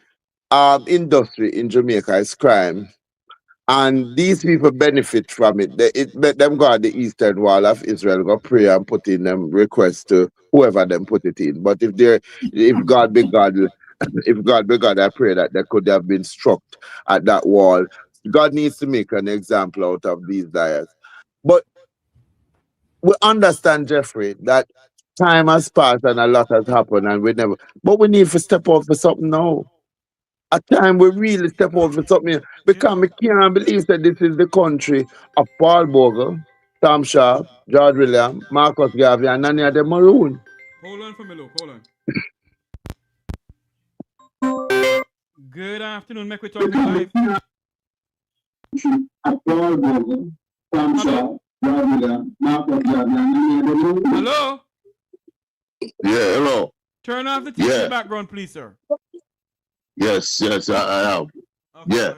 industry in Jamaica is crime. And these people benefit from it. Them go at the eastern wall of Israel, go pray and put in them requests to whoever them put it in. But if God be God, if God be God, I pray that they could have been struck at that wall. God needs to make an example out of these guys. But we understand, Jeffrey, that time has passed and a lot has happened, and but we need to step out for something now. A time we really step out for something, because we can't believe that this is the country of Paul Bogle, Tom Sharp, George William, Marcus Garvey, and any of them maroon. Hold on for me, Luke. Hold on. Good afternoon, make we talk live. Paul Bogle, Tom Sharp, George William, Marcus Garvey, and Hello? Yeah, hello. Turn off the TV in the background, please, sir. Yes, I have. Okay, yeah.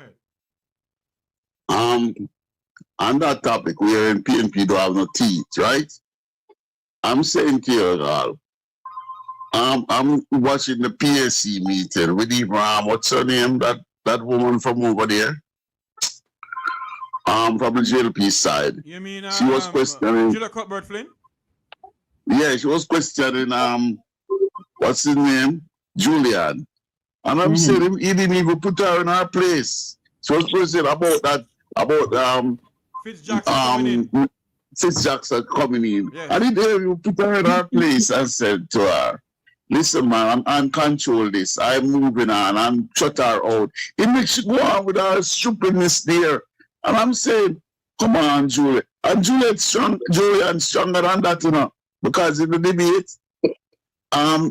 On that topic, where in PNP don't have no teeth, right? I'm saying to you all, I'm watching the PSC meeting with even what's her name? That woman from over there. From the JLP side. You mean she was questioning Julia Cuthbert Flynn? Yeah, she was questioning what's his name? Julian. And I'm saying he didn't even put her in her place. She was questioning about Fitzjackson coming in. Yes. I didn't even put her in her place and said to her, listen, man, I'm control this. I'm moving on. I'm shut her out. It makes you go on with her stupidness there. And I'm saying, come on, Juliet. And Julian's stronger than that, you know. Because in the debate,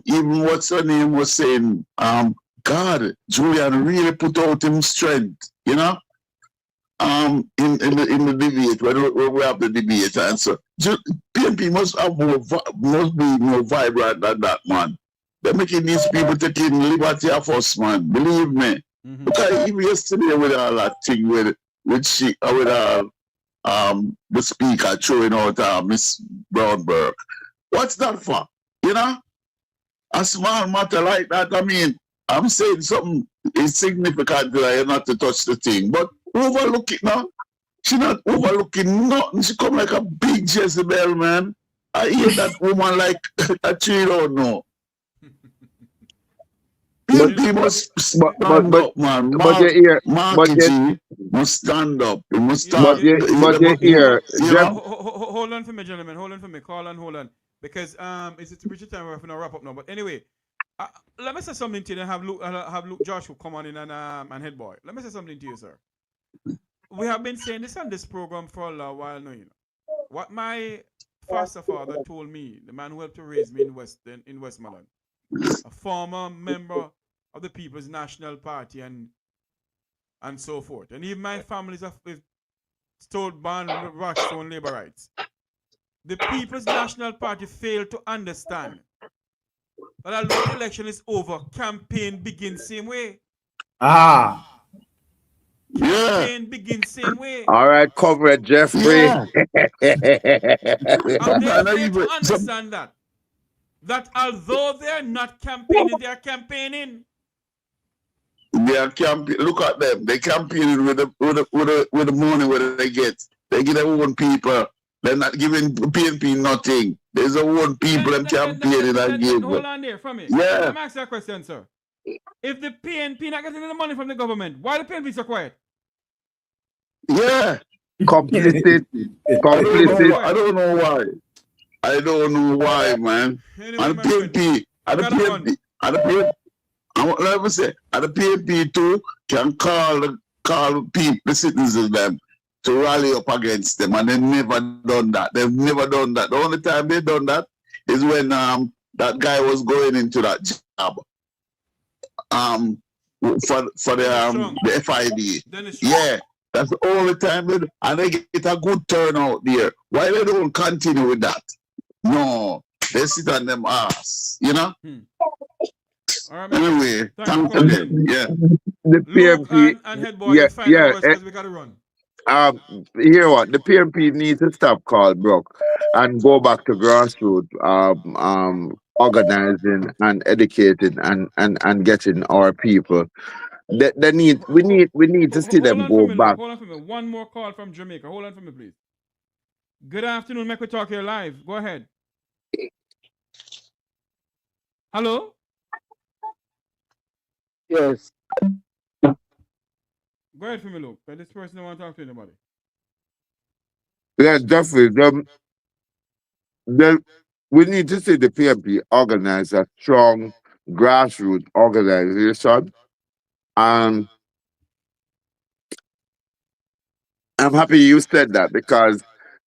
even what's her name was saying, God, Julian really put out him strength, you know. In the debate, when we have the debate, and so PNP must be more vibrant than that, man. They're making these people taking liberty of us, man. Believe me. Because even yesterday with all that thing with the speaker throwing out Miss Brown Burke. What's that for? You know? A small matter like that, I mean, I'm saying something is significant that not to touch the thing, but overlook it now. She's not overlooking nothing. She come like a big Jezebel, man. I hear that woman like a tree don't know. He must stand up, man. Marketing must stand up. It must stand up. Hold on for me, gentlemen. Hold on for me. Hold on. Because it's a Richard time we're going to wrap up now. But anyway, let me say something to you and have Luke Joshua come on in and head boy. Let me say something to you, sir. We have been saying this on this program for a long while now, you know. What my foster father told me, the man who helped to raise me in Westmoreland, a former member of the People's National Party and so forth. And even my family is told born Rockstone labor rights. The People's National Party failed to understand that a local election is over, campaign begins same way. Campaign begins same way. All right, cover it, Jeffrey. And they fail to understand that although they're not campaigning, they are campaigning. They are look at them. They campaigning with the money where they get. They get their own people. They're not giving PNP nothing. There's their own people and campaigning and give. Hold on there for me. Yeah. Let me ask you a question, sir. If the PNP not getting the money from the government, why the PNP so quiet? Yeah. Complicit. I don't know why. I don't know why, man. Anyway, and the PNP, let me say, and the PNP too can call people, the citizens, them to rally up against them, and they've never done that. They've never done that. The only time they've done that is when that guy was going into that job for the FID. Yeah, that's the only time and they get a good turnout there. Why they don't continue with that? No, they sit on them ass, you know. All right, anyway, thanks again. Yeah, the PNP and head boy, because we gotta run. Hear what? The PNP needs to stop Carl Brook and go back to grassroots, organizing and educating and getting our people. We need to see them go back. Hold on for me. One more call from Jamaica. Hold on for me, please. Good afternoon, Make We Talk here live. Go ahead. Hello? Yes. Go ahead for me, Luke. This person don't want to talk to anybody. Yeah, definitely. We need to see the PNP organize a strong grassroots organization. I'm happy you said that because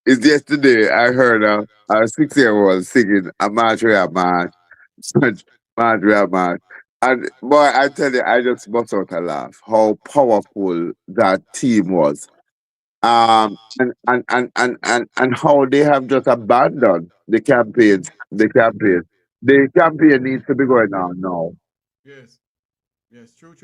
it's yesterday I heard a 6-year-old singing a march. And boy, I tell you, I just bust out a laugh how powerful that team was. And how they have just abandoned the campaign. The campaign needs to be going on now. Yes, true.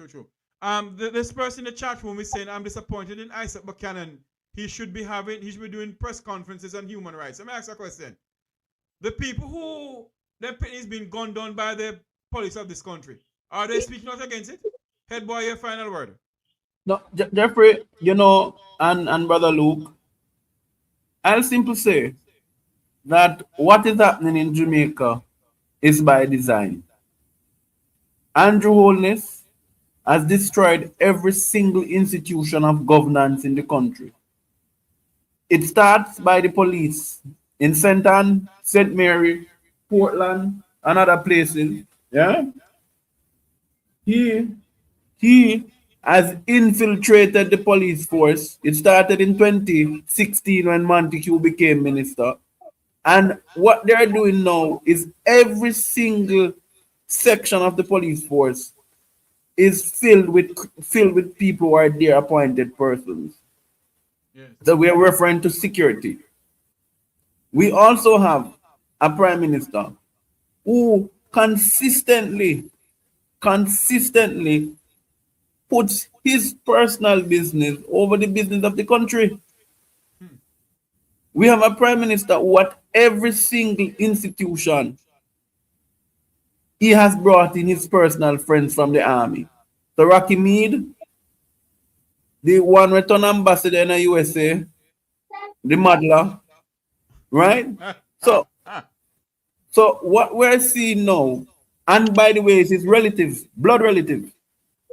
This person in the chat room is saying, I'm disappointed in Isaac Buchanan. He should be doing press conferences on human rights. Let me ask you a question. The people who Them is being gunned down by the police of this country. Are they speaking out against it? Head boy, your final word. No, Jeffrey, you know, and Brother Luke, I'll simply say that what is happening in Jamaica is by design. Andrew Holness has destroyed every single institution of governance in the country. It starts by the police in St. Anne, St. Mary, Portland, and other places. Yeah? He has infiltrated the police force. It started in 2016 when Montague became minister. And what they're doing now is every single section of the police force is filled with people who are their appointed persons. Yes. So we are referring to security. We also have a prime minister who consistently puts his personal business over the business of the country. We have a prime minister who at every single institution, he has brought in his personal friends from the army. So Rocky Mead, the one return ambassador in the USA, the Madler, right? So what we're seeing now, and by the way, it's his relatives, blood relatives.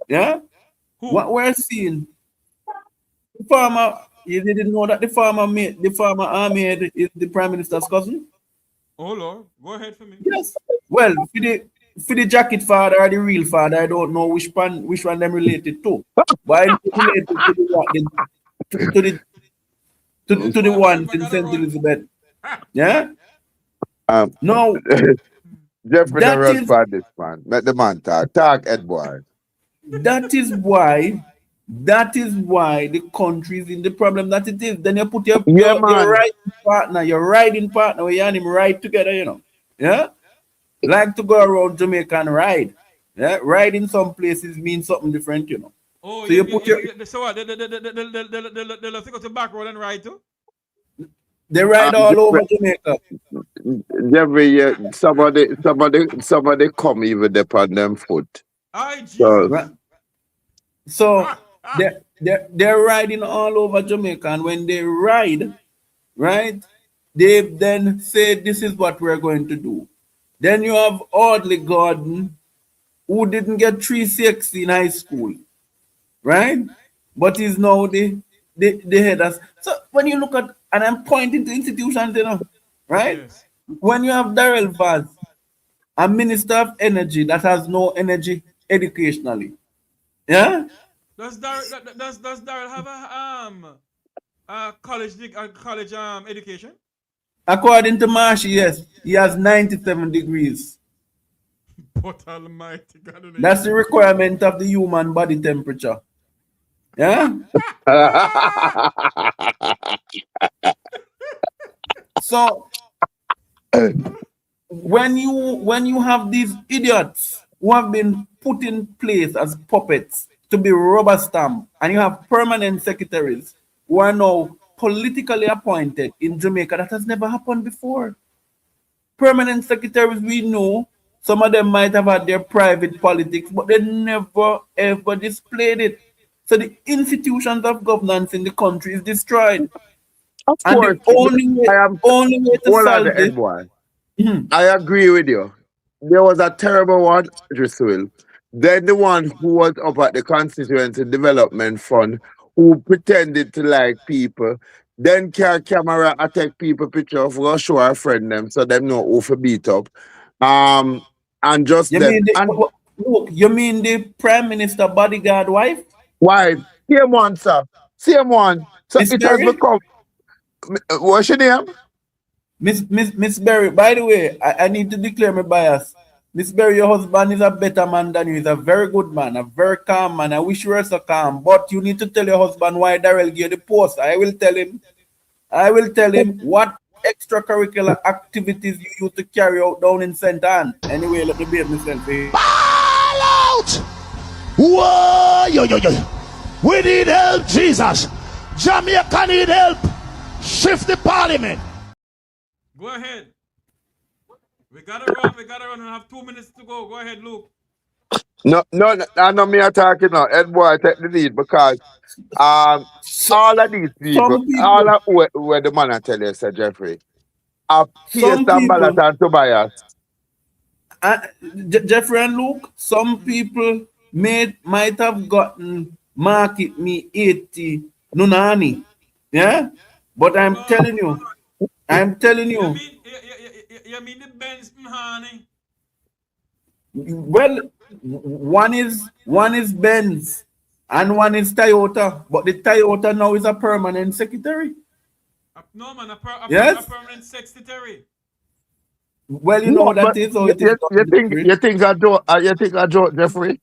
Yeah? What we're seeing, the farmer, you didn't know that the farmer army is the prime minister's cousin? Oh Lord, go ahead for me. Yes. Well, for the jacket father or the real father, I don't know which one them related to. But I related to the ones in St. Elizabeth. Yeah? No. Jeffrey That the run is- for this man. Let the man talk. Talk, Edward. That is why the country is in the problem that it is. Then you put your riding partner, where you and him ride together, you know. Yeah? Like to go around Jamaica and ride. Yeah? Ride in some places means something different, you know. Oh, so you put your so what? They go to back road and ride too? they ride all over Jamaica. Every year, somebody come even upon them foot. So they're riding all over Jamaica, and when they ride, right, they then say this is what we're going to do. Then you have Audley Gordon, who didn't get 360 in high school, right? But he's now the head of. So when you look at, and I'm pointing to institutions, you know, right? Yes. When you have Darrell Vaz, a minister of energy that has no energy educationally, yeah. Does Darrell have a college education? According to Marshall, yes, he has 97 degrees. But almighty God. That's the requirement of the human body temperature. Yeah? So when you have these idiots who have been put in place as puppets to be rubber stamped, and you have permanent secretaries who are now politically appointed in Jamaica, that has never happened before. Permanent secretaries, we know, some of them might have had their private politics, but they never ever displayed it. So the institutions of governance in the country is destroyed. Of and course, the only way to solve it. I agree with you. There was a terrible one, Driswell. Then the one who was up at the Constituency Development Fund, who pretended to like people, then carry camera and take people picture of go show our friend them so them know who for beat up. And just you them. You mean the Prime Minister bodyguard wife? Why? Same one, sir. Same one. So Miss it Berry? has become. What's your name? Miss Berry. By the way, I need to declare my bias. Miss Berry, your husband is a better man than you. He's a very good man, a very calm man. I wish you were so calm. But you need to tell your husband why Darrell gave the post. I will tell him what extracurricular activities you used to carry out down in St. Anne. Anyway, let me behave myself. Ball out! Whoa! Yo. We need help, Jesus. Jamaica need help. Shift the parliament. Go ahead. We gotta run. We have 2 minutes to go. Go ahead, Luke. No, I know me attacking now. Ed boy take the lead because all of these people, Some people, all of where the man I tell you, Sir Jeffrey, are Pierce some and Ballot people, and Tobias. Jeffrey and Luke, some people might have gotten market me 80 Nunani. Yeah? But I'm telling you. You mean the Benz honey? Well, one is Benz and one is Toyota, but the Toyota now is a permanent secretary. No man, a permanent secretary. Well, you know that is how it is. You think I joke, Jeffrey?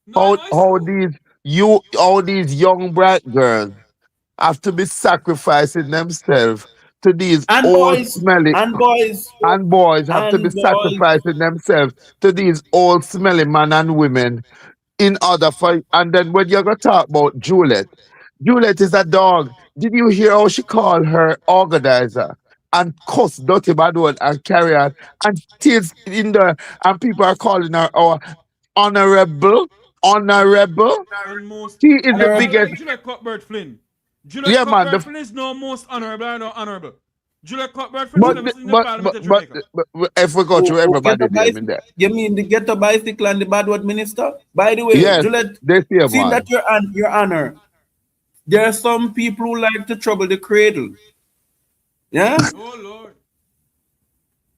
No, How these young bright girls have to be sacrificing themselves to these And old boys, smelly and boys have to be sacrificing themselves to these old smelly men and women in order for. And then when you're gonna talk about Juliet is a dog. Did you hear how she called her organizer and cuss dirty bad word and carry on and tears in there and people are calling her our honorable. And most She is the biggest. Like Juliet Cuthbert Flynn. Juliet Cuthbert Flynn is no most honorable or no honorable. Juliet Cuthbert Flynn is in the Parliament of Jamaica. But if we go through everybody name in there. You mean the ghetto bicycle and the bad word minister? By the way, Yes, Juliet, they see seeing that your honor, there are some people who like to trouble the cradle. Yeah? Oh Lord.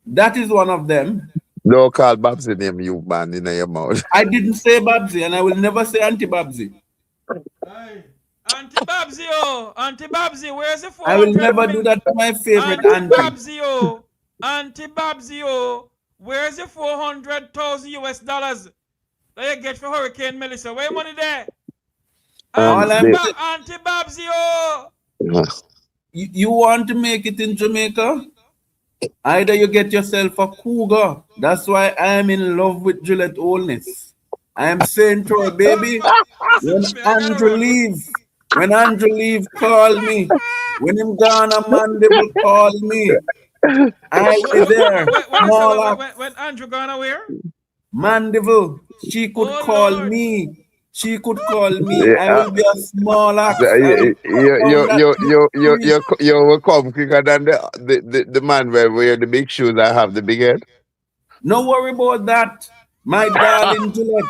That is one of them. Don't call Babsy name you man in your mouth. I didn't say Babsy and I will never say Auntie Babsy. Auntie Babsy, oh! Auntie Babsy, where's the 400? I will never do that to my favorite auntie. Babsy, oh! Auntie Babsy, oh! Where's the 400,000 US dollars that you get for Hurricane Melissa? Where money there? Auntie Babsy, oh! You want to make it in Jamaica? Either you get yourself a cougar. That's why I am in love with Juliet Holness. I am saying to her, baby, when Andrew leave, call me. When him gone, a man, they will call me. I will be there. When Andrew gone where? Mandeville. She could call me. She could call me. I will be a small axe. You will come quicker than the man where wear the big shoes I have the big head. No worry about that, my darling Juliet.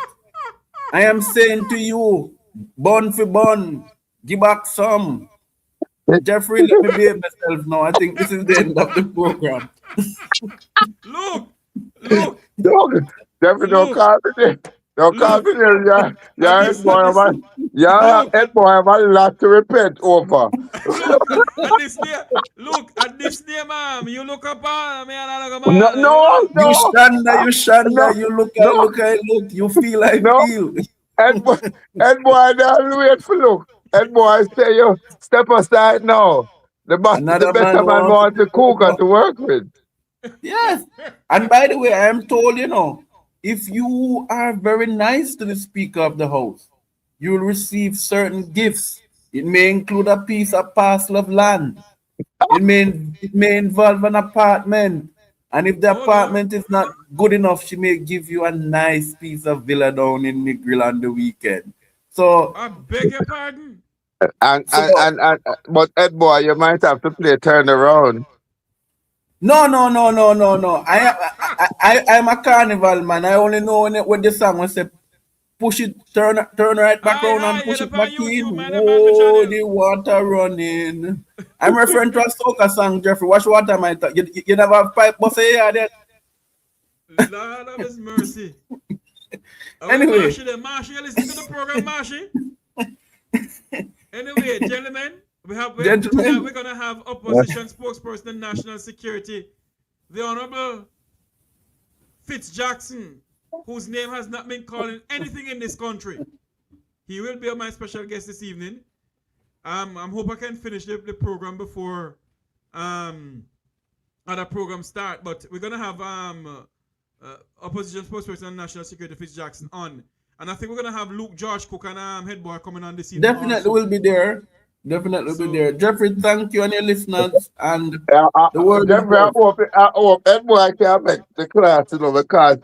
I am saying to you, bun for bun, give back some. Jeffrey, let me behave myself now. I think this is the end of the program. Look. Jeffrey, don't call me there. Don't call me there. Yeah, head boy, man. Yeah, head boy, have a lot to repent over. Look, at this day, ma'am, you look up on me and I look up. No. You shanda, you look, you feel, I feel. Head boy, don't wait for look. Head boy, say you step aside now. The better man wants the cougar to work with. Yes. And by the way, I am told, if you are very nice to the Speaker of the House, you will receive certain gifts. It may include a parcel of land. It may involve an apartment. And if the apartment is not good enough, she may give you a nice piece of villa down in Negril on the weekend. So I beg your pardon. But Ed boy, you might have to play turn around. No. I'm a carnival man. I only know when the song was say push it, turn right back around and push it back in. Oh, the water running. I'm referring to a soca song, Jeffrey. Watch what am I talking? You never have pipe bus here there. Lord of His mercy. Anyway, Marshal, you listen to the program, Marshal. Anyway, gentlemen, we're gonna have opposition spokesperson and national security, the Honorable Fitz Jackson, whose name has not been called in anything in this country. He will be my special guest this evening. I'm hope I can finish the program before other programs start. But we're gonna have opposition spokesperson and national security Fitz Jackson on, and I think we're gonna have Luke George Cook and Head Boy coming on this evening. Definitely will be there. Definitely be there. Jeffrey, thank you and your listeners. And the word Jeffrey, I hope that boy can make the class, because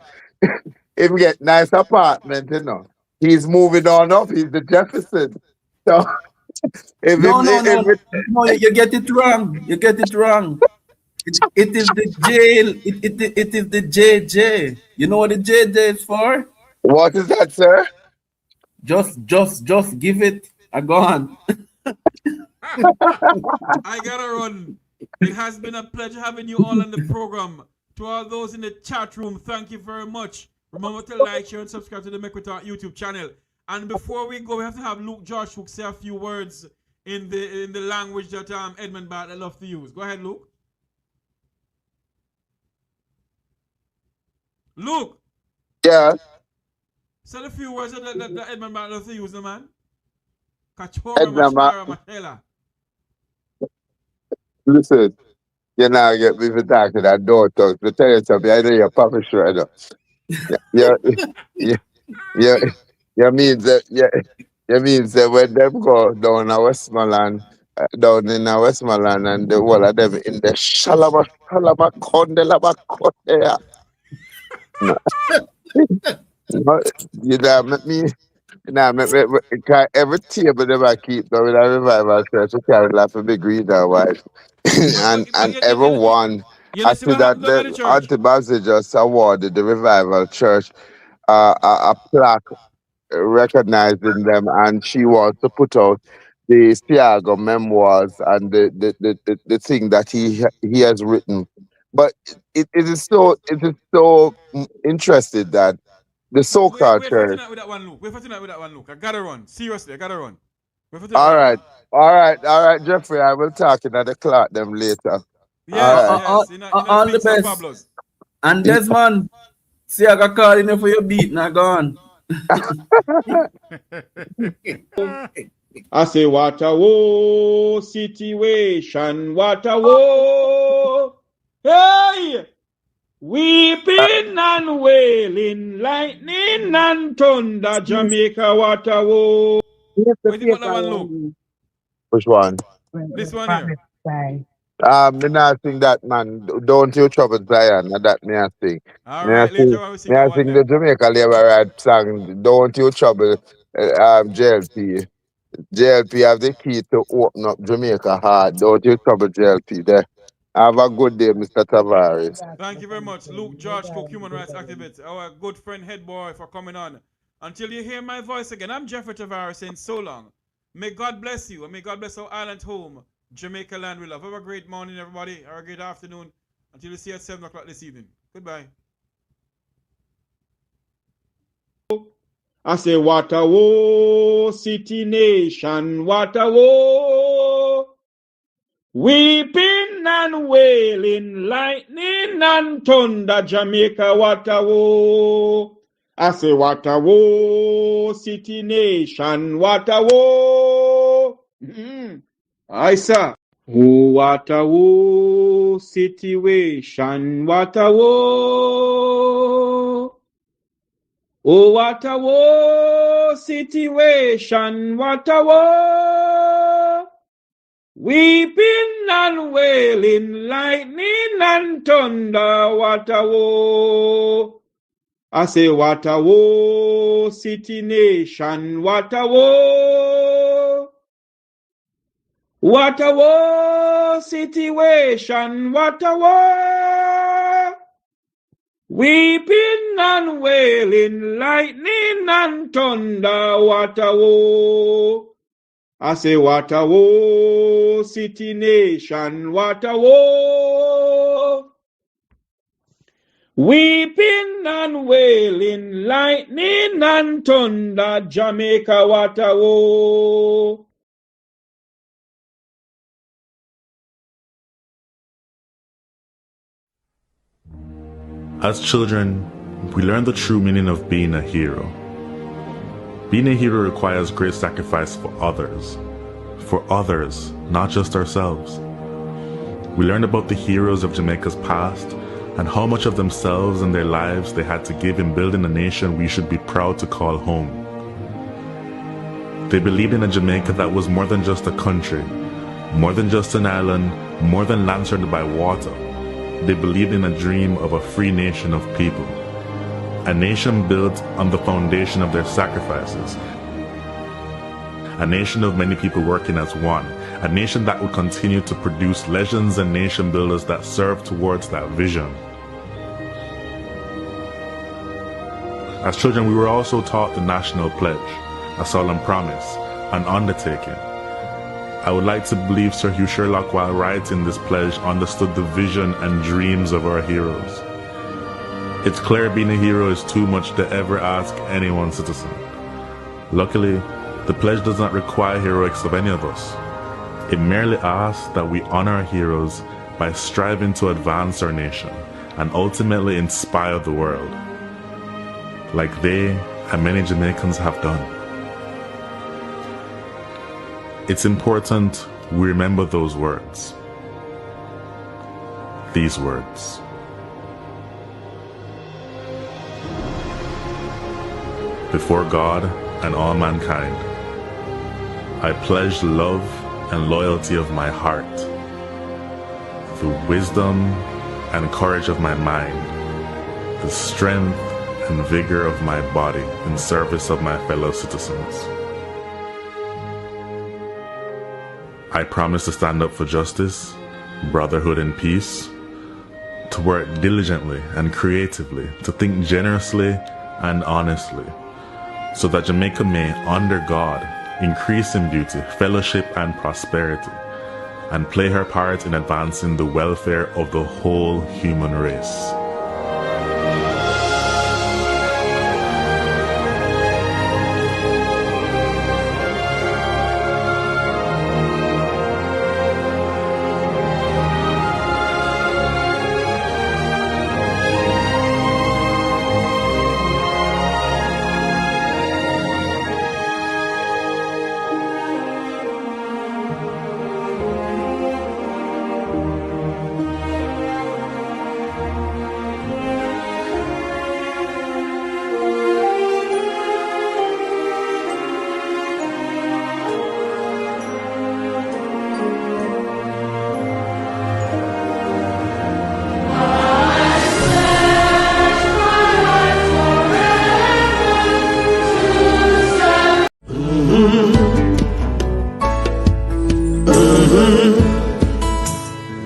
if we get nice apartment, he's moving on up. He's the Jefferson. So No, you get it wrong. You get it wrong. It is the jail. It is the JJ. You know what the JJ is for? What is that, sir? Just give it a gun. I gotta run. It has been a pleasure having you all on the program. To all those in the chat room, thank you very much. Remember to like, share, and subscribe to the Make We Talk YouTube channel. And before we go, we have to have Luke Joshua say a few words in the language that Edmund Bartlett loves to use. Go ahead, Luke. Luke. Yeah. Say a few words that Edmund Bartlett loves to use, man. Listen, you now get me for talking that door talk. To tell you something, I know you're published right now. You mean that when them go down in Westmoreland, and the whole of them in the Shalaba Konde. No, you know, make me. Every table them I keep going with a revival church, we carry like a big reason why. and everyone, I see that the Auntie Basil just awarded the revival church a plaque recognizing them, and she wants to put out the Siago memoirs and the thing that he has written. But it is so interesting that the so-called church. We're with that one, Luke. I gotta run. Seriously, I gotta run. All right, Jeffrey. I will talk in at the clock them later. All the best. And Desmond, see, I got called in for your beat. Now gone. I say, what a woe situation, what a woe. Hey! Weeping and wailing, lightning and thunder, Jamaica, what a woe. Which one? This one here. Me not sing that, man. Don't you trouble Zion. That me I sing. Alright, later on we sing I sing the Jamaica Labor Right song. Don't you trouble JLP. JLP have the key to open up Jamaica heart. Don't you trouble JLP there. Have a good day, Mr. Tavares. Thank you very much, Luke George Cook, human rights activist, our good friend Head Boy, for coming on. Until you hear my voice again, I'm Jeffrey Tavares saying so long. May God bless you, and may God bless our island home, Jamaica land we love. Have a great morning, everybody, or a great afternoon. Until you see you at 7 o'clock this evening. Goodbye. I say, what a woe, city nation, what a woe. Weeping and wailing, lightning and thunder, Jamaica, what a woe. I say, what a woe, city nation, what a woe. I say, oh, what a woe, situation, what a woe. Oh, what a woe, situation, what a woe. Weeping and wailing, lightning and thunder, what a woe. I say, what a woe, city nation, what a woe. What a woe, situation, what a woe. Weeping and wailing, lightning and thunder, what a woe. I say, what a woe, city nation, what a woe. Weeping and wailing, lightning and thunder, Jamaica, what a woe. As children, we learn the true meaning of being a hero. Being a hero requires great sacrifice for others, not just ourselves. We learn about the heroes of Jamaica's past and how much of themselves and their lives they had to give in building a nation we should be proud to call home. They believed in a Jamaica that was more than just a country, more than just an island, more than land surrounded by water. They believed in a dream of a free nation of people, a nation built on the foundation of their sacrifices, a nation of many people working as one, a nation that would continue to produce legends and nation builders that serve towards that vision. As children, we were also taught the national pledge, a solemn promise, an undertaking. I would like to believe Sir Hugh Sherlock, while writing this pledge, understood the vision and dreams of our heroes. It's clear being a hero is too much to ever ask any one citizen. Luckily, the pledge does not require heroics of any of us. It merely asks that we honor our heroes by striving to advance our nation and ultimately inspire the world, like they and many Jamaicans have done. It's important we remember those words. These words. Before God and all mankind, I pledge love and loyalty of my heart, the wisdom and courage of my mind, the strength and vigor of my body in service of my fellow citizens. I promise to stand up for justice, brotherhood, and peace, to work diligently and creatively, to think generously and honestly, so that Jamaica may, under God, increase in beauty, fellowship, and prosperity, and play her part in advancing the welfare of the whole human race.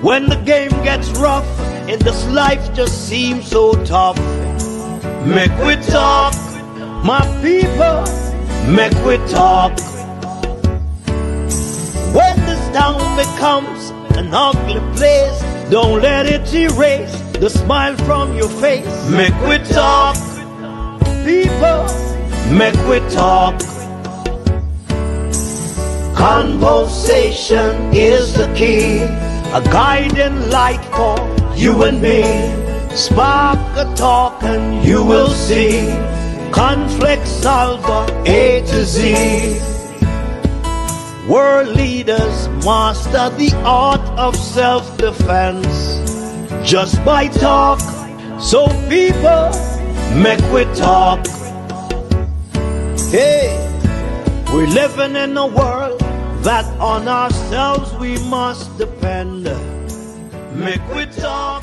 When the game gets rough and this life just seems so tough, make we talk, my people, make we talk. When this town becomes an ugly place, don't let it erase the smile from your face. Make we talk, people, make we talk. Conversation is the key, a guiding light for you and me. Spark a talk and you will see. Conflict solver A to Z. World leaders master the art of self-defense just by talk. So people, make we talk. Hey, we're living in a world that on ourselves we must depend. Make we talk.